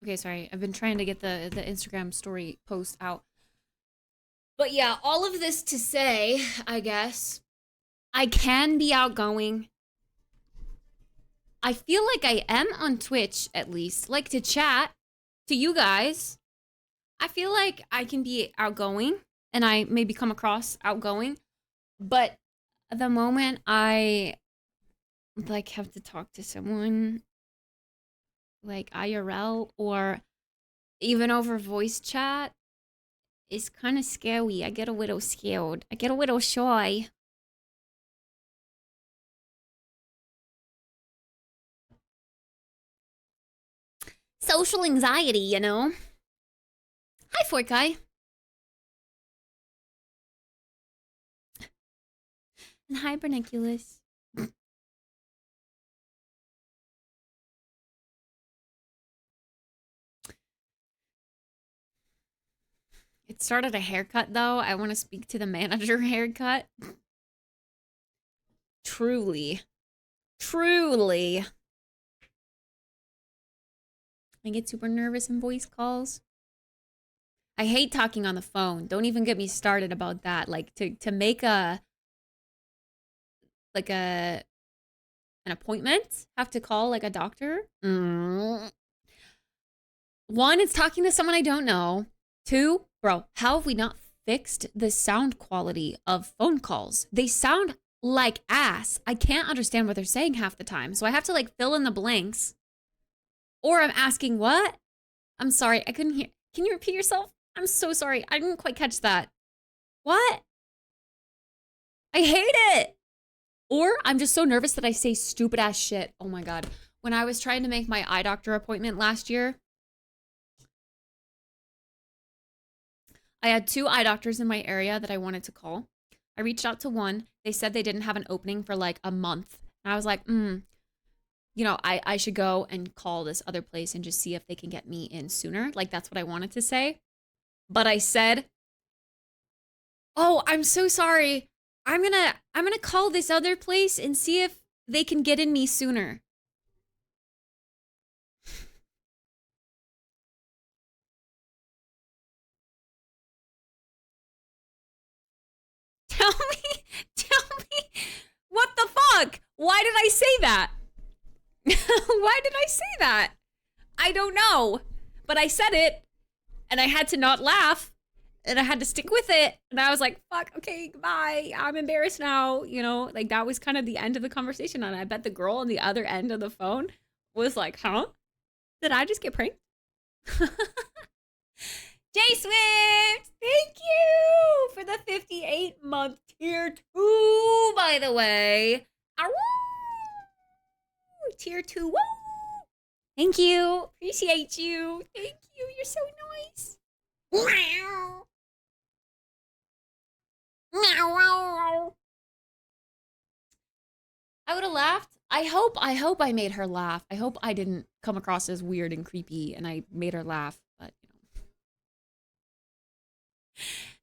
Okay, sorry. I've been trying to get the Instagram story post out. But yeah, all of this to say, I guess, I can be outgoing. I feel like I am on Twitch, at least. Like to chat to you guys. I feel like I can be outgoing and I maybe come across outgoing. But the moment I like have to talk to someone like IRL or even over voice chat, it's kind of scary. I get a little scared. I get a little shy. Social anxiety, you know? Hi, Fork Guy. And hi, Berniculus. It started a haircut, though. I want to speak to the manager haircut. Truly. Truly. I get super nervous in voice calls. I hate talking on the phone. Don't even get me started about that. Like to make an appointment, have to call like a doctor. One, it's talking to someone I don't know. Two, bro, how have we not fixed the sound quality of phone calls? They sound like ass. I can't understand what they're saying half the time. So I have to like fill in the blanks. Or I'm asking what? I'm sorry, I couldn't hear. Can you repeat yourself? I'm so sorry. I didn't quite catch that. What? I hate it. Or I'm just so nervous that I say stupid ass shit. Oh my God. When I was trying to make my eye doctor appointment last year, I had 2 eye doctors in my area that I wanted to call. I reached out to one. They said they didn't have an opening for like a month. And I was like, you know, I should go and call this other place and just see if they can get me in sooner. Like that's what I wanted to say. But I said, oh, I'm so sorry. I'm gonna call this other place and see if they can get in me sooner. Tell me, what the fuck? Why did I say that? Why did I say that? I don't know. But I said it, and I had to not laugh, and I had to stick with it. And I was like, fuck, okay, goodbye. I'm embarrassed now. You know, like that was kind of the end of the conversation. And I bet the girl on the other end of the phone was like, huh? Did I just get pranked? J Swift, thank you for the 58-month tier 2, by the way. Ow! Tier 2, woo! Thank you. Appreciate you. Thank you. You're so nice. Meow. Meow. I would have laughed. I hope I made her laugh. I hope I didn't come across as weird and creepy and I made her laugh, but you know.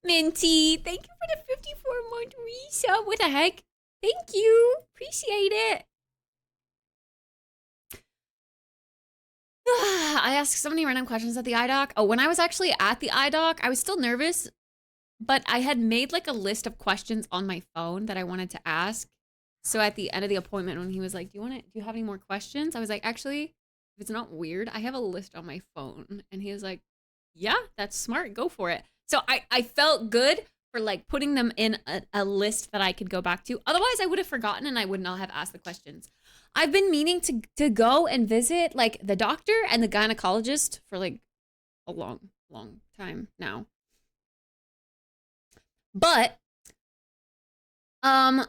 Minty, thank you for the 54-month resub. What the heck? Thank you. Appreciate it. I asked so many random questions at the eye doc. Oh, when I was actually at the eye doc, I was still nervous, but I had made like a list of questions on my phone that I wanted to ask. So at the end of the appointment, when he was like, do you have any more questions? I was like, actually, if it's not weird, I have a list on my phone. And he was like, yeah, that's smart. Go for it. So I felt good for like putting them in a list that I could go back to. Otherwise, I would have forgotten and I would not have asked the questions. I've been meaning to go and visit like the doctor and the gynecologist for like a long time now. But I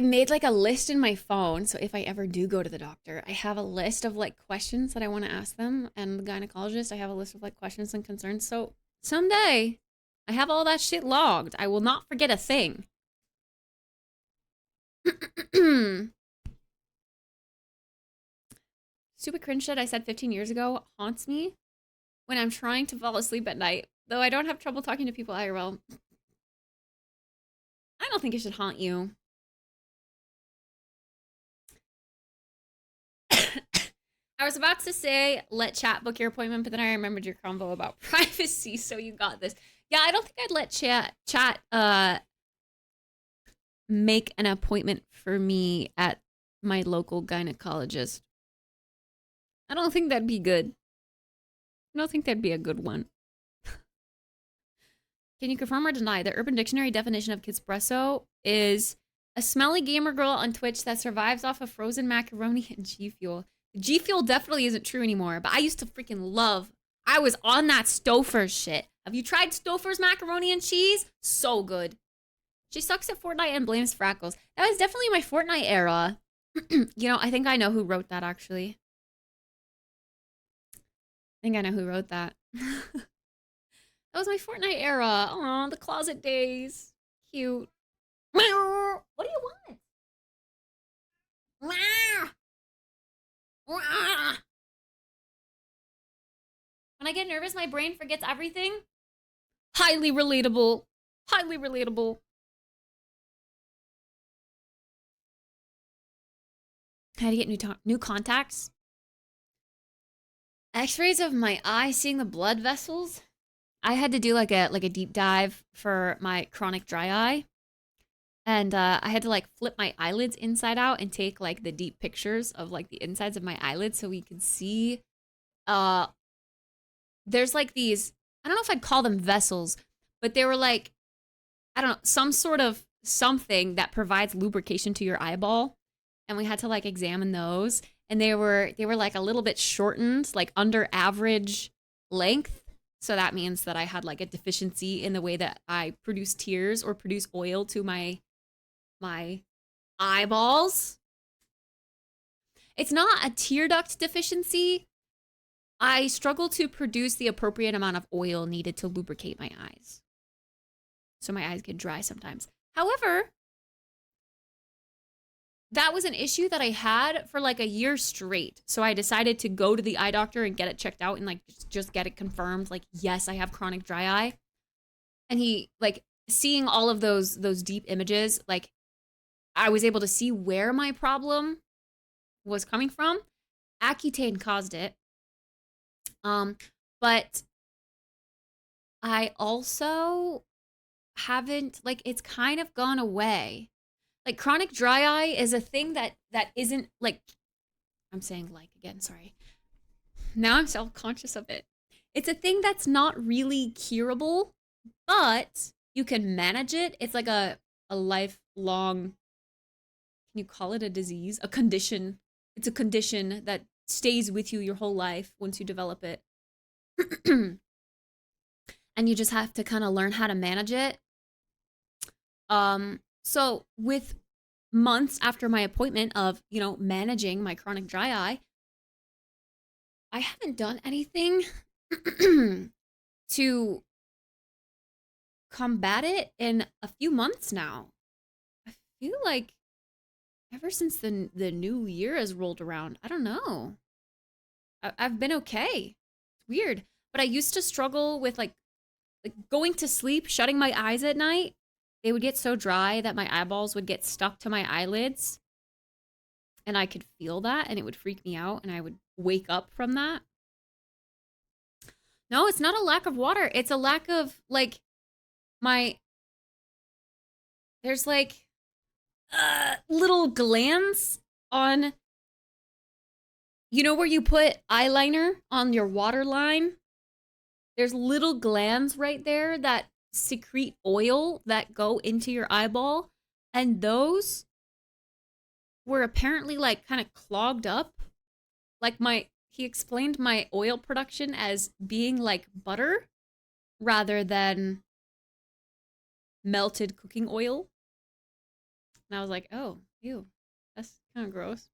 made like a list in my phone, so if I ever do go to the doctor, I have a list of like questions that I want to ask them, and the gynecologist, I have a list of like questions and concerns. So someday, I have all that shit logged. I will not forget a thing. Stupid cringe shit I said 15 years ago haunts me when I'm trying to fall asleep at night, though I don't have trouble talking to people IRL. I don't think it should haunt you. I was about to say let chat book your appointment, but then I remembered your combo about privacy, so you got this. Yeah, I don't think I'd let chat make an appointment for me at my local gynecologist. I don't think that'd be good. I don't think that'd be a good one. Can you confirm or deny the Urban Dictionary definition of Kittspresso is a smelly gamer girl on Twitch that survives off of frozen macaroni and G Fuel? G Fuel definitely isn't true anymore, but I used to freaking love. I was on that Stouffer's shit. Have you tried Stouffer's macaroni and cheese? So good. She sucks at Fortnite and blames Frackles. That was definitely my Fortnite era. You know, I think I know who wrote that, actually. I think I know who wrote that. That was my Fortnite era. Aw, the closet days. Cute. What do you want? When I get nervous, my brain forgets everything. Highly relatable. Highly relatable. I had to get new contacts. X-rays of my eye, seeing the blood vessels. I had to do like a deep dive for my chronic dry eye. And I had to like flip my eyelids inside out and take like the deep pictures of like the insides of my eyelids so we could see. There's like these, I don't know if I'd call them vessels, but they were like, I don't know, some sort of something that provides lubrication to your eyeball. And we had to like examine those. And they were like a little bit shortened, like under average length. So that means that I had like a deficiency in the way that I produce tears or produce oil to my eyeballs. It's not a tear duct deficiency. I struggle to produce the appropriate amount of oil needed to lubricate my eyes. So my eyes get dry sometimes. However, that was an issue that I had for like a year straight. So I decided to go to the eye doctor and get it checked out and like just get it confirmed. Like, yes, I have chronic dry eye. And he like seeing all of those deep images, like I was able to see where my problem was coming from. Accutane caused it. But I also haven't, like, it's kind of gone away. Like, chronic dry eye is a thing that isn't, like, I'm saying like again, sorry. Now I'm self-conscious of it. It's a thing that's not really curable, but you can manage it. It's like a lifelong, can you call it a disease? A condition. It's a condition that stays with you your whole life once you develop it. And you just have to kind of learn how to manage it. So with months after my appointment of, you know, managing my chronic dry eye, I haven't done anything to combat it in a few months now. I feel like ever since the new year has rolled around, I don't know. I've been okay. It's weird. But I used to struggle with like going to sleep, shutting my eyes at night. They would get so dry that my eyeballs would get stuck to my eyelids. And I could feel that and it would freak me out and I would wake up from that. No, it's not a lack of water. It's a lack of like there's like little glands on, you know, where you put eyeliner on your waterline? There's little glands right there that secrete oil that go into your eyeball. And those were apparently like kind of clogged up. Like he explained my oil production as being like butter rather than melted cooking oil. And I was like, oh, ew, that's kind of gross.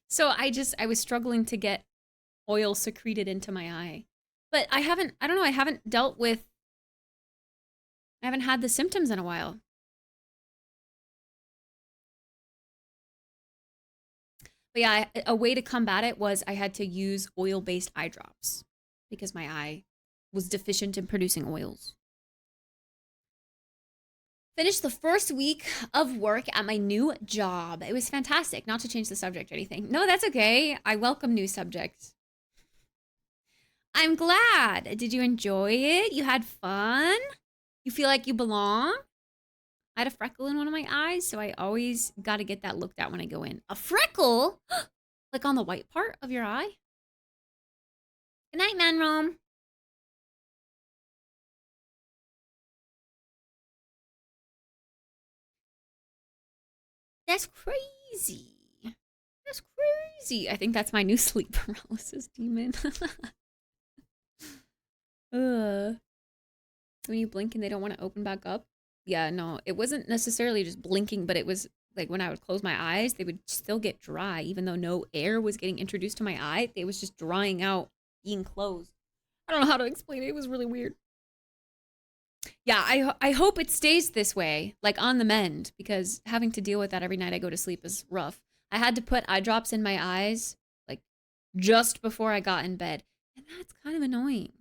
So I was struggling to get oil secreted into my eye. But I haven't had the symptoms in a while. But yeah, a way to combat it was I had to use oil-based eye drops because my eye was deficient in producing oils. Finished the first week of work at my new job. It was fantastic. Not to change the subject or anything. No, that's okay. I welcome new subjects. I'm glad. Did you enjoy it? You had fun? You feel like you belong? I had a freckle in one of my eyes, so I always got to get that looked at when I go in. A freckle? Like on the white part of your eye? Good night, Manrom. That's crazy. That's crazy. I think that's my new sleep paralysis demon. When you blink and they don't want to open back up. Yeah, no, it wasn't necessarily just blinking, but it was like when I would close my eyes, they would still get dry, even though no air was getting introduced to my eye. They was just drying out, being closed. I don't know how to explain it. It was really weird. Yeah, I hope it stays this way, like on the mend, because having to deal with that every night I go to sleep is rough. I had to put eye drops in my eyes, like just before I got in bed, and that's kind of annoying.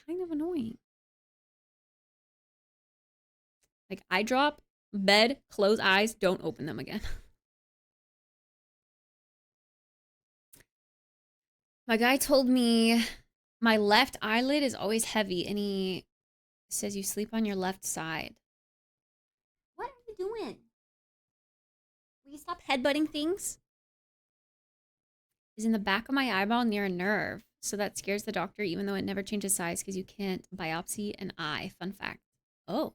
Kind of annoying. Like eye drop, bed, close eyes, don't open them again. My guy told me my left eyelid is always heavy, and he says you sleep on your left side. What are you doing? Will you stop headbutting things? Is in the back of my eyeball near a nerve. So that scares the doctor, even though it never changes size because you can't biopsy an eye. Fun fact. Oh.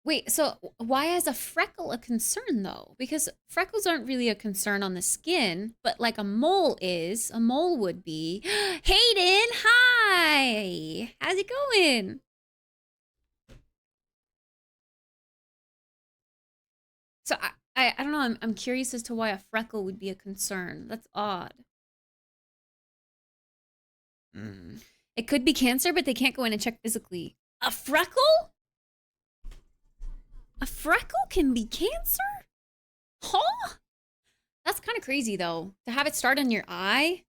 Wait, so why is a freckle a concern though? Because freckles aren't really a concern on the skin, but like a mole is. A mole would be. Hayden, hi! How's it going? So I don't know, I'm curious as to why a freckle would be a concern. That's odd. It could be cancer, but they can't go in and check physically. A freckle? A freckle can be cancer? Huh? That's kind of crazy, though. To have it start on your eye?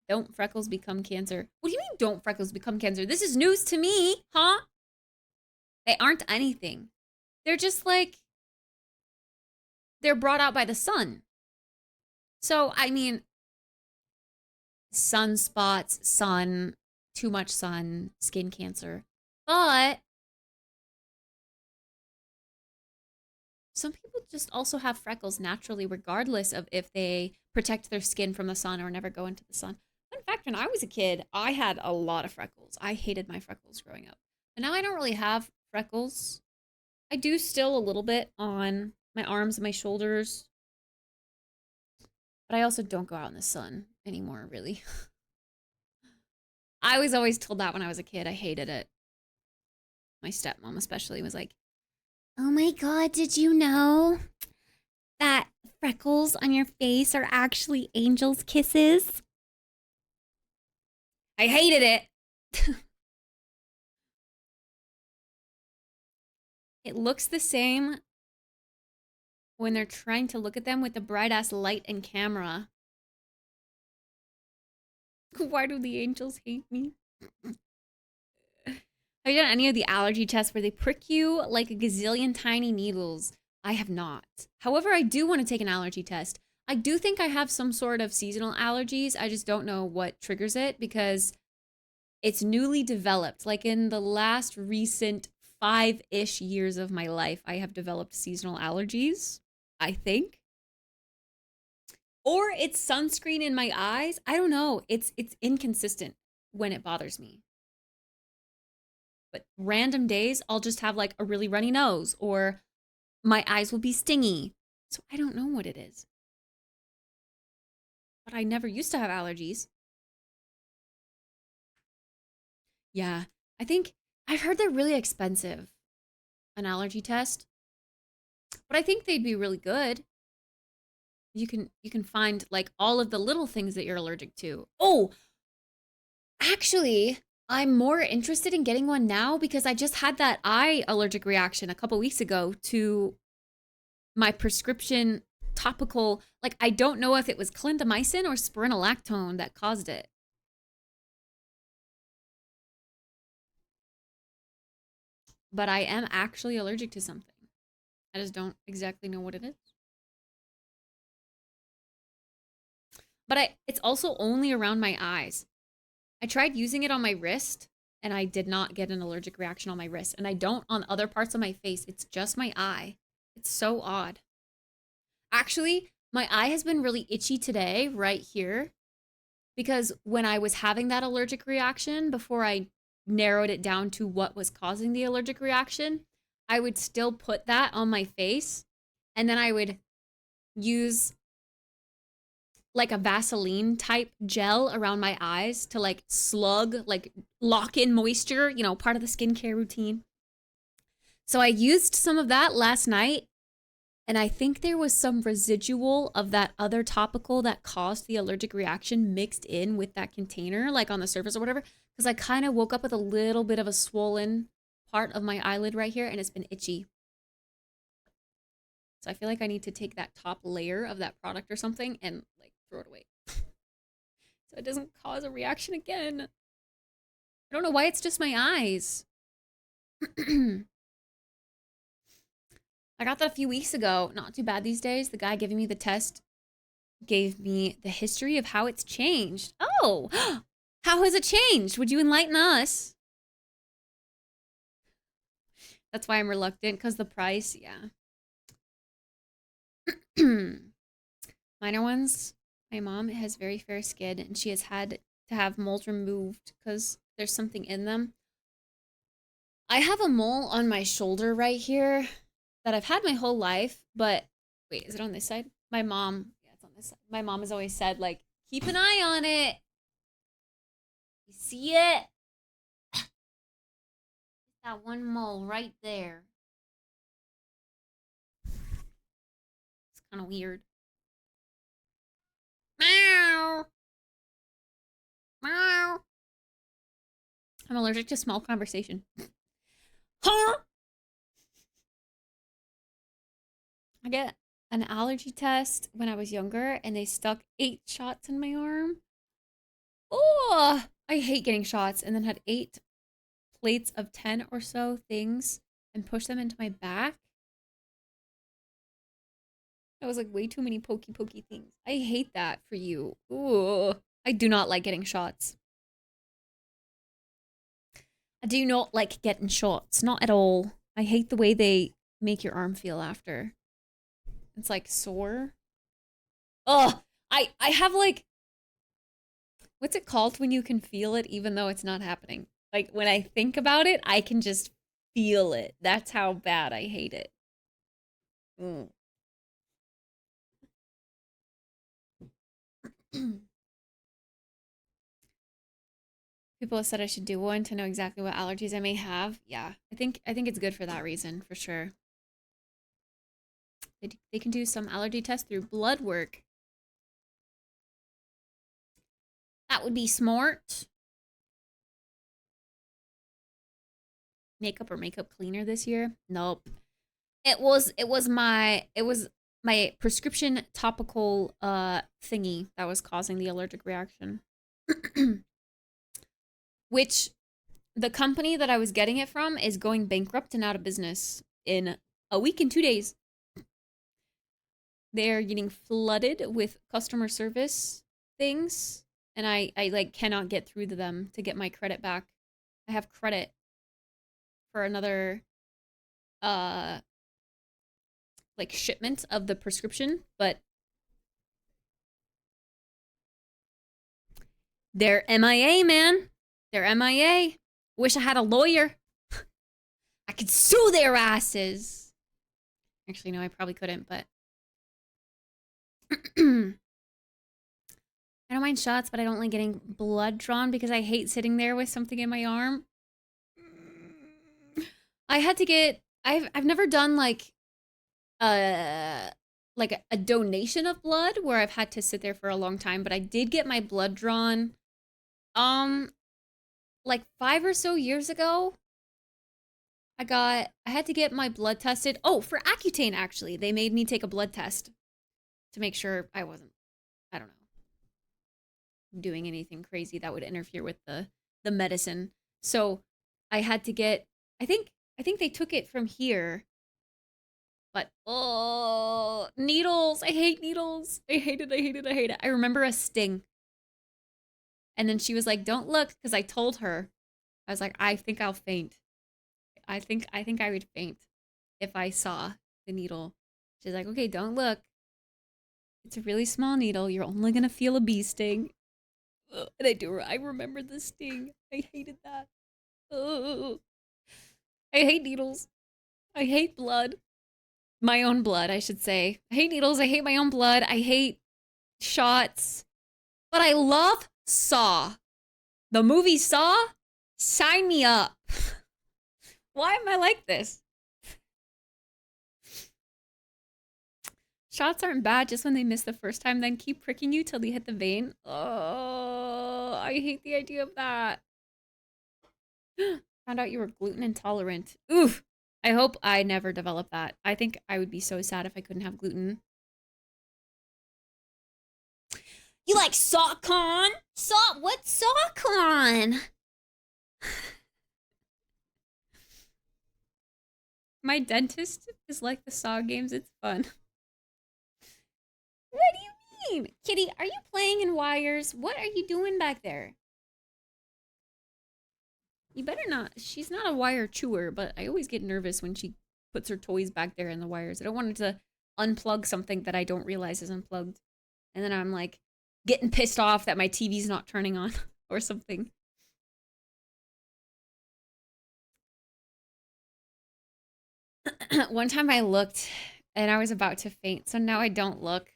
Don't freckles become cancer? What do you mean, don't freckles become cancer? This is news to me, huh? They aren't anything. They're just like... They're brought out by the sun. So, I mean... Sunspots, sun, too much sun, skin cancer. But... some people just also have freckles naturally, regardless of if they protect their skin from the sun or never go into the sun. Fun fact, when I was a kid, I had a lot of freckles. I hated my freckles growing up. But now I don't really have freckles. I do still a little bit on my arms and my shoulders. But I also don't go out in the sun anymore, really. I was always told that when I was a kid. I hated it. My stepmom especially was like, oh my god, did you know that freckles on your face are actually angel's kisses? I hated it. It looks the same when they're trying to look at them with the bright-ass light and camera. Why do the angels hate me? Have you done any of the allergy tests where they prick you like a gazillion tiny needles? I have not. However, I do want to take an allergy test. I do think I have some sort of seasonal allergies. I just don't know what triggers it because it's newly developed. Like in the last recent 5-ish years of my life, I have developed seasonal allergies, I think. Or it's sunscreen in my eyes. I don't know. It's inconsistent when it bothers me. But random days, I'll just have like a really runny nose or my eyes will be stingy. So I don't know what it is. But I never used to have allergies. Yeah, I think I've heard they're really expensive, an allergy test. But I think they'd be really good. You can find like all of the little things that you're allergic to. Oh, actually, I'm more interested in getting one now because I just had that eye allergic reaction a couple weeks ago to my prescription topical. Like, I don't know if it was clindamycin or spironolactone that caused it. but I am actually allergic to something. I just don't exactly know what it is. But it's also only around my eyes. I tried using it on my wrist and I did not get an allergic reaction on my wrist. And I don't on other parts of my face. It's just my eye. It's so odd. Actually, my eye has been really itchy today, right here, because when I was having that allergic reaction, before I narrowed it down to what was causing the allergic reaction, I would still put that on my face and then I would use like a Vaseline type gel around my eyes to like like lock in moisture, you know, part of the skincare routine. So I used some of that last night and I think there was some residual of that other topical that caused the allergic reaction mixed in with that container, like on the surface or whatever. Because I kind of woke up with a little bit of a swollen part of my eyelid right here and it's been itchy. So I feel like I need to take that top layer of that product or something and like throw it away. So it doesn't cause a reaction again. I don't know why it's just my eyes. I got that a few weeks ago. Not too bad these days. The guy giving me the test gave me the history of how it's changed. Oh, how has it changed? Would you enlighten us? That's why I'm reluctant, because the price, yeah. Minor ones. My mom has very fair skin, and she has had to have moles removed because there's something in them. I have a mole on my shoulder right here that I've had my whole life, but wait, is it on this side? My mom, yeah, it's on this side. My mom has always said, like, keep an eye on it. You see it? That one mole right there. It's kind of weird. Meow. Meow. I'm allergic to small conversation. Huh? I get an allergy test when I was younger and they stuck 8 shots in my arm. Oh, I hate getting shots, and then had 8 plates of 10 or so things and pushed them into my back. That was like way too many pokey things. I hate that for you. Ooh, I do not like getting shots. I do not like getting shots, not at all. I hate the way they make your arm feel after. It's like sore. Oh, I have like, what's it called when you can feel it even though it's not happening? Like when I think about it, I can just feel it. That's how bad I hate it. Mm. People have said I should do one to know exactly what allergies I may have. Yeah, I think it's good for that reason, for sure. They can do some allergy tests through blood work. That would be smart. Makeup or makeup cleaner this year? Nope. It was my prescription topical thingy that was causing the allergic reaction. Which the company that I was getting it from is going bankrupt and out of business in a week and 2 days. They're getting flooded with customer service things, and I like cannot get through to them to get my credit back. I have credit for another like shipment of the prescription, but they're MIA, man. They're MIA. Wish I had a lawyer. I could sue their asses. Actually, no, I probably couldn't, but I don't mind shots, but I don't like getting blood drawn because I hate sitting there with something in my arm. I had to get I've never done like a donation of blood where I've had to sit there for a long time, but I did get my blood drawn like 5 or so years ago. I had to get my blood tested. Oh, for Accutane actually. They made me take a blood test to make sure I wasn't, I don't know, doing anything crazy that would interfere with the medicine. So I had to get I think I think they took it from here. But, oh, needles. I hate needles. I hate it. I hate it. I hate it. I remember a sting. And then she was like, don't look, because I told her. I was like, I think I'll faint. I think I would faint if I saw the needle. She's like, okay, don't look. It's a really small needle. You're only gonna feel a bee sting. Ugh. And I remember the sting. I hated that. Ugh. I hate needles. I hate blood. My own blood, I should say. I hate needles. I hate my own blood. I hate shots. But I love Saw. The movie Saw? Sign me up. Why am I like this? Shots aren't bad just when they miss the first time, then keep pricking you till they hit the vein. Oh, I hate the idea of that. Found out you were gluten intolerant. Oof. I hope I never develop that. I think I would be so sad if I couldn't have gluten. You like SawCon? What's SawCon? My dentist is like the Saw games. It's fun. What do you mean? Kitty, are you playing in wires? What are you doing back there? You better not. She's not a wire chewer, but I always get nervous when she puts her toys back there in the wires. I don't want her to unplug something that I don't realize is unplugged. And then I'm like getting pissed off that my TV's not turning on or something. One time I looked and I was about to faint, so now I don't look.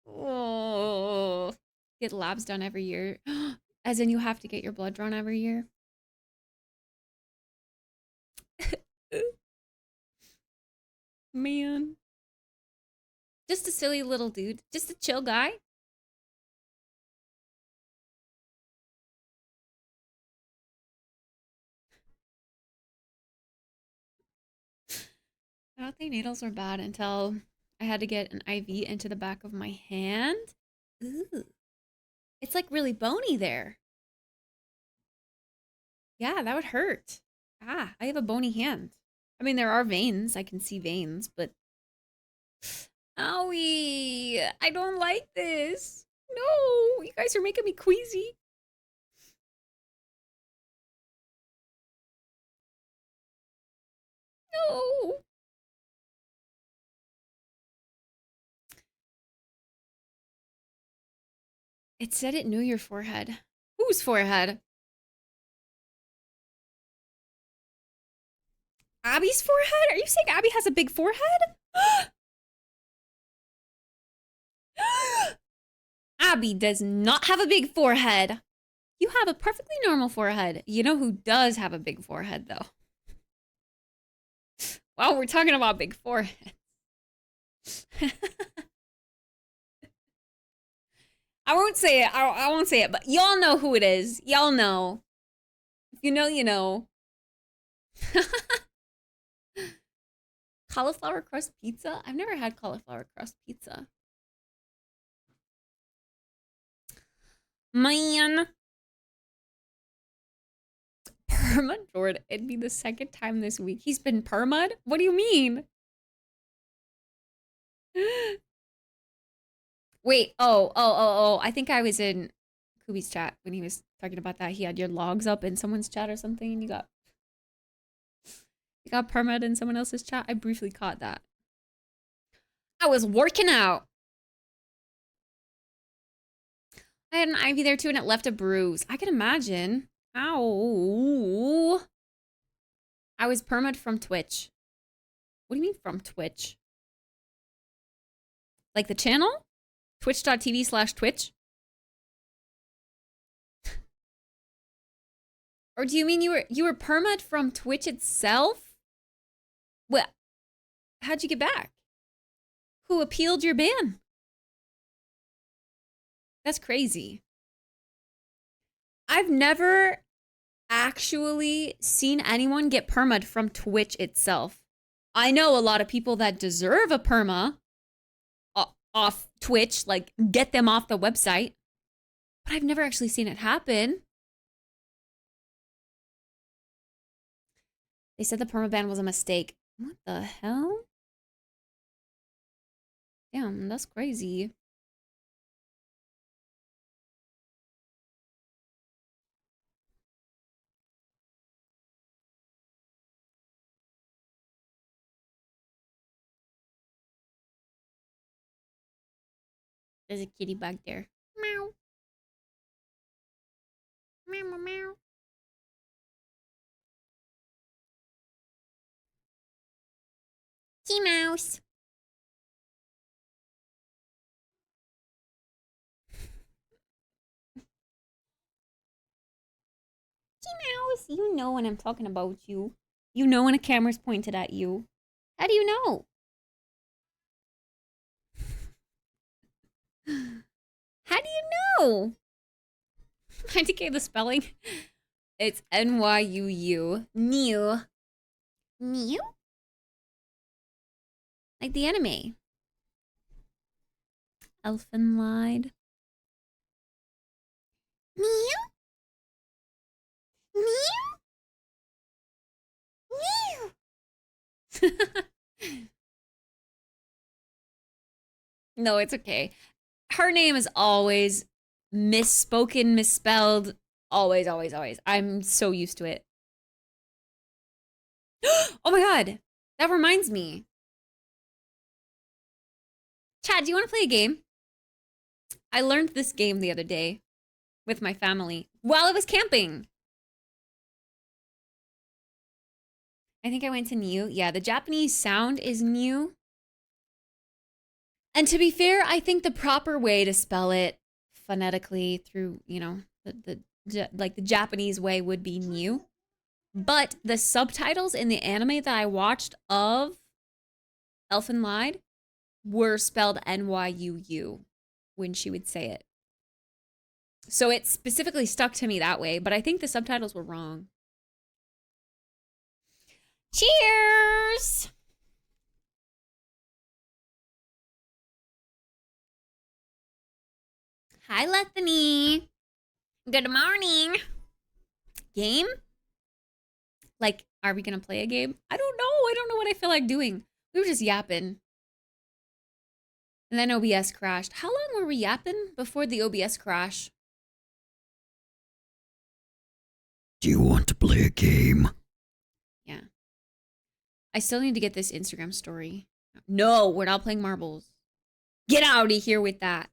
Oh, get labs done every year. As in you have to get your blood drawn every year. Man. Just a silly little dude. Just a chill guy. I don't think needles were bad until I had to get an IV into the back of my hand. Ooh. It's like really bony there. Yeah, that would hurt. Ah, I have a bony hand. I mean, there are veins. I can see veins, but... Owie! I don't like this. No! You guys are making me queasy. No! It said it knew your forehead. Whose forehead? Abby's forehead? Are you saying Abby has a big forehead? Abby does not have a big forehead. You have a perfectly normal forehead. You know who does have a big forehead, though? Well, we're talking about big foreheads. I won't say it. I won't say it, but y'all know who it is. Y'all know. If you know, you know. Cauliflower crust pizza? I've never had cauliflower crust pizza. Man. Perma Jordan. It'd be the second time this week. He's been perma'd? What do you mean? Wait, oh. I think I was in Kubi's chat when he was talking about that. He had your logs up in someone's chat or something and you got perma'd in someone else's chat. I briefly caught that. I was working out. I had an IV there too and it left a bruise. I can imagine. Ow. I was perma'd from Twitch. What do you mean from Twitch? Like the channel? Twitch.tv/Twitch? Or do you mean you were perma'd from Twitch itself? Well, how'd you get back? Who appealed your ban? That's crazy. I've never actually seen anyone get perma'd from Twitch itself. I know a lot of people that deserve a perma off Twitch, like get them off the website, but I've never actually seen it happen. They said the permaban was a mistake. What the hell? Damn, that's crazy. There's a kitty back there. Meow. Meow, meow, meow. Tea mouse. Tea mouse. You know when I'm talking about you. You know when a camera's pointed at you. How do you know? How do you know? I decay the spelling. It's Nyuu. New. New? Like the anime. Elfin lied. Mew? Mew? Mew? No, it's okay. Her name is always misspoken, misspelled. Always, always, always. I'm so used to it. Oh my god. That reminds me. Chad, do you want to play a game? I learned this game the other day with my family while I was camping. I think I went to New. Yeah, the Japanese sound is New. And to be fair, I think the proper way to spell it phonetically through, you know, the Japanese way would be New. But the subtitles in the anime that I watched of Elfin Lied were spelled Nyuu when she would say it. So it specifically stuck to me that way, but I think the subtitles were wrong. Cheers! Hi, Lethany. Good morning. Game? Like, are we gonna play a game? I don't know. I don't know what I feel like doing. We were just yapping. And then OBS crashed. How long were we yapping before the OBS crash? Do you want to play a game? Yeah. I still need to get this Instagram story. No, we're not playing marbles. Get out of here with that.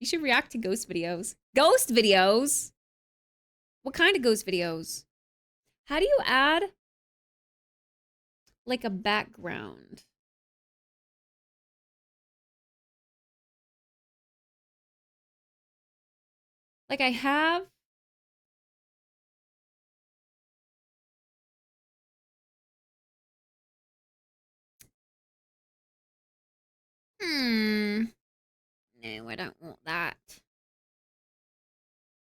You should react to ghost videos. Ghost videos? What kind of ghost videos? How do you add like a background? Like I have. No, I don't want that.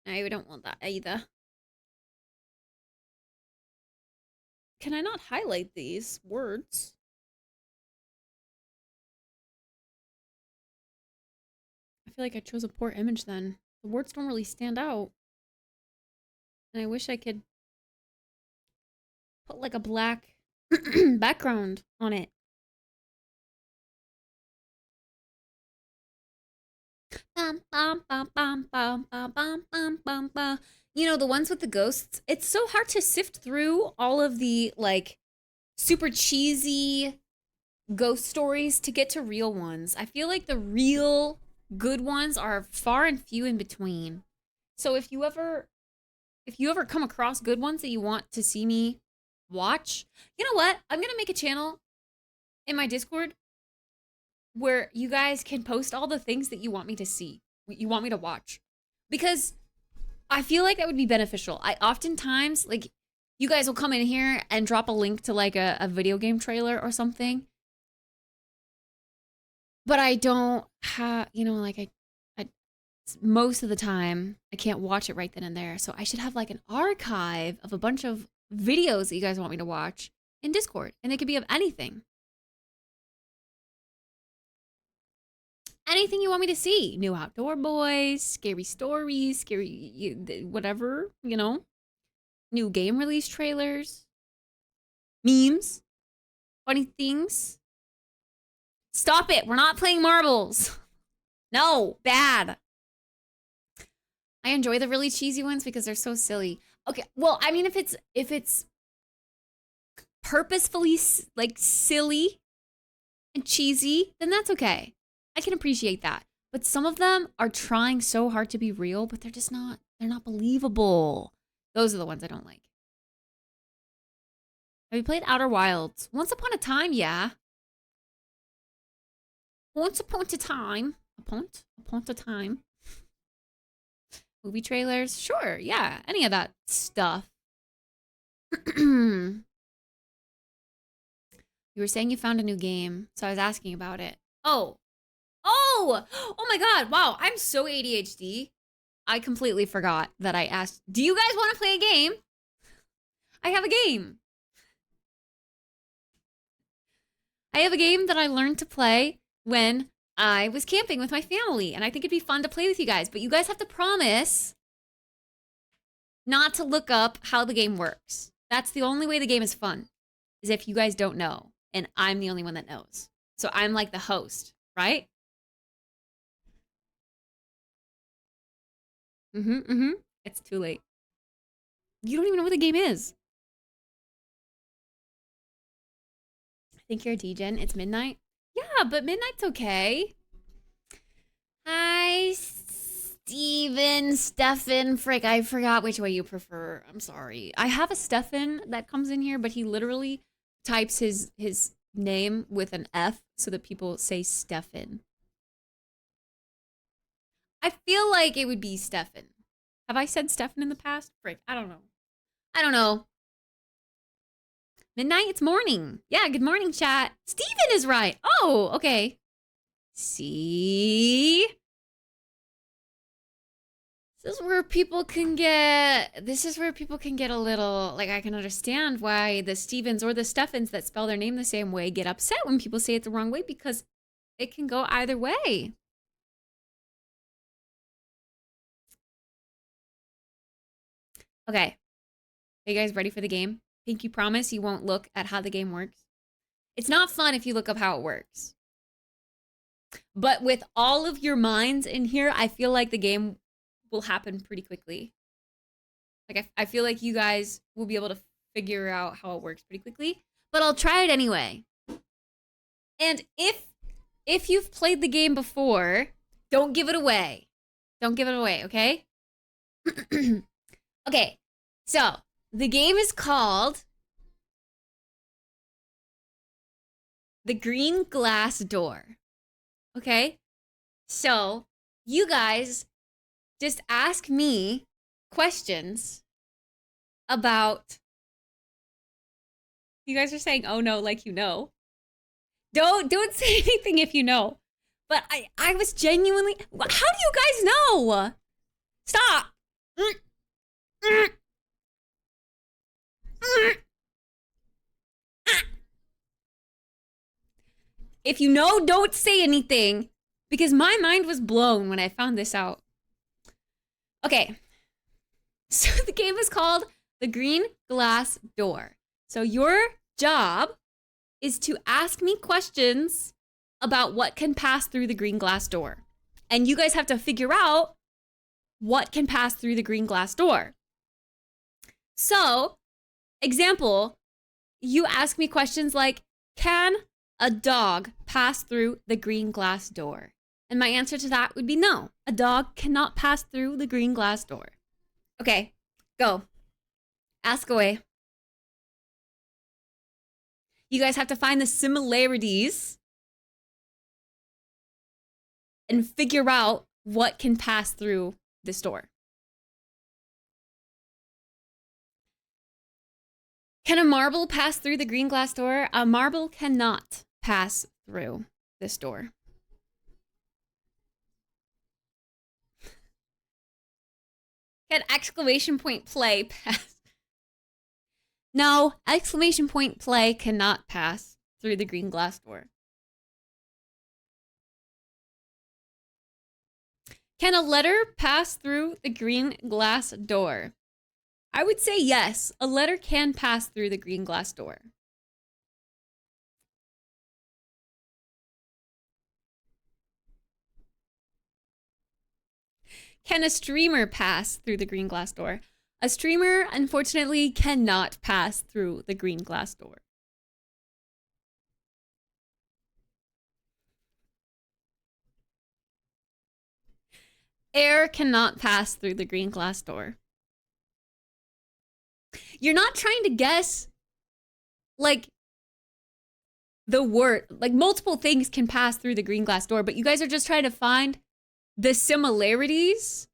No, I don't want that either. Can I not highlight these words? I feel like I chose a poor image then. The words don't really stand out. And I wish I could put like a black background on it. You know, the ones with the ghosts, it's so hard to sift through all of the like super cheesy ghost stories to get to real ones. I feel like the real good ones are far and few in between. So if you ever come across good ones that you want to see me watch, you know what? I'm going to make a channel in my Discord where you guys can post all the things that you want me to see, you want me to watch. Because I feel like that would be beneficial. I oftentimes, like, you guys will come in here and drop a link to like a video game trailer or something. But I don't have, you know, like I most of the time I can't watch it right then and there. So I should have like an archive of a bunch of videos that you guys want me to watch in Discord. And they could be of anything. Anything you want me to see. New Outdoor Boys, scary stories, scary whatever, you know. new game release trailers, memes, funny things. Stop it. We're not playing marbles. No, bad. I enjoy the really cheesy ones because they're so silly. Okay, well, I mean, if it's purposefully like silly and cheesy, then that's okay. I can appreciate that. But some of them are trying so hard to be real, but they're just not, they're not believable. Those are the ones I don't like. Have you played Outer Wilds? Once upon a time, yeah. Once upon a time. Upon a time. Movie trailers? Sure, yeah. Any of that stuff. You were saying you found a new game, so I was asking about it. Oh, oh my God. Wow, I'm so ADHD. I completely forgot that I asked, do you guys want to play a game? I have a game. I have a game that I learned to play when I was camping with my family, and I think it'd be fun to play with you guys, but you guys have to promise not to look up how the game works. That's the only way the game is fun, is if you guys don't know, and I'm the only one that knows. So I'm like the host, right? It's too late. You don't even know what the game is. I think you're a degen. It's midnight. Yeah, but midnight's okay. Hi, Steven, Stefan, frick, I forgot which way you prefer. I'm sorry. I have a Stefan that comes in here, but he literally types his name with an F so that people say Stefan. I feel like it would be Stefan. Have I said Stefan in the past? Frick, I don't know. I don't know. Midnight, it's morning. Yeah, good morning, chat. Steven is right. Oh, okay. See? This is where people can get a little, like, I can understand why the Stevens or the Steffens that spell their name the same way get upset when people say it the wrong way, because it can go either way. Okay. Are you guys ready for the game? Pinky promise you won't look at how the game works. It's not fun if you look up how it works. But with all of your minds in here, I feel like the game will happen pretty quickly. Like, I feel like you guys will be able to figure out how it works pretty quickly. But I'll try it anyway. And if you've played the game before, don't give it away. Don't give it away, okay? Okay, so the game is called The Green Glass Door. Okay? So you guys just ask me questions about. You guys are saying, oh no, like you know. Don't say anything if you know. But I was genuinely. How do you guys know? Stop. If you know, don't say anything, because my mind was blown when I found this out. Okay. So the game is called The Green Glass Door. So your job is to ask me questions about what can pass through the green glass door. And you guys have to figure out what can pass through the green glass door. So, example, you ask me questions like, can a dog pass through the green glass door? And my answer to that would be no. A dog cannot pass through the green glass door. Okay, go. Ask away. You guys have to find the similarities and figure out what can pass through this door. Can a marble pass through the green glass door? A marble cannot pass through this door. Can exclamation point play pass? No, exclamation point play cannot pass through the green glass door. Can a letter pass through the green glass door? I would say yes. A letter can pass through the green glass door. Can a streamer pass through the green glass door? A streamer, unfortunately, cannot pass through the green glass door. Air cannot pass through the green glass door. You're not trying to guess, like, the word. Like, multiple things can pass through the green glass door, but you guys are just trying to find the similarities.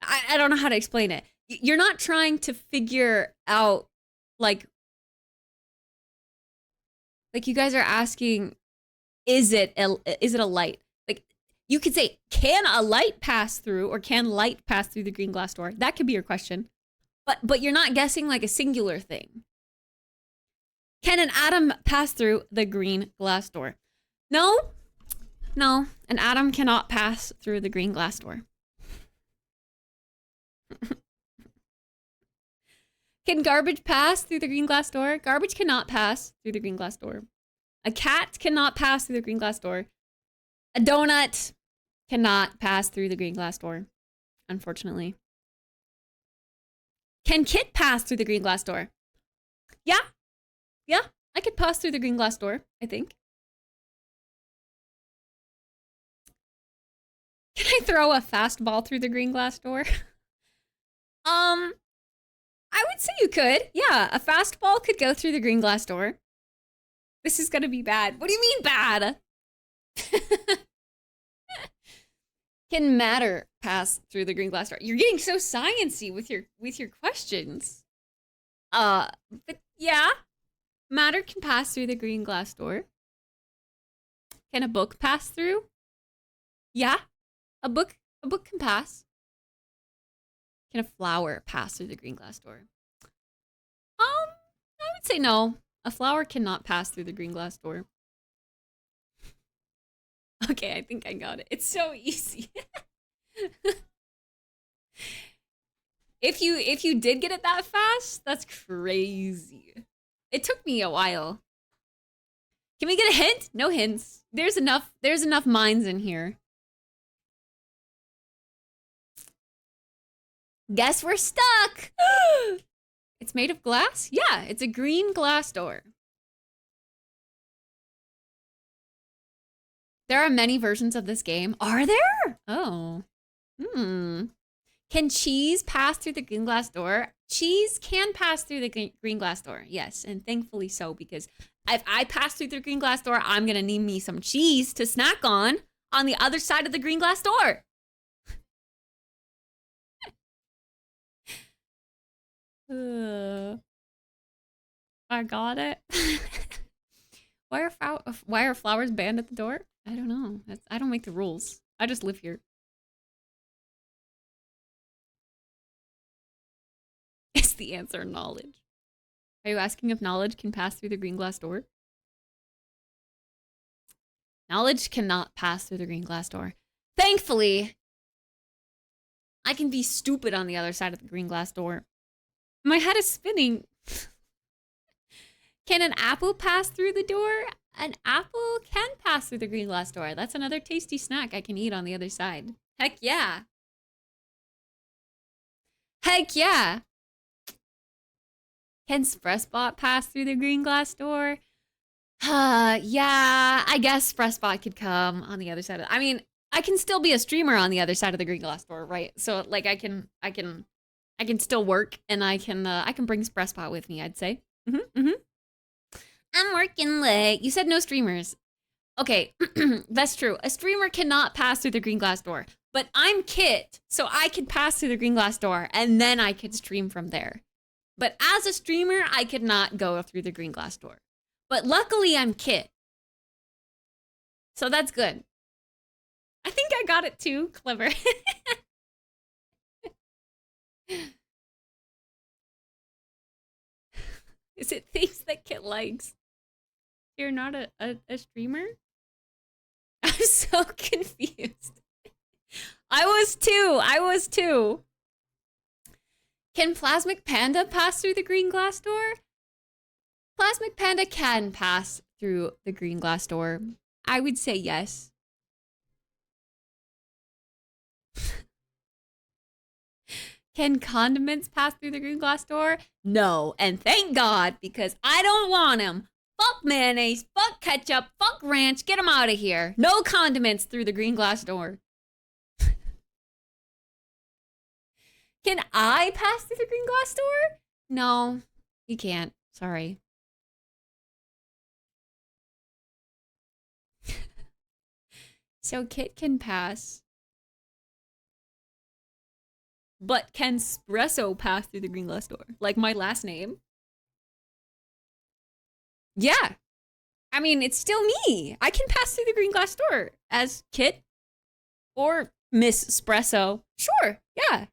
I don't know how to explain it. You're not trying to figure out, like you guys are asking, is it a light? Like, you could say, can a light pass through, or can light pass through the green glass door? That could be your question. But you're not guessing like a singular thing. Can an atom pass through the green glass door? No, an atom cannot pass through the green glass door. Can garbage pass through the green glass door? Garbage cannot pass through the green glass door. A cat cannot pass through the green glass door. A donut cannot pass through the green glass door, unfortunately. Can Kit pass through the green glass door? Yeah, I could pass through the green glass door, I think. Can I throw a fastball through the green glass door? I would say you could. Yeah, a fastball could go through the green glass door. This is gonna be bad. What do you mean bad? Can matter pass through the green glass door? You're getting so sciencey with your questions. But yeah, matter can pass through the green glass door. Can a book pass through? Yeah, a book can pass. Can a flower pass through the green glass door? I would say no. A flower cannot pass through the green glass door. Okay, I think I got it. It's so easy. If you did get it that fast, that's crazy. It took me a while. Can we get a hint? No hints. There's enough minds in here. Guess we're stuck. It's made of glass? Yeah, it's a green glass door. There are many versions of this game. Are there? Oh. Can cheese pass through the green glass door? Cheese can pass through the green glass door. Yes, and thankfully so, because if I pass through the green glass door, I'm going to need me some cheese to snack on the other side of the green glass door. I got it. Why are flowers banned at the door? I don't know. I don't make the rules. I just live here. Is the answer knowledge? Are you asking if knowledge can pass through the green glass door? Knowledge cannot pass through the green glass door. Thankfully, I can be stupid on the other side of the green glass door. My head is spinning. Can an apple pass through the door? An apple can pass through the green glass door. That's another tasty snack I can eat on the other side. Heck yeah. Heck yeah. Can Spressbot pass through the green glass door? Yeah, I guess Spressbot could come on the other side of I mean, I can still be a streamer on the other side of the green glass door, right? So like I can still work, and I can bring Spressbot with me, I'd say. I'm working late. You said no streamers. Okay, that's true. A streamer cannot pass through the green glass door, but I'm Kit, so I can pass through the green glass door, and then I could stream from there. But as a streamer, I could not go through the green glass door. But luckily, I'm Kit. So that's good. I think I got it too. Clever. Is it things that Kit likes? You're not a streamer? I'm so confused. I was too. Can Plasmic Panda pass through the green glass door? Plasmic Panda can pass through the green glass door. I would say yes. Can condiments pass through the green glass door? No, and thank God, because I don't want them. Fuck mayonnaise, fuck ketchup, fuck ranch, get them out of here. No condiments through the green glass door. Can I pass through the green glass door? No, you can't. Sorry. So Kit can pass. But can Kittspresso pass through the green glass door? Like my last name? Yeah. I mean, it's still me. I can pass through the green glass door as Kit or Miss Espresso. Sure, yeah.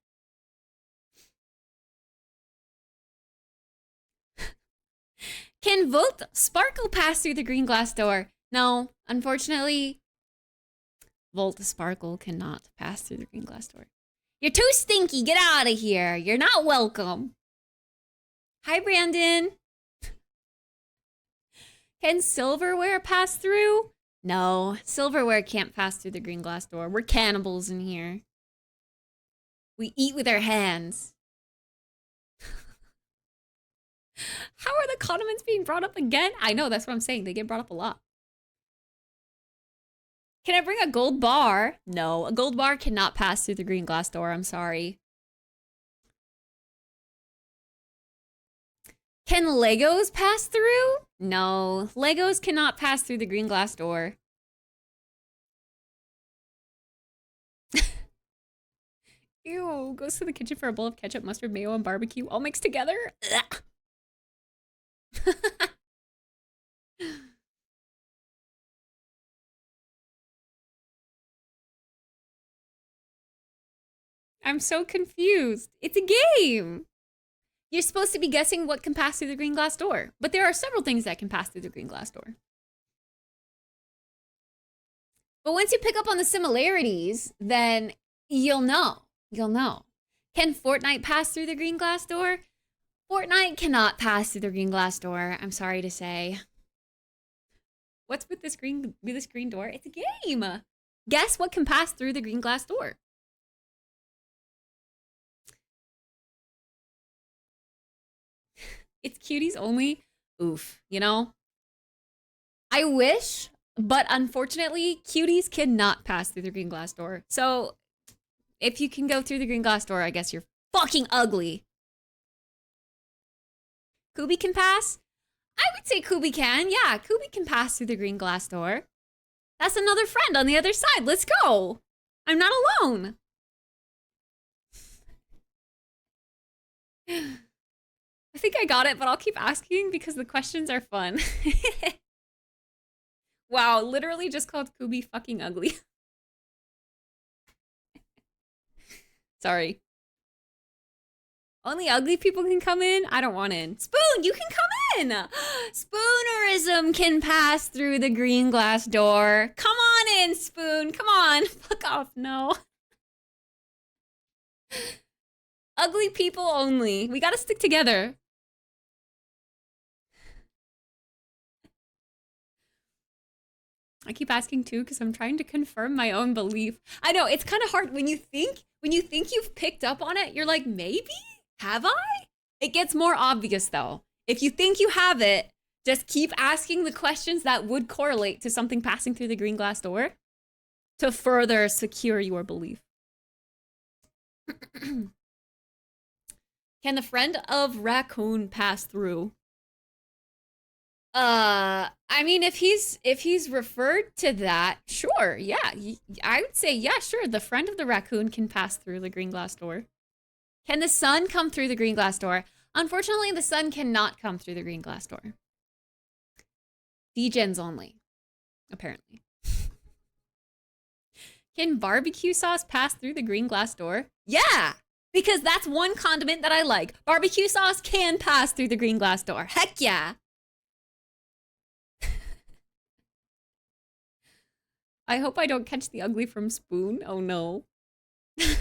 Can Volt Sparkle pass through the green glass door? No, unfortunately, Volt Sparkle cannot pass through the green glass door. You're too stinky. Get out of here. You're not welcome. Hi, Brandon. Can silverware pass through? No, silverware can't pass through the green glass door. We're cannibals in here. We eat with our hands. How are the condiments being brought up again? I know, that's what I'm saying. They get brought up a lot. Can I bring a gold bar? No, a gold bar cannot pass through the green glass door. I'm sorry. Can Legos pass through? No, Legos cannot pass through the green glass door. Ew, goes to the kitchen for a bowl of ketchup, mustard, mayo, and barbecue all mixed together? I'm so confused. It's a game. You're supposed to be guessing what can pass through the green glass door, but there are several things that can pass through the green glass door. But once you pick up on the similarities, then you'll know. You'll know. Can Fortnite pass through the green glass door? Fortnite cannot pass through the green glass door. I'm sorry to say. What's with this green door? It's a game. Guess what can pass through the green glass door? It's cuties only. Oof, you know? I wish, but unfortunately, cuties cannot pass through the green glass door. So if you can go through the green glass door, I guess you're fucking ugly. Kubi can pass? I would say Kubi can. Yeah, Kubi can pass through the green glass door. That's another friend on the other side. Let's go. I'm not alone. I think I got it, but I'll keep asking because the questions are fun. Wow, literally just called Kubi fucking ugly. Sorry. Only ugly people can come in? I don't want in. Spoon, you can come in! Spoonerism can pass through the green glass door. Come on in, Spoon. Come on. Fuck off. No. Ugly people only. We gotta stick together. I keep asking too because I'm trying to confirm my own belief. I know, it's kind of hard when you think you've picked up on it, you're like, maybe? Have I? It gets more obvious though. If you think you have it, just keep asking the questions that would correlate to something passing through the green glass door to further secure your belief. Can the friend of raccoon pass through? I mean, if he's referred to that, sure, yeah. I would say, yeah, sure. The friend of the raccoon can pass through the green glass door. Can the sun come through the green glass door? Unfortunately, the sun cannot come through the green glass door. Degens only, apparently. Can barbecue sauce pass through the green glass door? Yeah, because that's one condiment that I like. Barbecue sauce can pass through the green glass door. Heck yeah. I hope I don't catch the ugly from Spoon. Oh no. Too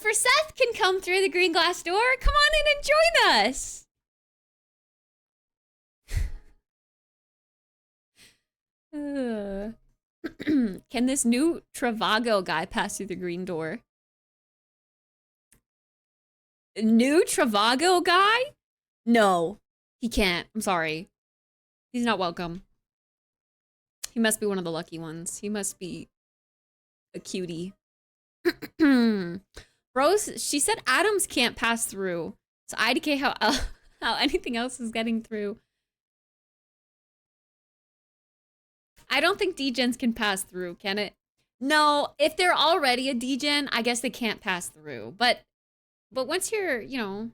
Christopher Seth can come through the green glass door. Come on in and join us. Can this new Travago guy pass through the green door? New Travago guy? No, he can't. I'm sorry. He's not welcome. He must be one of the lucky ones. He must be a cutie. Rose, she said atoms can't pass through. So IDK how anything else is getting through. I don't think degens can pass through, can it? No, if they're already a degen, I guess they can't pass through. But once you're, you know,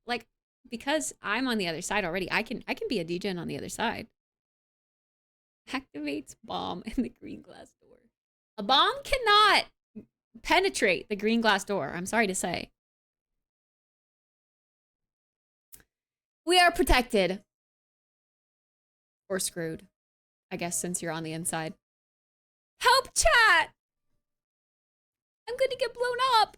like, because I'm on the other side already, I can be a degen on the other side. Activates bomb in the green glass door. A bomb cannot penetrate the green glass door. I'm sorry to say. We are protected. Or screwed. I guess since you're on the inside. Help chat! I'm gonna get blown up.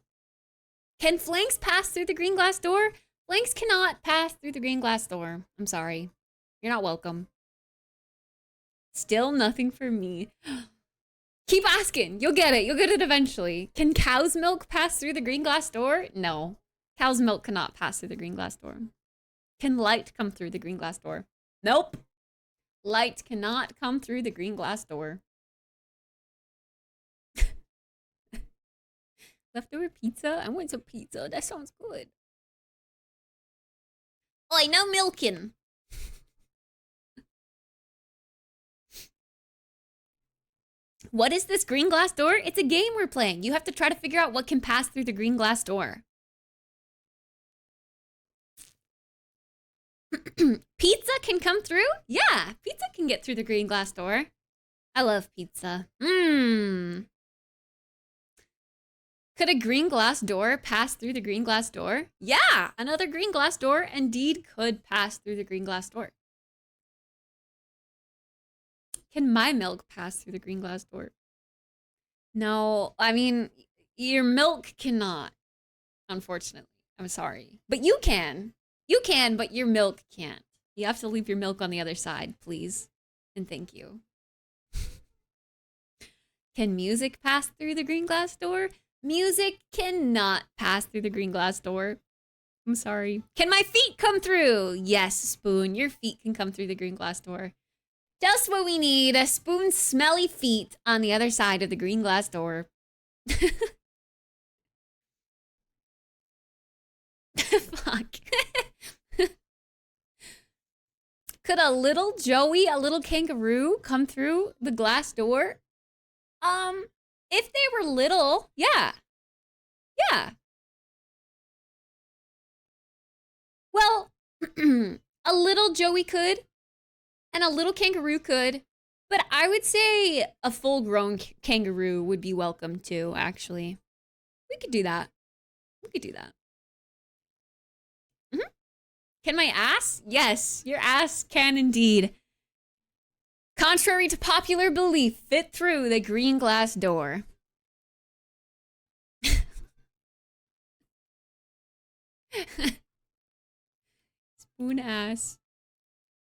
Can flanks pass through the green glass door? Flanks cannot pass through the green glass door. I'm sorry. You're not welcome. Still nothing for me. Keep asking. You'll get it. You'll get it eventually. Can cow's milk pass through the green glass door? No. Cow's milk cannot pass through the green glass door. Can light come through the green glass door? Nope. Light cannot come through the green glass door. Leftover pizza? I want some pizza. That sounds good. Oi, no milking. What is this green glass door? It's a game we're playing. You have to try to figure out what can pass through the green glass door. Pizza can come through? Yeah, pizza can get through the green glass door. I love pizza. Mmm. Could a green glass door pass through the green glass door? Yeah, another green glass door indeed could pass through the green glass door. Can my milk pass through the green glass door? No, I mean, your milk cannot, unfortunately. I'm sorry. But you can. You can, but your milk can't. You have to leave your milk on the other side, please. And thank you. Can music pass through the green glass door? Music cannot pass through the green glass door. I'm sorry. Can my feet come through? Yes, Spoon, your feet can come through the green glass door. Just what we need, a Spoon's smelly feet on the other side of the green glass door. Fuck. Could a little Joey, a little kangaroo, come through the glass door? If they were little, yeah. Yeah. Well, a little Joey could, and a little kangaroo could, but I would say a full-grown kangaroo would be welcome too, actually. We could do that. We could do that. Mm-hmm. Can my ass? Yes, your ass can indeed. Contrary to popular belief, fit through the green glass door. Spoon ass.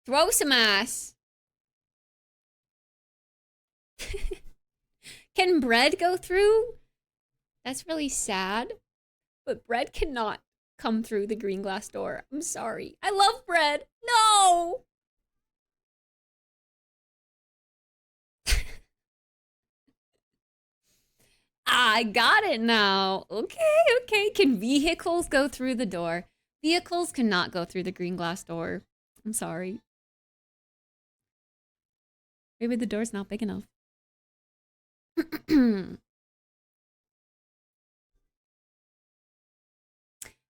Throw some ass. Can bread go through? That's really sad. But bread cannot come through the green glass door. I'm sorry. I love bread. No! I got it now. Okay, okay. Can vehicles go through the door? Vehicles cannot go through the green glass door. I'm sorry. Maybe the door's not big enough.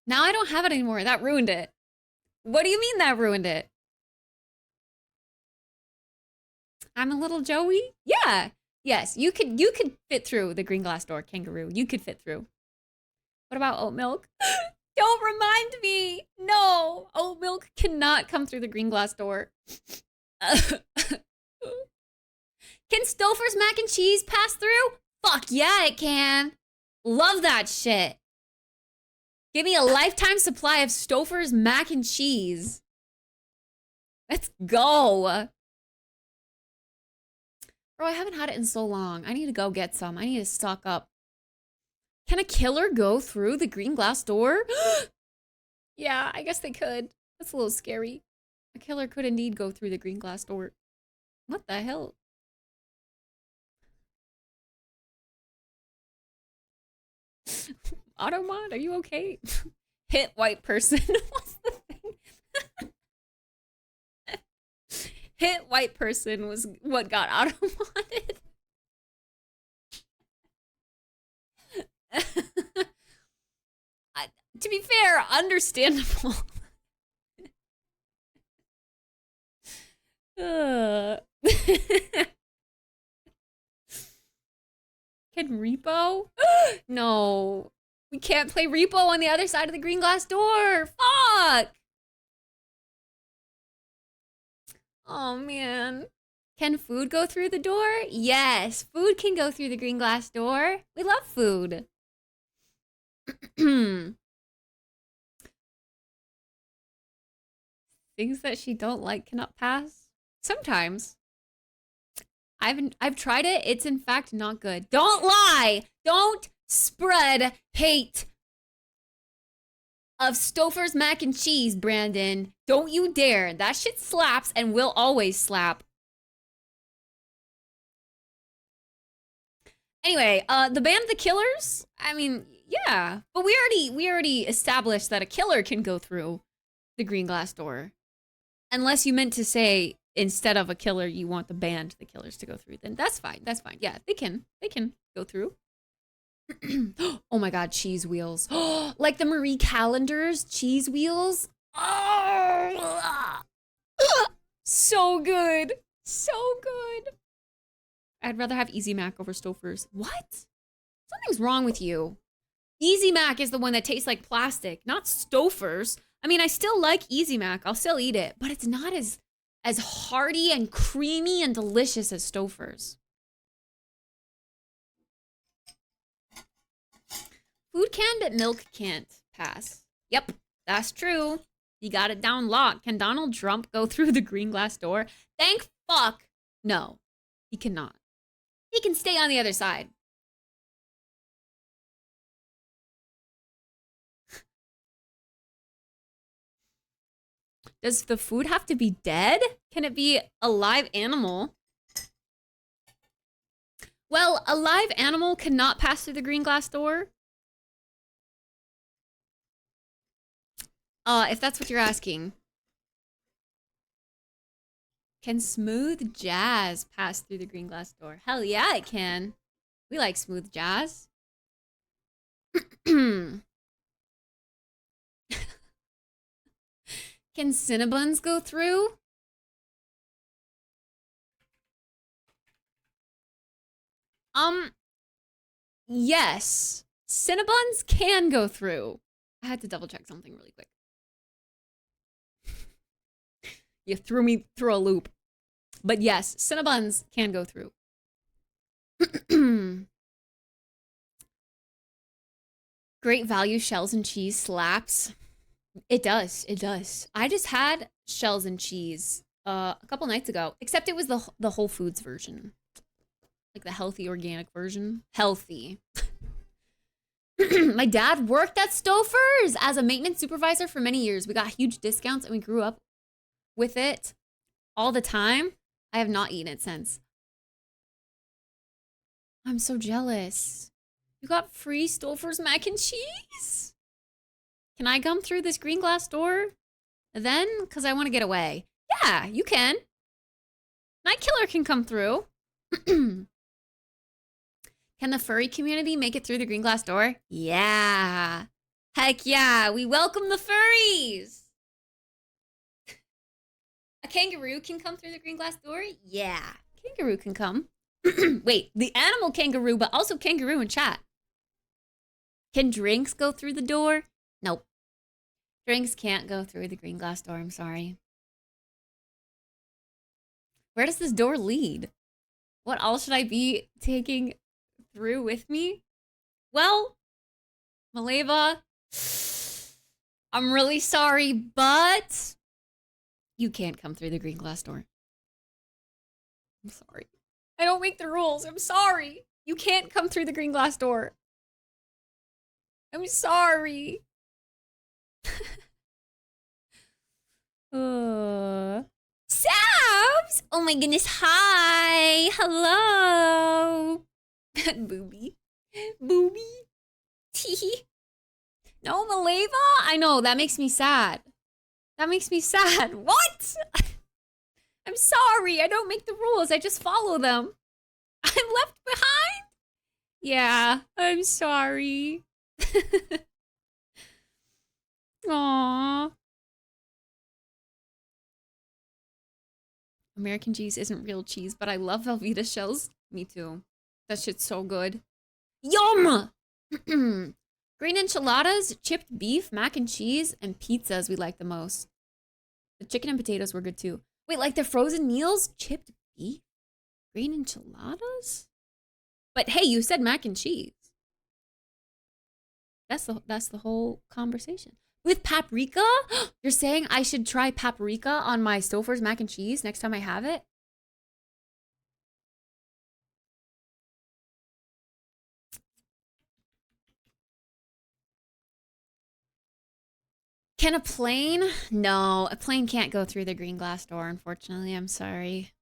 Now I don't have it anymore. That ruined it. What do you mean that ruined it? I'm a little Joey? Yeah. Yes, you could fit through the green glass door, kangaroo. You could fit through. What about oat milk? Don't remind me. No, oat milk cannot come through the green glass door. Can Stouffer's mac and cheese pass through? Fuck yeah, it can. Love that shit. Give me a lifetime supply of Stouffer's mac and cheese. Let's go. Bro, I haven't had it in so long. I need to go get some. I need to stock up. Can a killer go through the green glass door? Yeah, I guess they could. That's a little scary. A killer could indeed go through the green glass door. What the hell? Automod, are you okay? Hit white person. What's the thing? Hit white person was what got auto-modded. To be fair, understandable. Can repo? No. We can't play repo on the other side of the green glass door. Fuck. Oh, man. Can food go through the door? Yes, food can go through the green glass door. We love food. Things that she don't like cannot pass. Sometimes. I've tried it. It's in fact not good. Don't lie. Don't spread hate of Stouffer's mac and cheese, Brandon. Don't you dare. That shit slaps and will always slap. Anyway, the band The Killers, I mean, yeah. But we already established that a killer can go through the green glass door. Unless you meant to say instead of a killer, you want the band The Killers to go through, then that's fine. That's fine. Yeah, they can go through. Oh my god, cheese wheels. Like the Marie Callender's cheese wheels. Oh, so good. So good. I'd rather have Easy Mac over Stouffer's. What? Something's wrong with you. Easy Mac is the one that tastes like plastic, not Stouffer's. I mean, I still like Easy Mac. I'll still eat it, but it's not as hearty and creamy and delicious as Stouffer's. Food can, but milk can't pass. Yep, that's true. You got it down locked. Can Donald Trump go through the green glass door? Thank fuck. No, he cannot. He can stay on the other side. Does the food have to be dead? Can it be a live animal? Well, a live animal cannot pass through the green glass door. If that's what you're asking. Can smooth jazz pass through the green glass door? Hell yeah, it can. We like smooth jazz. Can Cinnabons go through? Yes. Cinnabons can go through. I had to double check something really quick. You threw me through a loop. But yes, Cinnabons can go through. Great value shells and cheese slaps. It does. It does. I just had shells and cheese a couple nights ago, except it was the Whole Foods version. Like the healthy organic version. Healthy. My dad worked at Stouffer's as a maintenance supervisor for many years. We got huge discounts and we grew up with it all the time. I have not eaten it since. I'm so jealous. You got free Stouffer's mac and cheese? Can I come through this green glass door then? Because I want to get away. Yeah, you can. Night Killer can come through. Can the furry community make it through the green glass door? Yeah. Heck yeah. We welcome the furries. A kangaroo can come through the green glass door? Yeah. Kangaroo can come. Wait, the animal kangaroo, but also kangaroo in chat. Can drinks go through the door? Nope. Drinks can't go through the green glass door, I'm sorry. Where does this door lead? What all should I be taking through with me? Well, Maleva, I'm really sorry, but you can't come through the green glass door. I'm sorry. I don't make the rules. I'm sorry. You can't come through the green glass door. I'm sorry. Sabs! Oh my goodness, hi! Hello! Booby. Booby. Tee. No, Maleva? I know, that makes me sad. That makes me sad. What? I'm sorry, I don't make the rules, I just follow them. I'm left behind? Yeah, I'm sorry. Aww. American cheese isn't real cheese, but I love Velveeta shells. Me too. That shit's so good. Yum! Green enchiladas, chipped beef, mac and cheese, and pizzas we like the most. The chicken and potatoes were good too. Wait, like the frozen meals? Chipped beef? Green enchiladas? But hey, you said mac and cheese. That's the whole conversation. With paprika? You're saying I should try paprika on my Stouffer's mac and cheese next time I have it? Can a plane? No, a plane can't go through the green glass door, unfortunately. I'm sorry.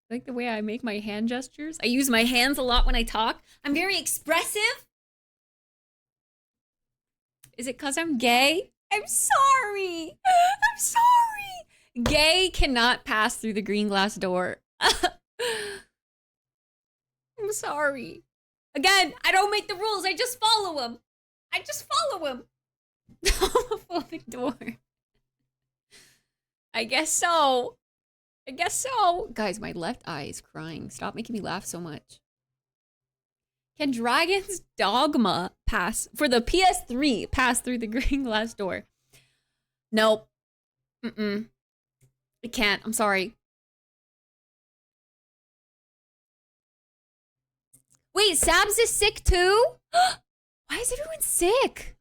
Like the way I make my hand gestures? I use my hands a lot when I talk. I'm very expressive. Is it because I'm gay? I'm sorry. I'm sorry. Gay cannot pass through the green glass door. I'm sorry. Again, I don't make the rules. I just follow them. I just follow them. Homophobic door. I guess so. I guess so. Guys, my left eye is crying. Stop making me laugh so much. Can Dragon's Dogma pass for the PS3 pass through the green glass door? Nope. It can't. I'm sorry. Wait, Sabs is sick too? Why is everyone sick?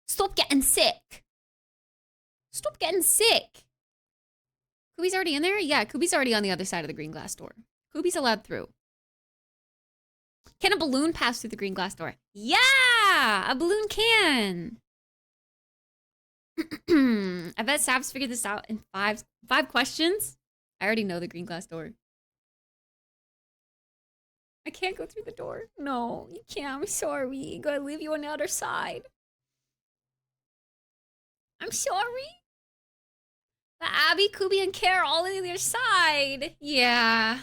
Stop getting sick. Stop getting sick. Kubi's already in there? Yeah, Kubi's already on the other side of the green glass door. Kubi's allowed through. Can a balloon pass through the green glass door? Yeah! A balloon can! I bet Sabs figured this out in five questions. I already know the green glass door. I can't go through the door. No, you can't. I'm sorry. I'm gonna leave you on the other side. I'm sorry. But Abby, Kubi, and Kara all on the other side. Yeah.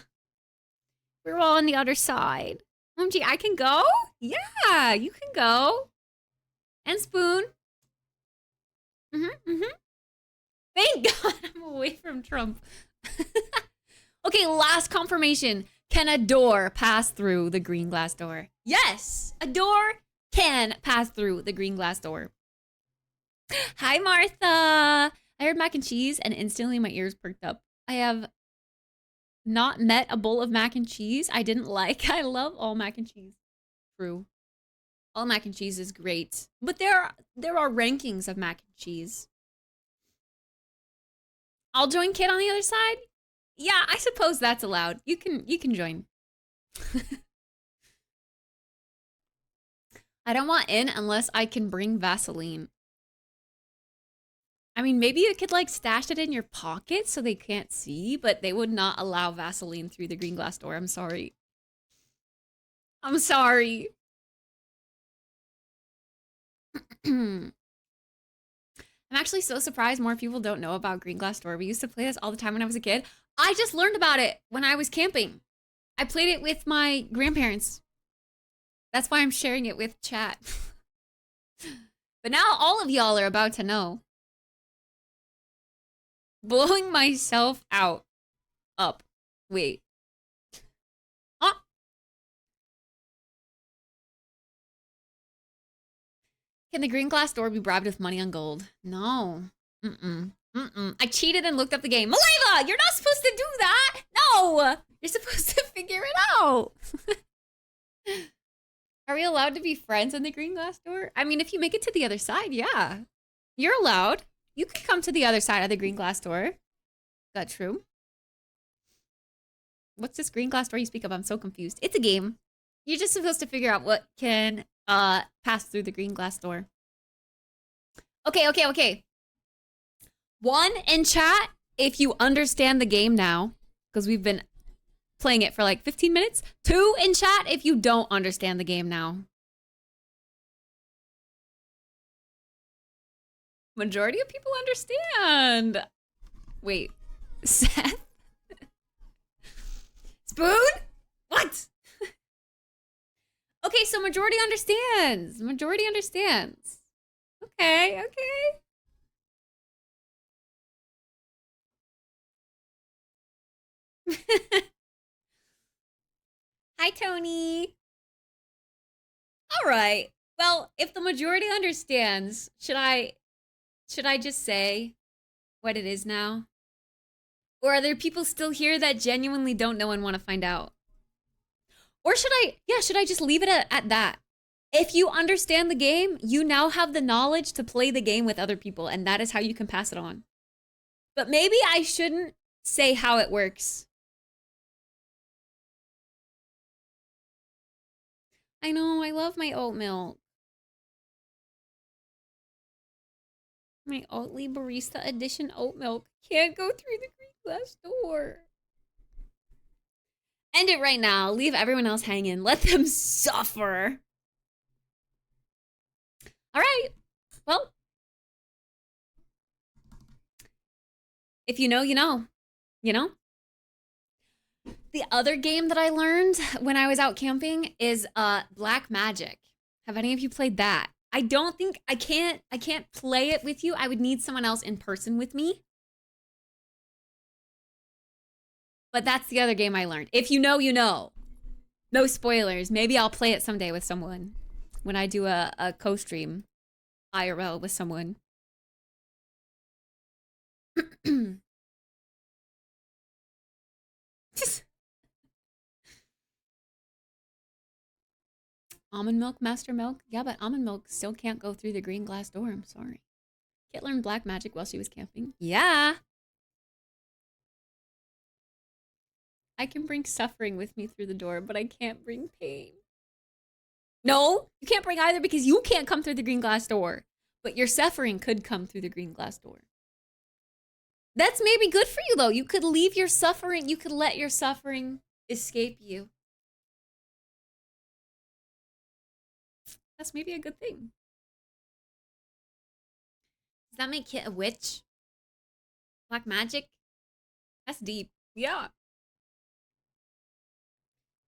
We're all on the other side. OMG, I can go? Yeah, you can go. And Spoon. Thank God I'm away from Trump. Okay, last confirmation. Can a door pass through the green glass door? Yes, a door can pass through the green glass door. Hi, Martha. I heard mac and cheese and instantly my ears perked up. I have not met a bowl of mac and cheese I didn't like. I love all mac and cheese. True. All mac and cheese is great. But there are rankings of mac and cheese. I'll join Kit on the other side. Yeah, I suppose that's allowed. You can join. I don't want in unless I can bring Vaseline. I mean, maybe you could like stash it in your pocket so they can't see, but they would not allow Vaseline through the green glass door. I'm sorry. I'm sorry. I'm actually so surprised more people don't know about green glass door. We used to play this all the time when I was a kid. I just learned about it when I was camping. I played it with my grandparents. That's why I'm sharing it with chat. But now all of y'all are about to know. Blowing myself out. Up. Wait. Huh? Can the green glass door be bribed with money on gold? No. I cheated and looked up the game. Maleva, you're not supposed to do that. No. You're supposed to figure it out. Are we allowed to be friends in the green glass door? I mean, if you make it to the other side, yeah. You're allowed. You could come to the other side of the green glass door. That true? What's this green glass door you speak of? I'm so confused. It's a game. You're just supposed to figure out what can pass through the green glass door. Okay. One in chat, if you understand the game now, because we've been playing it for like 15 minutes. Two in chat if you don't understand the game now. Majority of people understand. Wait, Seth? Spoon? What? Okay, so majority understands. Majority understands. Okay. Hi, Tony. All right. Well, if the majority understands, should I just say what it is now? Or are there people still here that genuinely don't know and want to find out? Or should I just leave it at that? If you understand the game, you now have the knowledge to play the game with other people, and that is how you can pass it on. But maybe I shouldn't say how it works. I know, I love my oat milk. My Oatly Barista Edition oat milk can't go through the green glass door. End it right now. Leave everyone else hanging. Let them suffer. All right. Well, if you know, you know. You know? The other game that I learned when I was out camping is Black Magic. Have any of you played that? I don't think I can't play it with you. I would need someone else in person with me. But that's the other game I learned. If you know, you know. No spoilers. Maybe I'll play it someday with someone when I do a co-stream IRL with someone. Almond milk, master milk? Yeah, but almond milk still can't go through the green glass door. I'm sorry. Kit learned black magic while she was camping. Yeah. I can bring suffering with me through the door, but I can't bring pain. No, you can't bring either because you can't come through the green glass door. But your suffering could come through the green glass door. That's maybe good for you, though. You could leave your suffering. You could let your suffering escape you. That's maybe a good thing. Does that make Kit a witch? Black magic? That's deep. Yeah.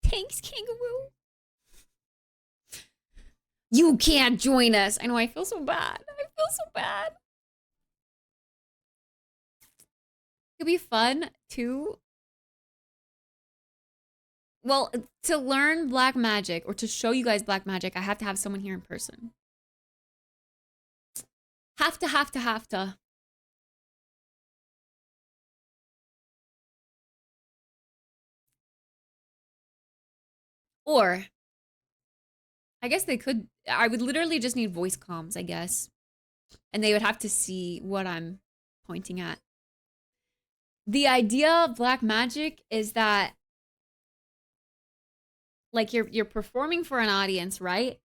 Thanks, kangaroo. You can't join us. I know, I feel so bad. I feel so bad. It'd be fun to... Well, to learn black magic or to show you guys black magic, I have to have someone here in person. Have to. Or, I guess they could, I would literally just need voice comms, I guess. And they would have to see what I'm pointing at. The idea of black magic is that, like, you're performing for an audience, right?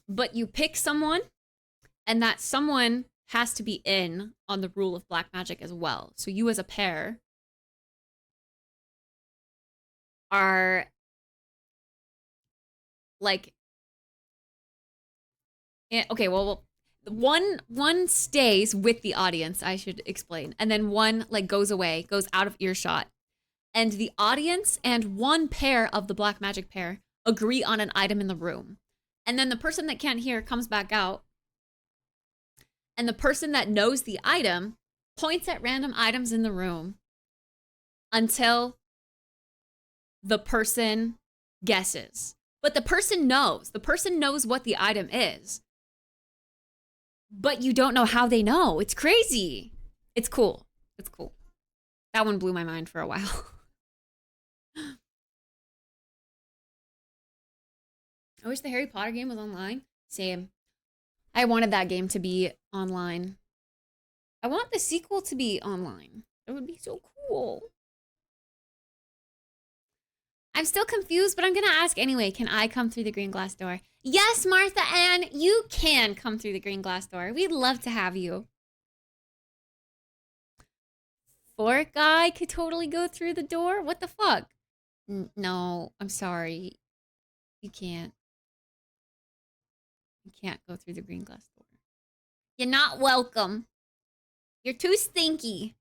But you pick someone, and that someone has to be in on the rule of black magic as well. So you as a pair are like, okay, well, one stays with the audience, I should explain, and then one like goes away, goes out of earshot, and the audience and one pair of the black magic pair agree on an item in the room, and then the person that can't hear comes back out, and the person that knows the item points at random items in the room until the person guesses. But the person knows what the item is. But you don't know how they know. It's crazy. It's cool. It's cool. That one blew my mind for a while. I wish the Harry Potter game was online. Same. I wanted that game to be online. I want the sequel to be online. It would be so cool. I'm still confused, but I'm gonna ask anyway. Can I come through the green glass door? Yes, Martha Ann, you can come through the green glass door. We'd love to have you. Fork guy could totally go through the door? What the fuck? No, I'm sorry. You can't. You can't go through the green glass door. You're not welcome. You're too stinky.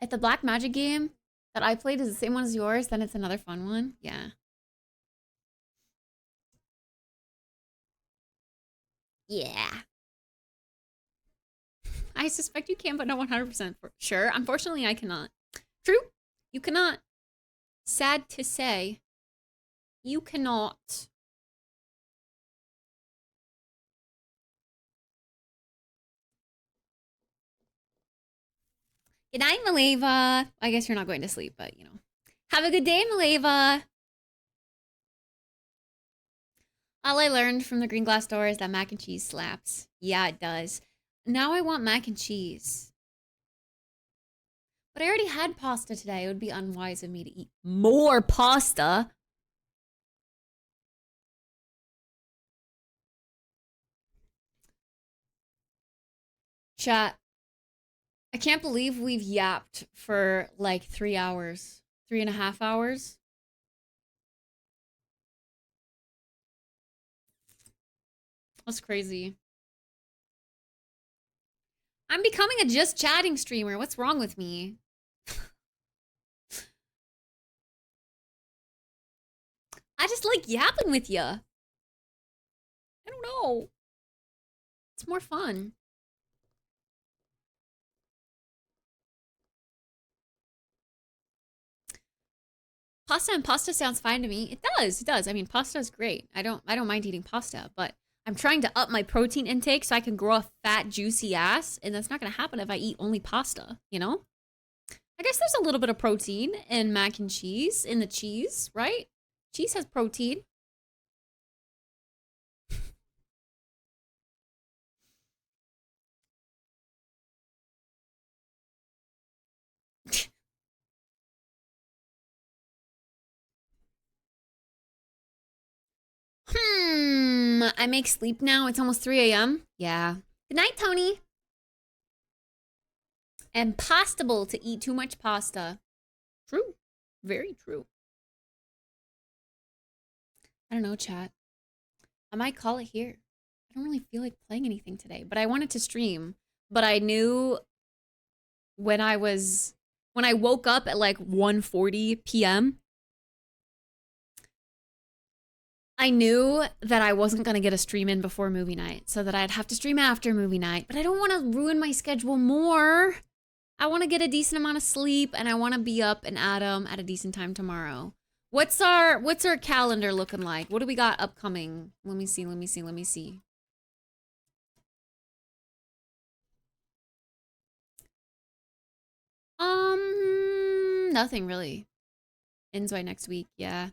If the Black Magic game that I played is the same one as yours, then it's another fun one. Yeah. Yeah. I suspect you can, but not 100% for sure. Unfortunately, I cannot. True. You cannot. Sad to say. You cannot. Good night, Maleva. I guess you're not going to sleep, but you know. Have a good day, Maleva. All I learned from the green glass door is that mac and cheese slaps. Yeah, it does. Now I want mac and cheese. But I already had pasta today. It would be unwise of me to eat more pasta. Chat. I can't believe we've yapped for like 3 hours. 3.5 hours. That's crazy. I'm becoming a just chatting streamer. What's wrong with me? I just like yapping with you. I don't know. It's more fun. Pasta and pasta sounds fine to me. It does. It does. I mean, pasta is great. I don't mind eating pasta, but I'm trying to up my protein intake so I can grow a fat, juicy ass, and that's not going to happen if I eat only pasta, you know? I guess there's a little bit of protein in mac and cheese, in the cheese, right? Cheese has protein. I make sleep now. It's almost 3 a.m. Yeah. Good night, Tony. Impossible to eat too much pasta. True. Very true. I don't know, chat. I might call it here. I don't really feel like playing anything today, but I wanted to stream. But I knew when I woke up at like 1:40 p.m., I knew that I wasn't going to get a stream in before movie night, so that I'd have to stream after movie night. But I don't want to ruin my schedule more. I want to get a decent amount of sleep, and I want to be up and at 'em at a decent time tomorrow. What's our calendar looking like? What do we got upcoming? Let me see. Nothing really. Enjoy next week, yeah.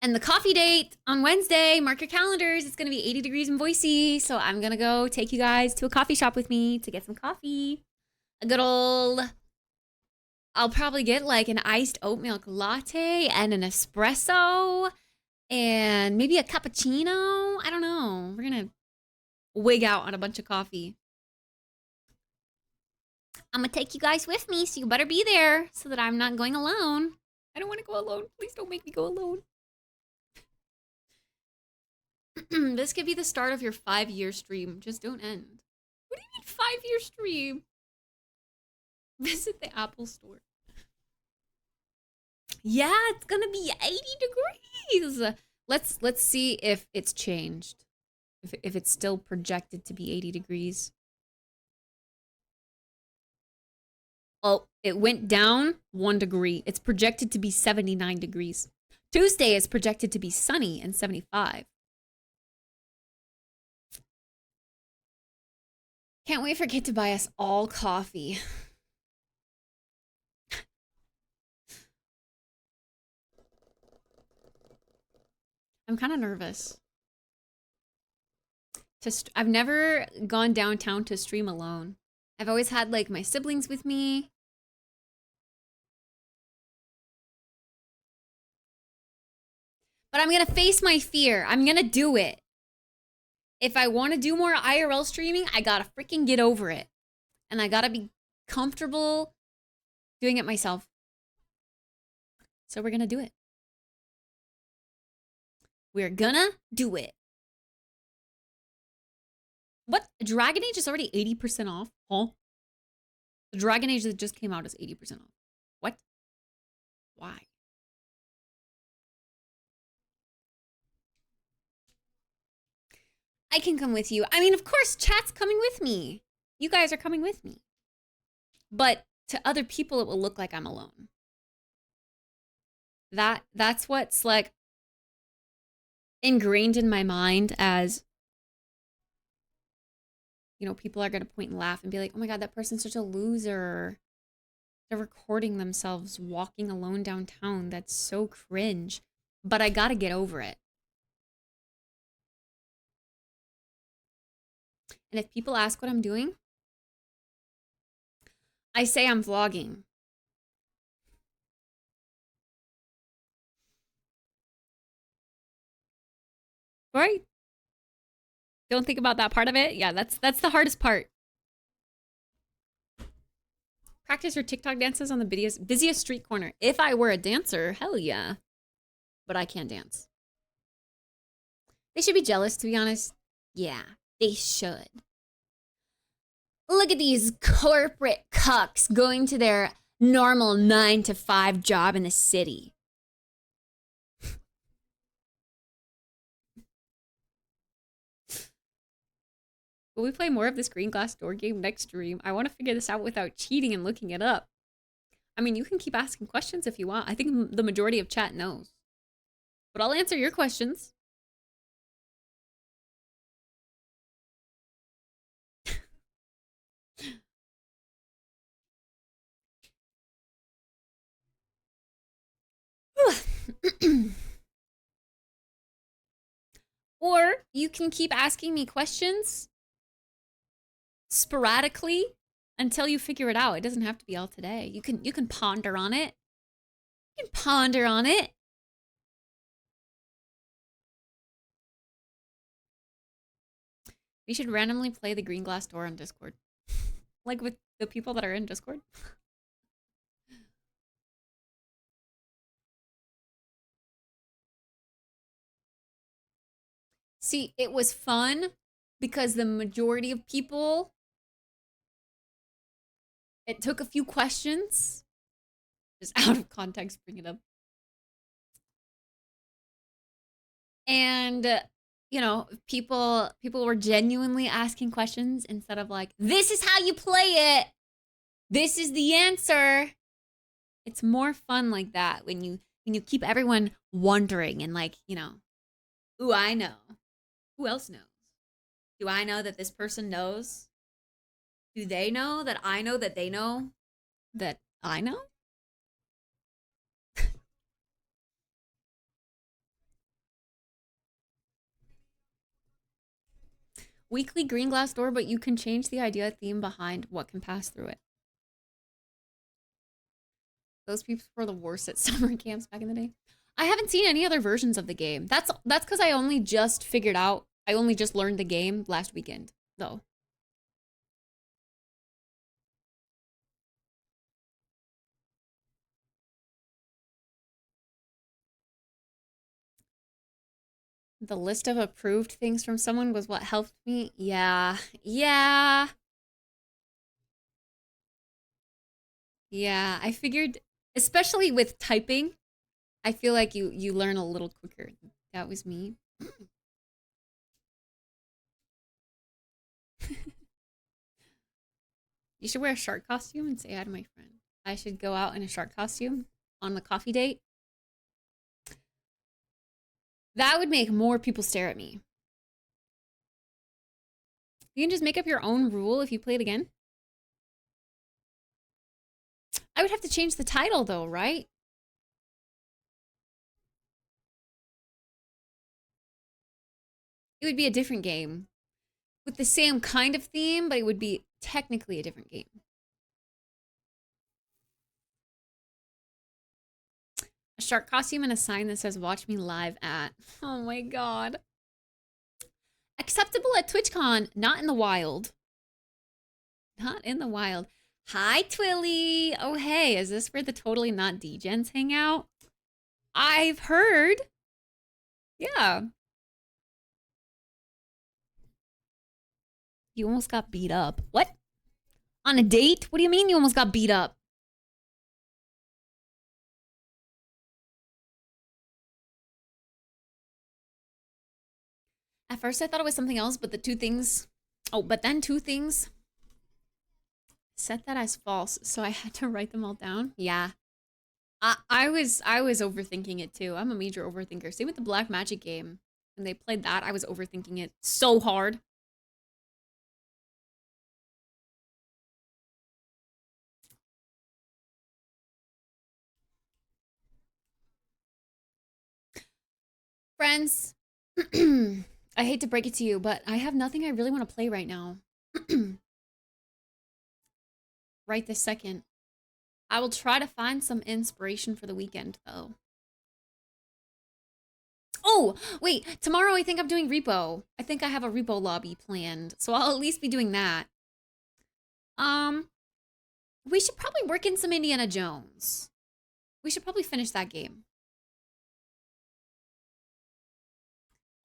And the coffee date on Wednesday, mark your calendars. It's gonna be 80 degrees in Boise. So I'm gonna go take you guys to a coffee shop with me to get some coffee. A good old, I'll probably get like an iced oat milk latte and an espresso and maybe a cappuccino. I don't know. We're gonna wig out on a bunch of coffee. I'm gonna take you guys with me, so you better be there so that I'm not going alone. I don't want to go alone. Please don't make me go alone. This could be the start of your 5-year stream. Just don't end. What do you mean 5-year stream? Visit the Apple store. Yeah, it's gonna be 80 degrees. Let's see if it's changed. If it's still projected to be 80 degrees. Oh, it went down 1 degree. It's projected to be 79 degrees. Tuesday is projected to be sunny and 75. Can't wait for Kit to buy us all coffee. I'm kind of nervous. I've never gone downtown to stream alone. I've always had like my siblings with me. But I'm gonna face my fear. I'm gonna do it. If I want to do more IRL streaming, I gotta freaking get over it. And I gotta be comfortable doing it myself. So we're gonna do it. We're gonna do it. What? Dragon Age is already 80% off? Huh? The Dragon Age that just came out is 80% off. What? Why? I can come with you. I mean, of course, chat's coming with me. You guys are coming with me. But to other people, it will look like I'm alone. That's what's like ingrained in my mind as, you know, people are going to point and laugh and be like, oh my God, that person's such a loser. They're recording themselves walking alone downtown. That's so cringe. But I got to get over it. And if people ask what I'm doing, I say I'm vlogging. Right? Don't think about that part of it. Yeah, that's the hardest part. Practice your TikTok dances on the busiest street corner. If I were a dancer, hell yeah. But I can't dance. They should be jealous, to be honest. Yeah, they should. Look at these corporate cucks going to their normal 9-to-5 job in the city. Will we play more of this green glass door game next stream? I want to figure this out without cheating and looking it up. I mean, you can keep asking questions if you want. I think the majority of chat knows. But I'll answer your questions. Or you can keep asking me questions sporadically until you figure it out. It doesn't have to be all today. You can ponder on it. You can ponder on it. We should randomly play the green glass door on Discord. Like with the people that are in Discord. See, it was fun because the majority of people, it took a few questions. Just out of context, bring it up. And you know, people were genuinely asking questions instead of like, this is how you play it. This is the answer. It's more fun like that when you keep everyone wondering and like, you know, ooh, I know. Who else knows? Do I know that this person knows? Do they know that I know that they know that I know? Weekly green glass door, but you can change the idea theme behind what can pass through it. Those people were the worst at summer camps back in the day. I haven't seen any other versions of the game. That's because I only just figured out, I only just learned the game last weekend, though. The list of approved things from someone was what helped me. Yeah. Yeah. Yeah. I figured, especially with typing, I feel like you learn a little quicker. That was me. You should wear a shark costume and say hi to my friend. I should go out in a shark costume on the coffee date. That would make more people stare at me. You can just make up your own rule if you play it again. I would have to change the title though, right? It would be a different game with the same kind of theme, but it would be technically a different game. A shark costume and a sign that says "Watch me live at." Oh my god. Acceptable at TwitchCon, not in the wild. Not in the wild. Hi, Twilly. Oh, hey, is this where the totally not degens hang out? I've heard. Yeah. You almost got beat up. What? On a date? What do you mean you almost got beat up? At first I thought it was something else, but the two things... Oh, but then two things set that as false, so I had to write them all down. Yeah. I was overthinking it too. I'm a major overthinker. Same with the Black Magic game. When they played that, I was overthinking it so hard. Friends, I hate to break it to you, but I have nothing I really want to play right now. Right this second. I will try to find some inspiration for the weekend, though. Oh, wait, tomorrow I think I'm doing repo. I think I have a repo lobby planned, so I'll at least be doing that. We should probably work in some Indiana Jones. We should probably finish that game.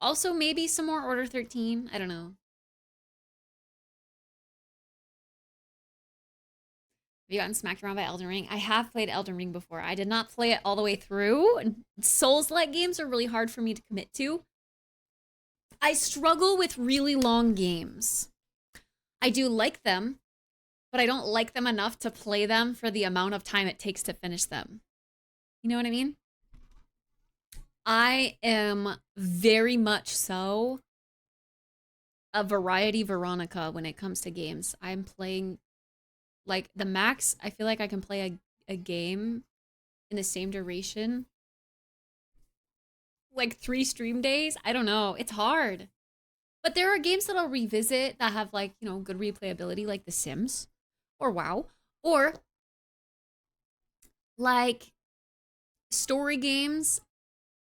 Also, maybe some more Order 13. I don't know. Have you gotten smacked around by Elden Ring? I have played Elden Ring before. I did not play it all the way through. Souls-like games are really hard for me to commit to. I struggle with really long games. I do like them, but I don't like them enough to play them for the amount of time it takes to finish them. You know what I mean? I am very much so a variety Veronica when it comes to games. I'm playing, like, the max I feel like I can play a game in the same duration. Like 3 stream days? I don't know. It's hard. But there are games that I'll revisit that have, like, you know, good replayability, like The Sims or WoW, or like story games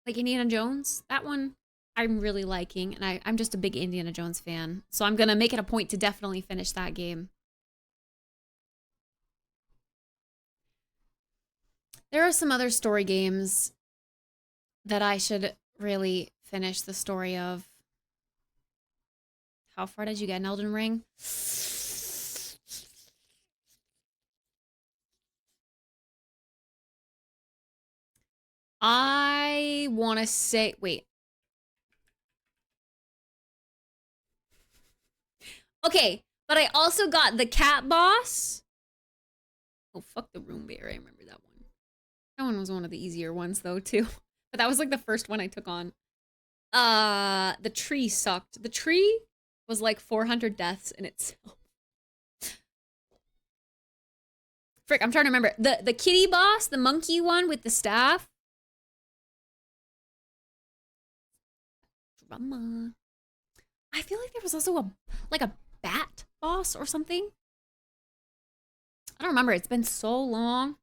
like Indiana Jones. That one I'm really liking, and I'm just a big Indiana Jones fan. So I'm gonna make it a point to definitely finish that game. There are some other story games that I should really finish the story of. How far did you get in Elden Ring? I want to say, wait. Okay, but I also got the cat boss. Oh, fuck the room bear. I remember that one. That one was one of the easier ones, though, too. But that was, like, the first one I took on. The tree sucked. The tree was, like, 400 deaths in itself. Frick, I'm trying to remember. The kitty boss, the monkey one with the staff. Drama. I feel like there was also a bat boss or something. I don't remember. It's been so long.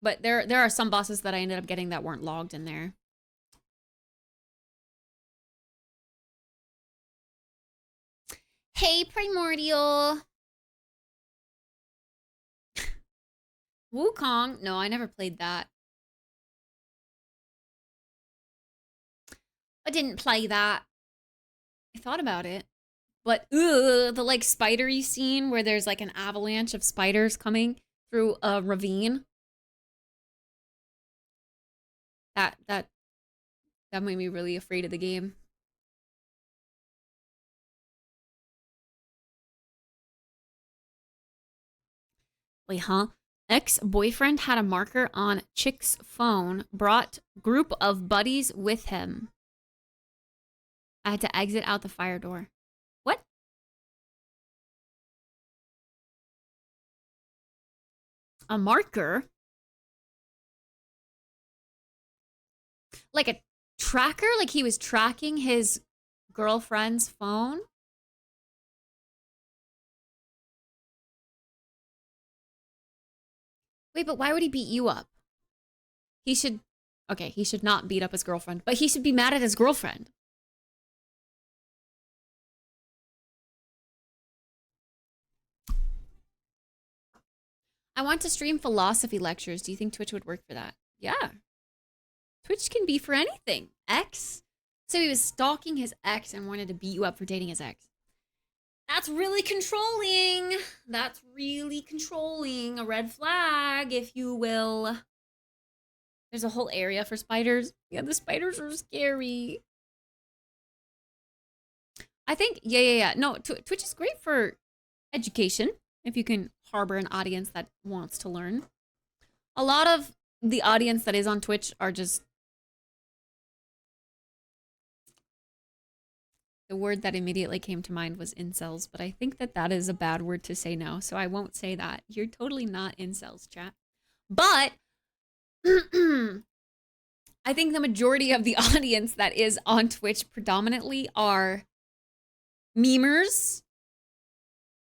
But there are some bosses that I ended up getting that weren't logged in there. Hey, Primordial. Wukong? No, I never played that. I didn't play that. I thought about it. But, the, like, spidery scene where there's, like, an avalanche of spiders coming through a ravine. That made me really afraid of the game. Wait, huh? Ex-boyfriend had a marker on chick's phone, brought group of buddies with him. I had to exit out the fire door. What? A marker? Like a tracker? Like he was tracking his girlfriend's phone? Wait, but why would he beat you up? He should, okay, he should not beat up his girlfriend, but he should be mad at his girlfriend. I want to stream philosophy lectures. Do you think Twitch would work for that? Yeah. Twitch can be for anything. Ex? So he was stalking his ex and wanted to beat you up for dating his ex. That's really controlling. That's really controlling. A red flag, if you will. There's a whole area for spiders. Yeah, the spiders are scary. I think, yeah. No, Twitch is great for education if you can harbor an audience that wants to learn. A lot of the audience that is on Twitch are just... The word that immediately came to mind was incels, but I think that that is a bad word to say now, so I won't say that. You're totally not incels, chat. But I think the majority of the audience that is on Twitch predominantly are memers.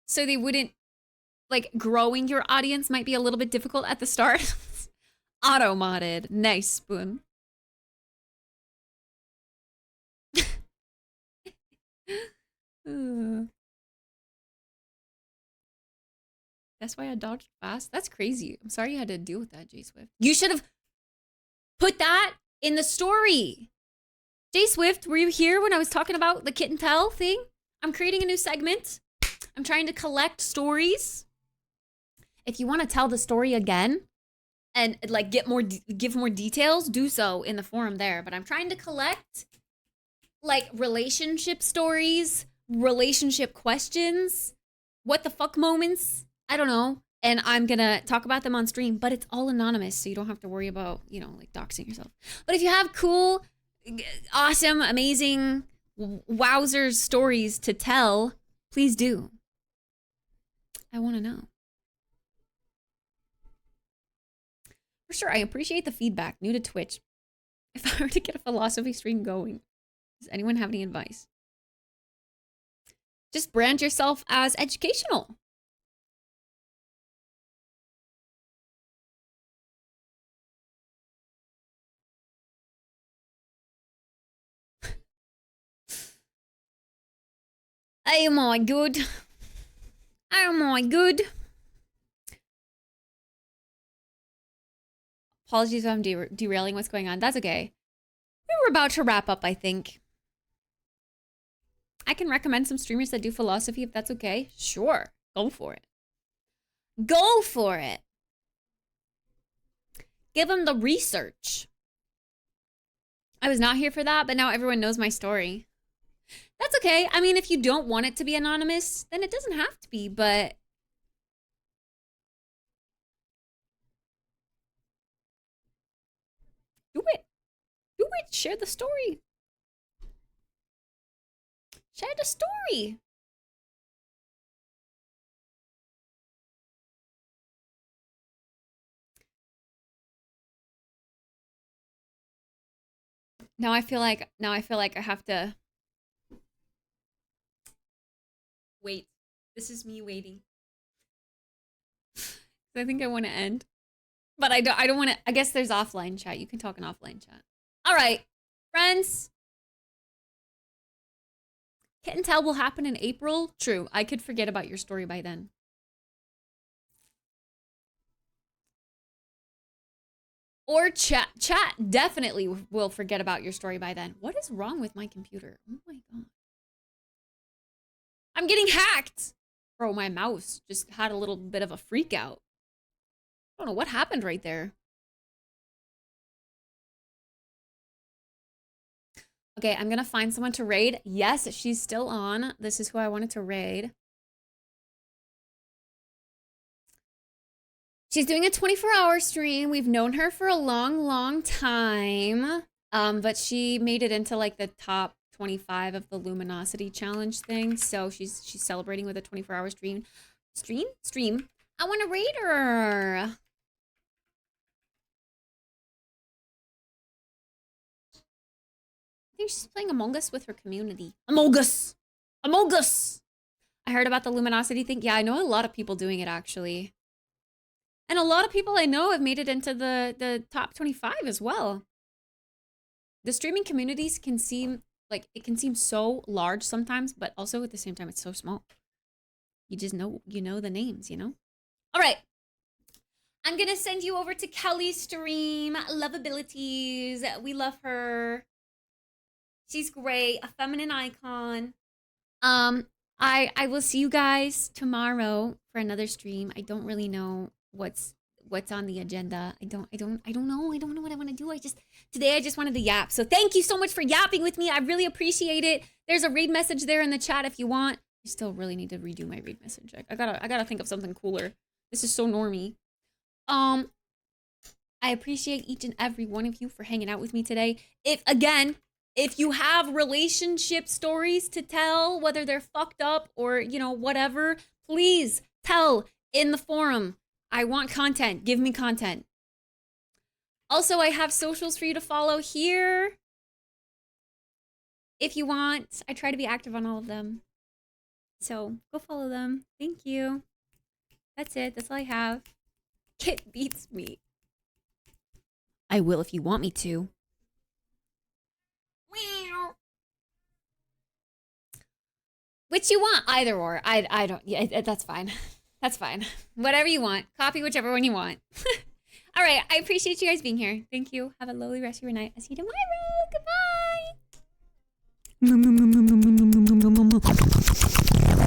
So they wouldn't, like, growing your audience might be a little bit difficult at the start. Auto-modded. Nice, Spoon. That's why I dodged fast. That's crazy. I'm sorry you had to deal with that, J Swift. You should have put that in the story. J Swift, were you here when I was talking about the kit and tell thing? I'm creating a new segment. I'm trying to collect stories. If you want to tell the story again and like give more details, do so in the forum there. But I'm trying to collect like relationship stories, relationship questions, what the fuck moments. I don't know. And I'm gonna talk about them on stream, but it's all anonymous, so you don't have to worry about, you know, like doxing yourself. But if you have cool, awesome, amazing, wowzers stories to tell, please do. I want to know. For sure, I appreciate the feedback. New to Twitch. If I were to get a philosophy stream going, does anyone have any advice? Just brand yourself as educational. Oh my god. Oh my god. Apologies if I'm derailing what's going on. That's okay. We were about to wrap up, I think. I can recommend some streamers that do philosophy if that's okay. Sure. Go for it. Go for it. Give them the research. I was not here for that, but now everyone knows my story. That's okay. I mean, if you don't want it to be anonymous, then it doesn't have to be, but... Do it. Do it. Share the story. Share the story. Now I feel like I have to wait. This is me waiting. I think I want to end. But I don't want to. I guess there's offline chat. You can talk in offline chat. All right, friends. Kit and Tell will happen in April. True. I could forget about your story by then. Or chat definitely will forget about your story by then. What is wrong with my computer? Oh my god. I'm getting hacked. Bro, my mouse just had a little bit of a freak out. I don't know what happened right there. Okay, I'm gonna find someone to raid. Yes, she's still on. This is who I wanted to raid. She's doing a 24-hour stream. We've known her for a long, long time. But she made it into like the top 25 of the Luminosity challenge thing. So she's celebrating with a 24-hour stream. Stream. I want to raid her. think she's playing Among Us with her community. Among Us! Among Us! I heard about the luminosity thing. Yeah, I know a lot of people doing it, actually. And a lot of people I know have made it into the top 25 as well. The streaming communities can seem like it can seem so large sometimes, but also at the same time it's so small. You just know the names, you know? All right. I'm going to send you over to Kelly's stream. Lovabilities. We love her. She's great. A feminine icon. I will see you guys tomorrow for another stream. I don't really know what's on the agenda. I don't know. I don't know what I want to do. Today I just wanted to yap. So thank you so much for yapping with me. I really appreciate it. There's a read message there in the chat if you want. I still really need to redo my read message. I gotta think of something cooler. This is so normie. I appreciate each and every one of you for hanging out with me today. If you have relationship stories to tell, whether they're fucked up or, whatever, please tell in the forum. I want content. Give me content. Also, I have socials for you to follow here. If you want, I try to be active on all of them. So go follow them. Thank you. That's it. That's all I have. Kit beats me. I will if you want me to. Which you want, either or. I don't, yeah, that's fine. That's fine. Whatever you want. Copy whichever one you want. All right, I appreciate you guys being here. Thank you. Have a lovely rest of your night. I'll see you tomorrow. Goodbye.